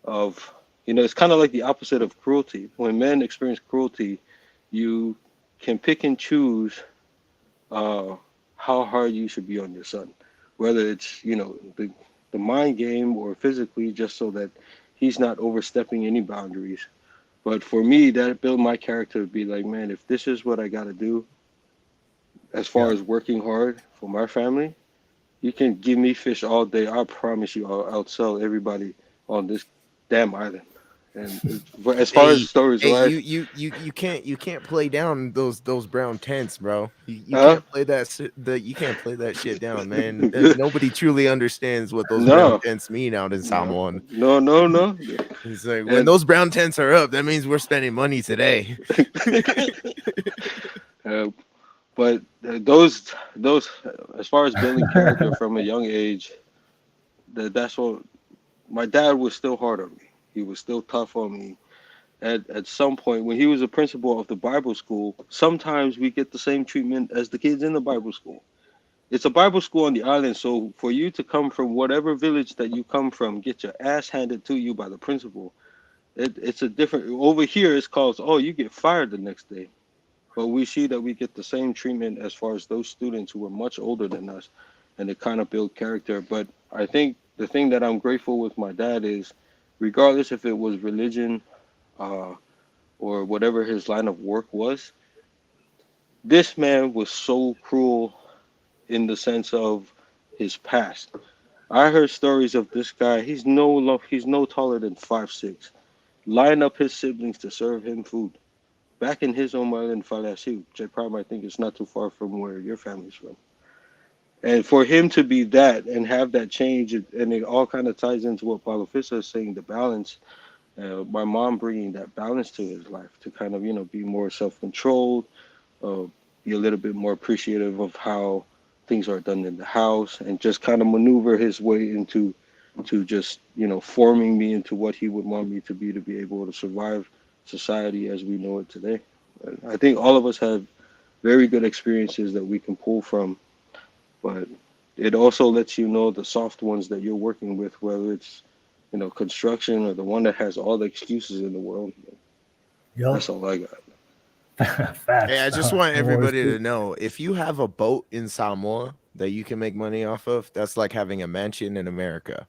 of, it's kind of like the opposite of cruelty. When men experience cruelty, you can pick and choose how hard you should be on your son, whether it's the mind game or physically, just so that he's not overstepping any boundaries. But for me, that built my character to be like, man, if this is what I got to do, as far as working hard for my family, you can give me fish all day. I promise you, I'll outsell everybody on this damn island. And as far as stories, right? You can't play down those brown tents, bro. You can't play you can't play that shit down, man. Nobody truly understands what those brown tents mean out in Samoan. No. It's like when those brown tents are up, that means we're spending money today. But those as far as building character from a young age, that's what my dad was still hard on me. He was still tough on me. At some point, when he was a principal of the Bible school, sometimes we get the same treatment as the kids in the Bible school. It's a Bible school on the island, so for you to come from whatever village that you come from, get your ass handed to you by the principal, it's a different. Over here, it's called, oh, you get fired the next day. But we see that we get the same treatment as far as those students who are much older than us, and it kind of build character. But I think the thing that I'm grateful with my dad is, regardless if it was religion or whatever his line of work was, this man was so cruel in the sense of his past. I heard stories of this guy. He's no taller than 5'6", line up his siblings to serve him food. Back in his home island, Falasi, which I think is not too far from where your family's from. And for him to be that and have that change, and it all kind of ties into what Paulo Fissa is saying, the balance. My mom bringing that balance to his life to kind of, be more self-controlled, be a little bit more appreciative of how things are done in the house, and just kind of maneuver his way into just, forming me into what he would want me to be able to survive society as we know it today. I think all of us have very good experiences that we can pull from, but it also lets you know the soft ones that you're working with, whether it's construction or the one that has all the excuses in the world. That's all I got. Facts. Hey, I just want everybody to know, if you have a boat in Samoa that you can make money off of, that's like having a mansion in America.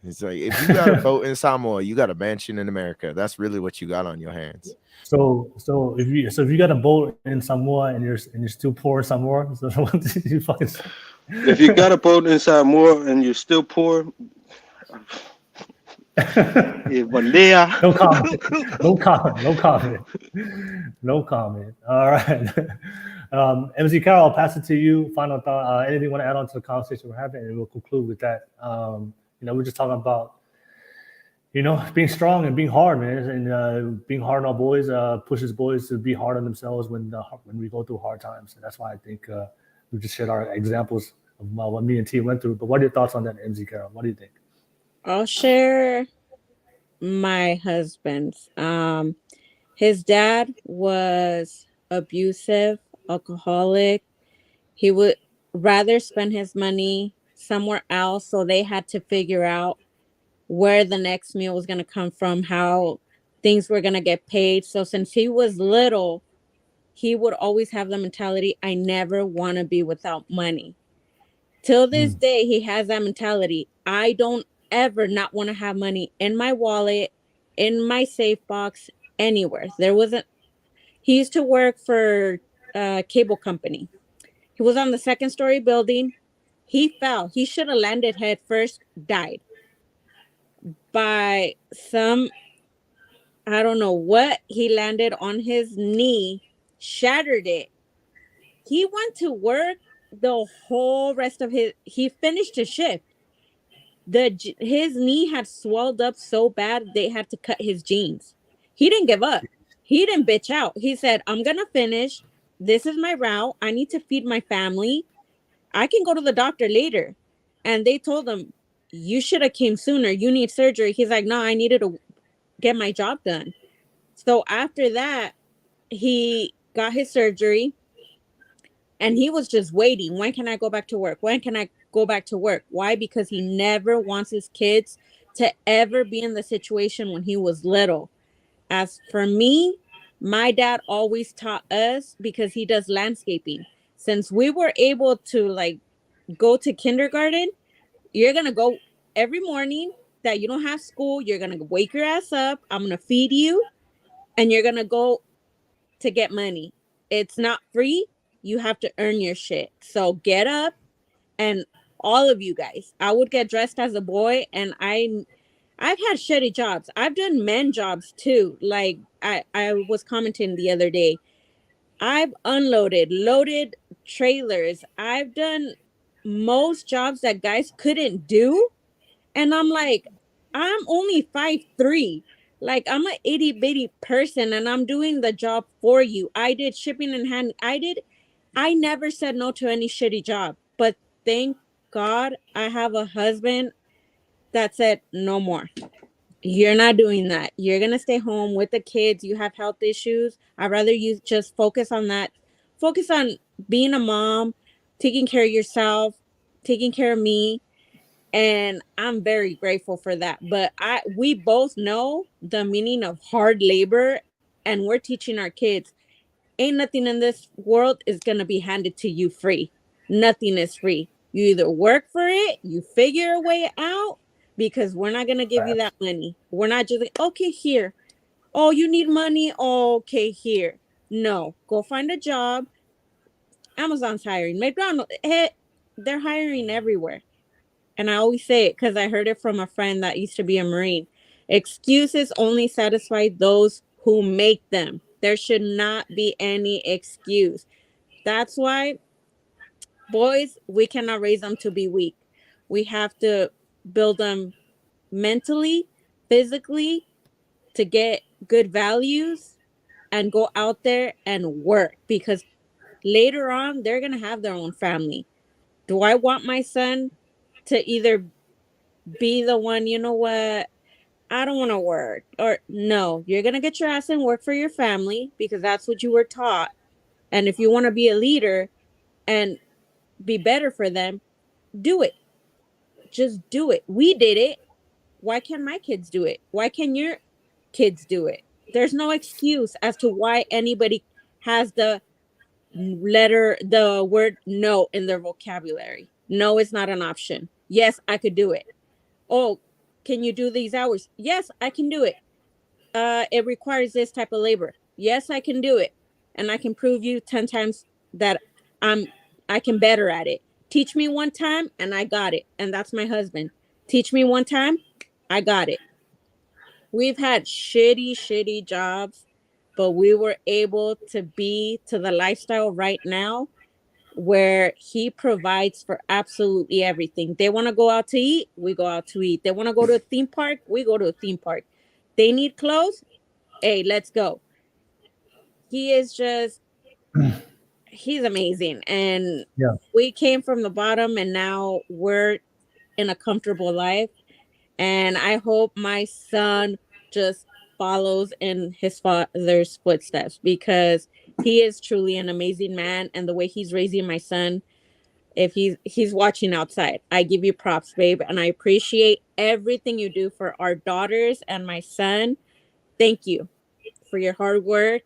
It's like, if you got a boat in Samoa, you got a mansion in America. That's really what you got on your hands. So if you got a boat in Samoa and you're still poor in Samoa, so what did you fucking say? If you got a boat in Samoa and you're still poor, No comment. All right. MC Carol, I'll pass it to you. Final thought. Anything you want to add on to the conversation we're having, and we'll conclude with that. We're just talking about, being strong and being hard, man, and being hard on our boys pushes boys to be hard on themselves when we go through hard times. And that's why I think we just shared our examples of what me and T went through. But what are your thoughts on that, MC Carol? What do you think? I'll share my husband's. His dad was abusive, alcoholic. He would rather spend his money somewhere else, so they had to figure out where the next meal was going to come from, how things were going to get paid. So since he was little, he would always have the mentality, I never want to be without money. Till this day, he has that mentality. I don't ever not want to have money in my wallet, in my safe box, anywhere. He used to work for a cable company. He was on the second story building. He fell. He should have landed head first, died. By some, I don't know what, he landed on his knee, shattered it. He went to work the whole rest of he finished his shift. His knee had swelled up so bad they had to cut his jeans. He didn't give up. He didn't bitch out. He said, I'm gonna finish. This is my route. I need to feed my family. I can go to the doctor later. And they told him, you should have came sooner. You need surgery. He's like, no, I needed to get my job done. So after that, he got his surgery and he was just waiting. When can I go back to work? When can I go back to work? Why? Because he never wants his kids to ever be in the situation when he was little. As for me, my dad always taught us, because he does landscaping. Since we were able to like go to kindergarten, you're going to go every morning that you don't have school. You're going to wake your ass up. I'm going to feed you and you're going to go to get money. It's not free. You have to earn your shit. So get up. And all of you guys, I would get dressed as a boy, and I've had shitty jobs. I've done men jobs too. Like I was commenting the other day. I've loaded trailers. I've done most jobs that guys couldn't do. And I'm like, I'm only 5'3". Like, I'm an itty bitty person and I'm doing the job for you. I did shipping and hand. I never said no to any shitty job. But thank God I have a husband that said no more. You're not doing that. You're going to stay home with the kids. You have health issues. I'd rather you just focus on that. Focus on being a mom, taking care of yourself, taking care of me. And I'm very grateful for that. But we both know the meaning of hard labor, and we're teaching our kids, ain't nothing in this world is going to be handed to you free. Nothing is free. You either work for it, you figure a way out, because we're not going to give you that money. We're not just like, okay, here. Oh, you need money? Okay, here. No, go find a job. Amazon's hiring. McDonald's, they're hiring everywhere. And I always say it because I heard it from a friend that used to be a Marine. Excuses only satisfy those who make them. There should not be any excuse. That's why, boys, we cannot raise them to be weak. We have to build them mentally, physically, to get good values and go out there and work, because later on, they're going to have their own family. Do I want my son to either be the one, you know what, I don't want to work, or no, you're going to get your ass and work for your family because that's what you were taught. And if you want to be a leader and be better for them, do it. Just do it. We did it. Why can't my kids do it? Why can your kids do it? There's no excuse as to why anybody has the word no in their vocabulary. No, it's not an option. Yes, I could do it. Oh, can you do these hours? Yes, I can do it. It requires this type of labor. Yes, I can do it. And I can prove you 10 times that I can better at it. Teach me one time and I got it. And that's my husband. Teach me one time, I got it. We've had shitty jobs, but we were able to be to the lifestyle right now where he provides for absolutely everything. They want to go out to eat, we go out to eat. They want to go to a theme park, we go to a theme park. They need clothes, hey, let's go. He is just, he's amazing. And we came from the bottom and now we're in a comfortable life. And I hope my son just follows in his father's footsteps, because he is truly an amazing man, and the way he's raising my son, if he's watching outside, I give you props, babe, and I appreciate everything you do for our daughters and my son. Thank you for your hard work,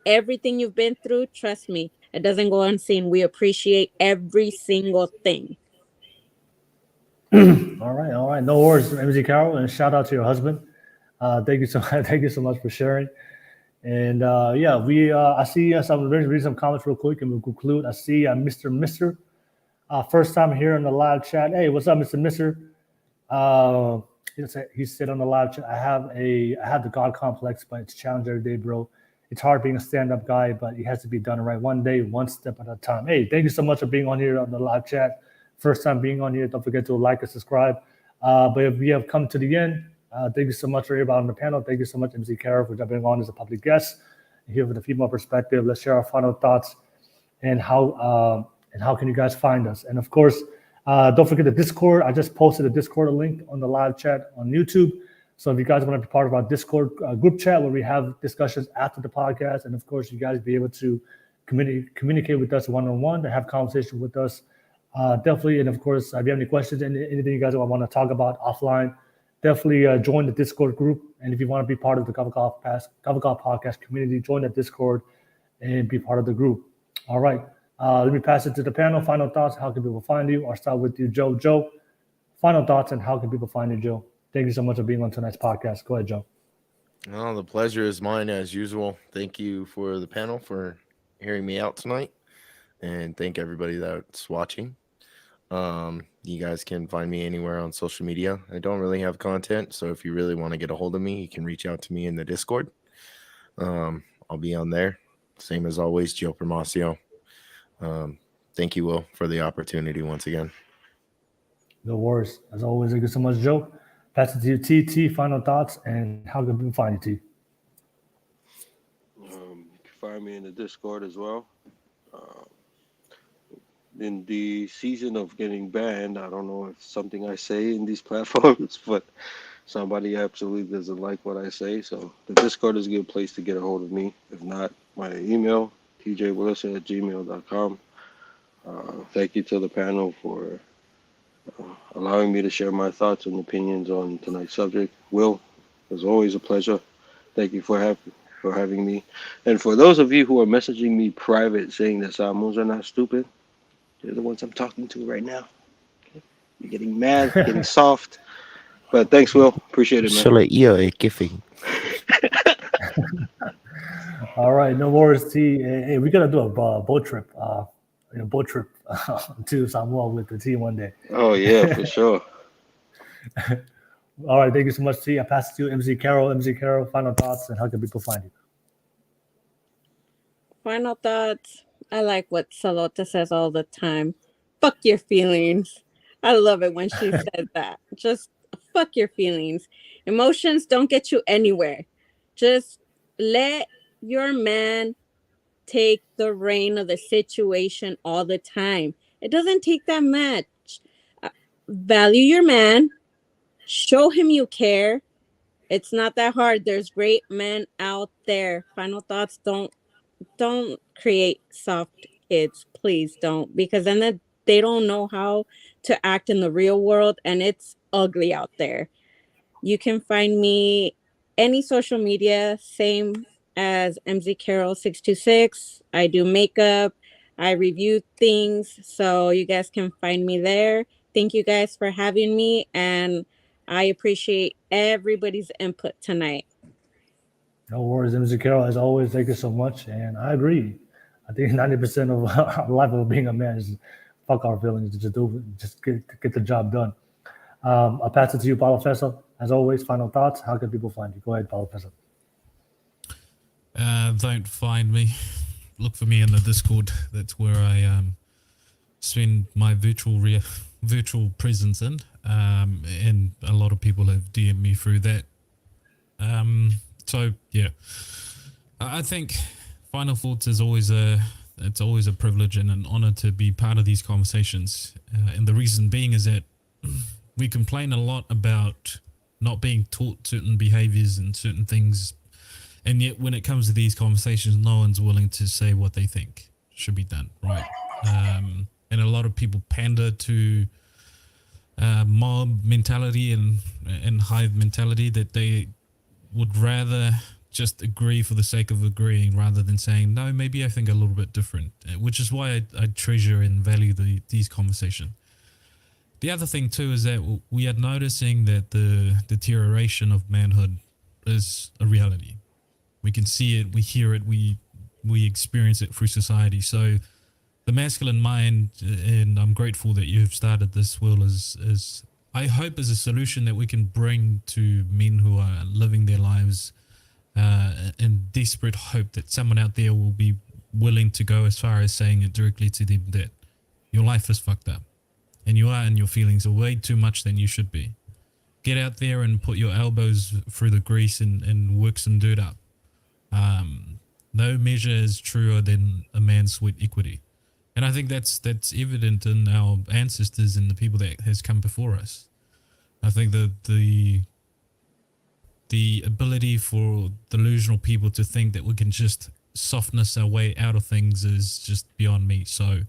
everything you've been through. Trust me, it doesn't go unseen. We appreciate every single thing. All right. No worries, MZ Carol, and shout out to your husband. Thank you so thank you so much for sharing. And I see some read some comments real quick, and we'll conclude. I see Mr. First time here in the live chat. Hey, what's up, Mr. Mister? He said on the live chat, I have the God complex, but it's challenge every day, bro. It's hard being a stand-up guy, but it has to be done right one day, one step at a time. Hey, thank you so much for being on here on the live chat. First time being on here. Don't forget to like and subscribe. But if we have come to the end, thank you so much for everybody on the panel. Thank you so much, MC Carol, for jumping on as a public guest. Here with a female perspective, let's share our final thoughts and how can you guys find us. And of course, don't forget the Discord. I just posted a Discord link on the live chat on YouTube. So if you guys want to be part of our Discord group chat where we have discussions after the podcast, and of course, you guys be able to communicate with us one-on-one, to have conversation with us. Definitely, and of course, if you have any questions and anything you guys want to talk about offline, definitely join the Discord group. And if you want to be part of the Cover Call Podcast community, join the Discord and be part of the group. All right, let me pass it to the panel. Final thoughts, how can people find you? I'll start with you, Joe. Joe, final thoughts, and how can people find you, Joe? Thank you so much for being on tonight's podcast. Go ahead, Joe. Well, the pleasure is mine as usual. Thank you for the panel for hearing me out tonight, and thank everybody that's watching. You guys can find me anywhere on social media. I don't really have content, so if you really want to get a hold of me, you can reach out to me in the Discord. I'll be on there. Same as always, Joe Permasio. Thank you, Will, for the opportunity once again. No worries. As always, thank you so much, Joe. Pass it to you, T. Final thoughts, and how can people find you, T? You can find me in the Discord as well. In the season of getting banned, I don't know if something I say in these platforms, but somebody absolutely doesn't like what I say. So the Discord is a good place to get a hold of me. If not, my email, tjwillison@gmail.com. Thank you to the panel for allowing me to share my thoughts and opinions on tonight's subject. Will, it was always a pleasure. Thank you for having me. And for those of you who are messaging me private saying that Samoans are not stupid, they're the ones I'm talking to right now. Okay? You're getting mad, getting soft. But thanks, Will. Appreciate it, man. All right, no worries, T. Hey, we're gonna do a boat trip. To Samoa with the team one day. Oh yeah, for sure. All right, thank you so much, T. I pass it to you, MZ Carol. MZ Carol, final thoughts, and how can people find you? Final thoughts. I like what Salota says all the time. Fuck your feelings. I love it when she says that. Just fuck your feelings. Emotions don't get you anywhere. Just let your man take the reign of the situation all the time. It doesn't take that much. Value your man. Show him you care. It's not that hard. There's great men out there. Final thoughts. Don't create soft kids. Please don't. Because then they don't know how to act in the real world, and it's ugly out there. You can find me any social media, same as MZ Carol 626. I do makeup. I review things. So you guys can find me there. Thank you guys for having me, and I appreciate everybody's input tonight. No worries, MZ Carol. As always, thank you so much. And I agree. I think 90% of our life of being a man is fuck our feelings. Just get the job done. I'll pass it to you, Paulo Fessa. As always, final thoughts. How can people find you? Go ahead, Paulo Fessa. Don't find me. Look for me in the Discord. That's where I spend my virtual presence in. And a lot of people have DM'd me through that. So yeah, I think final thoughts is always a privilege and an honor to be part of these conversations. And the reason being is that we complain a lot about not being taught certain behaviors and certain things. And yet when it comes to these conversations, no one's willing to say what they think should be done, right? And a lot of people pander to mob mentality and hive mentality, that they would rather just agree for the sake of agreeing rather than saying, no, maybe I think a little bit different, which is why I treasure and value these conversations. The other thing too is that we are noticing that the deterioration of manhood is a reality. We can see it, we hear it, we experience it through society. So the masculine mind, and I'm grateful that you've started this, Will, is I hope is a solution that we can bring to men who are living their lives in desperate hope that someone out there will be willing to go as far as saying it directly to them that your life is fucked up and you are and your feelings are way too much than you should be. Get out there and put your elbows through the grease and work some dirt up. No measure is truer than a man's sweat equity. And I think that's evident in our ancestors and the people that has come before us. I think that the ability for delusional people to think that we can just softness our way out of things is just beyond me. So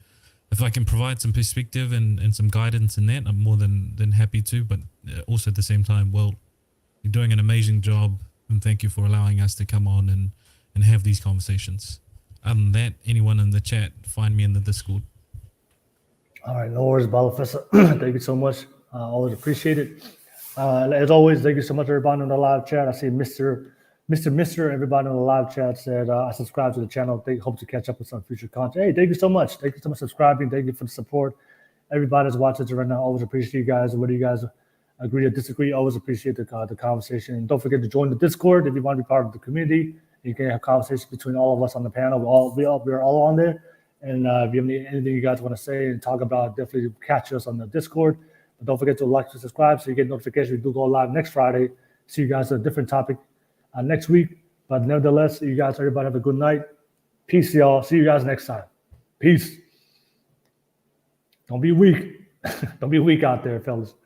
if I can provide some perspective and some guidance in that, I'm more than happy to. But also at the same time, well, you're doing an amazing job, and thank you for allowing us to come on and have these conversations. Other than that, anyone in the chat, find me in the Discord. All right, no worries, Balafessa. Thank you so much. Always appreciate it. As always, thank you so much, everybody in the live chat. I see Mr. Everybody in the live chat said, I subscribe to the channel. They hope to catch up with some future content. Hey, thank you so much. Thank you so much for subscribing. Thank you for the support. Everybody that's watching right now, always appreciate you guys. Whether you guys agree or disagree, always appreciate the conversation. And don't forget to join the Discord if you want to be part of the community. You can have conversations between all of us on the panel. We're all on there. And if you have anything you guys want to say and talk about, definitely catch us on the Discord. But don't forget to like and subscribe so you get notifications. We do go live next Friday. See you guys on a different topic next week. But nevertheless, you guys, everybody have a good night. Peace, y'all. See you guys next time. Peace. Don't be weak. Don't be weak out there, fellas.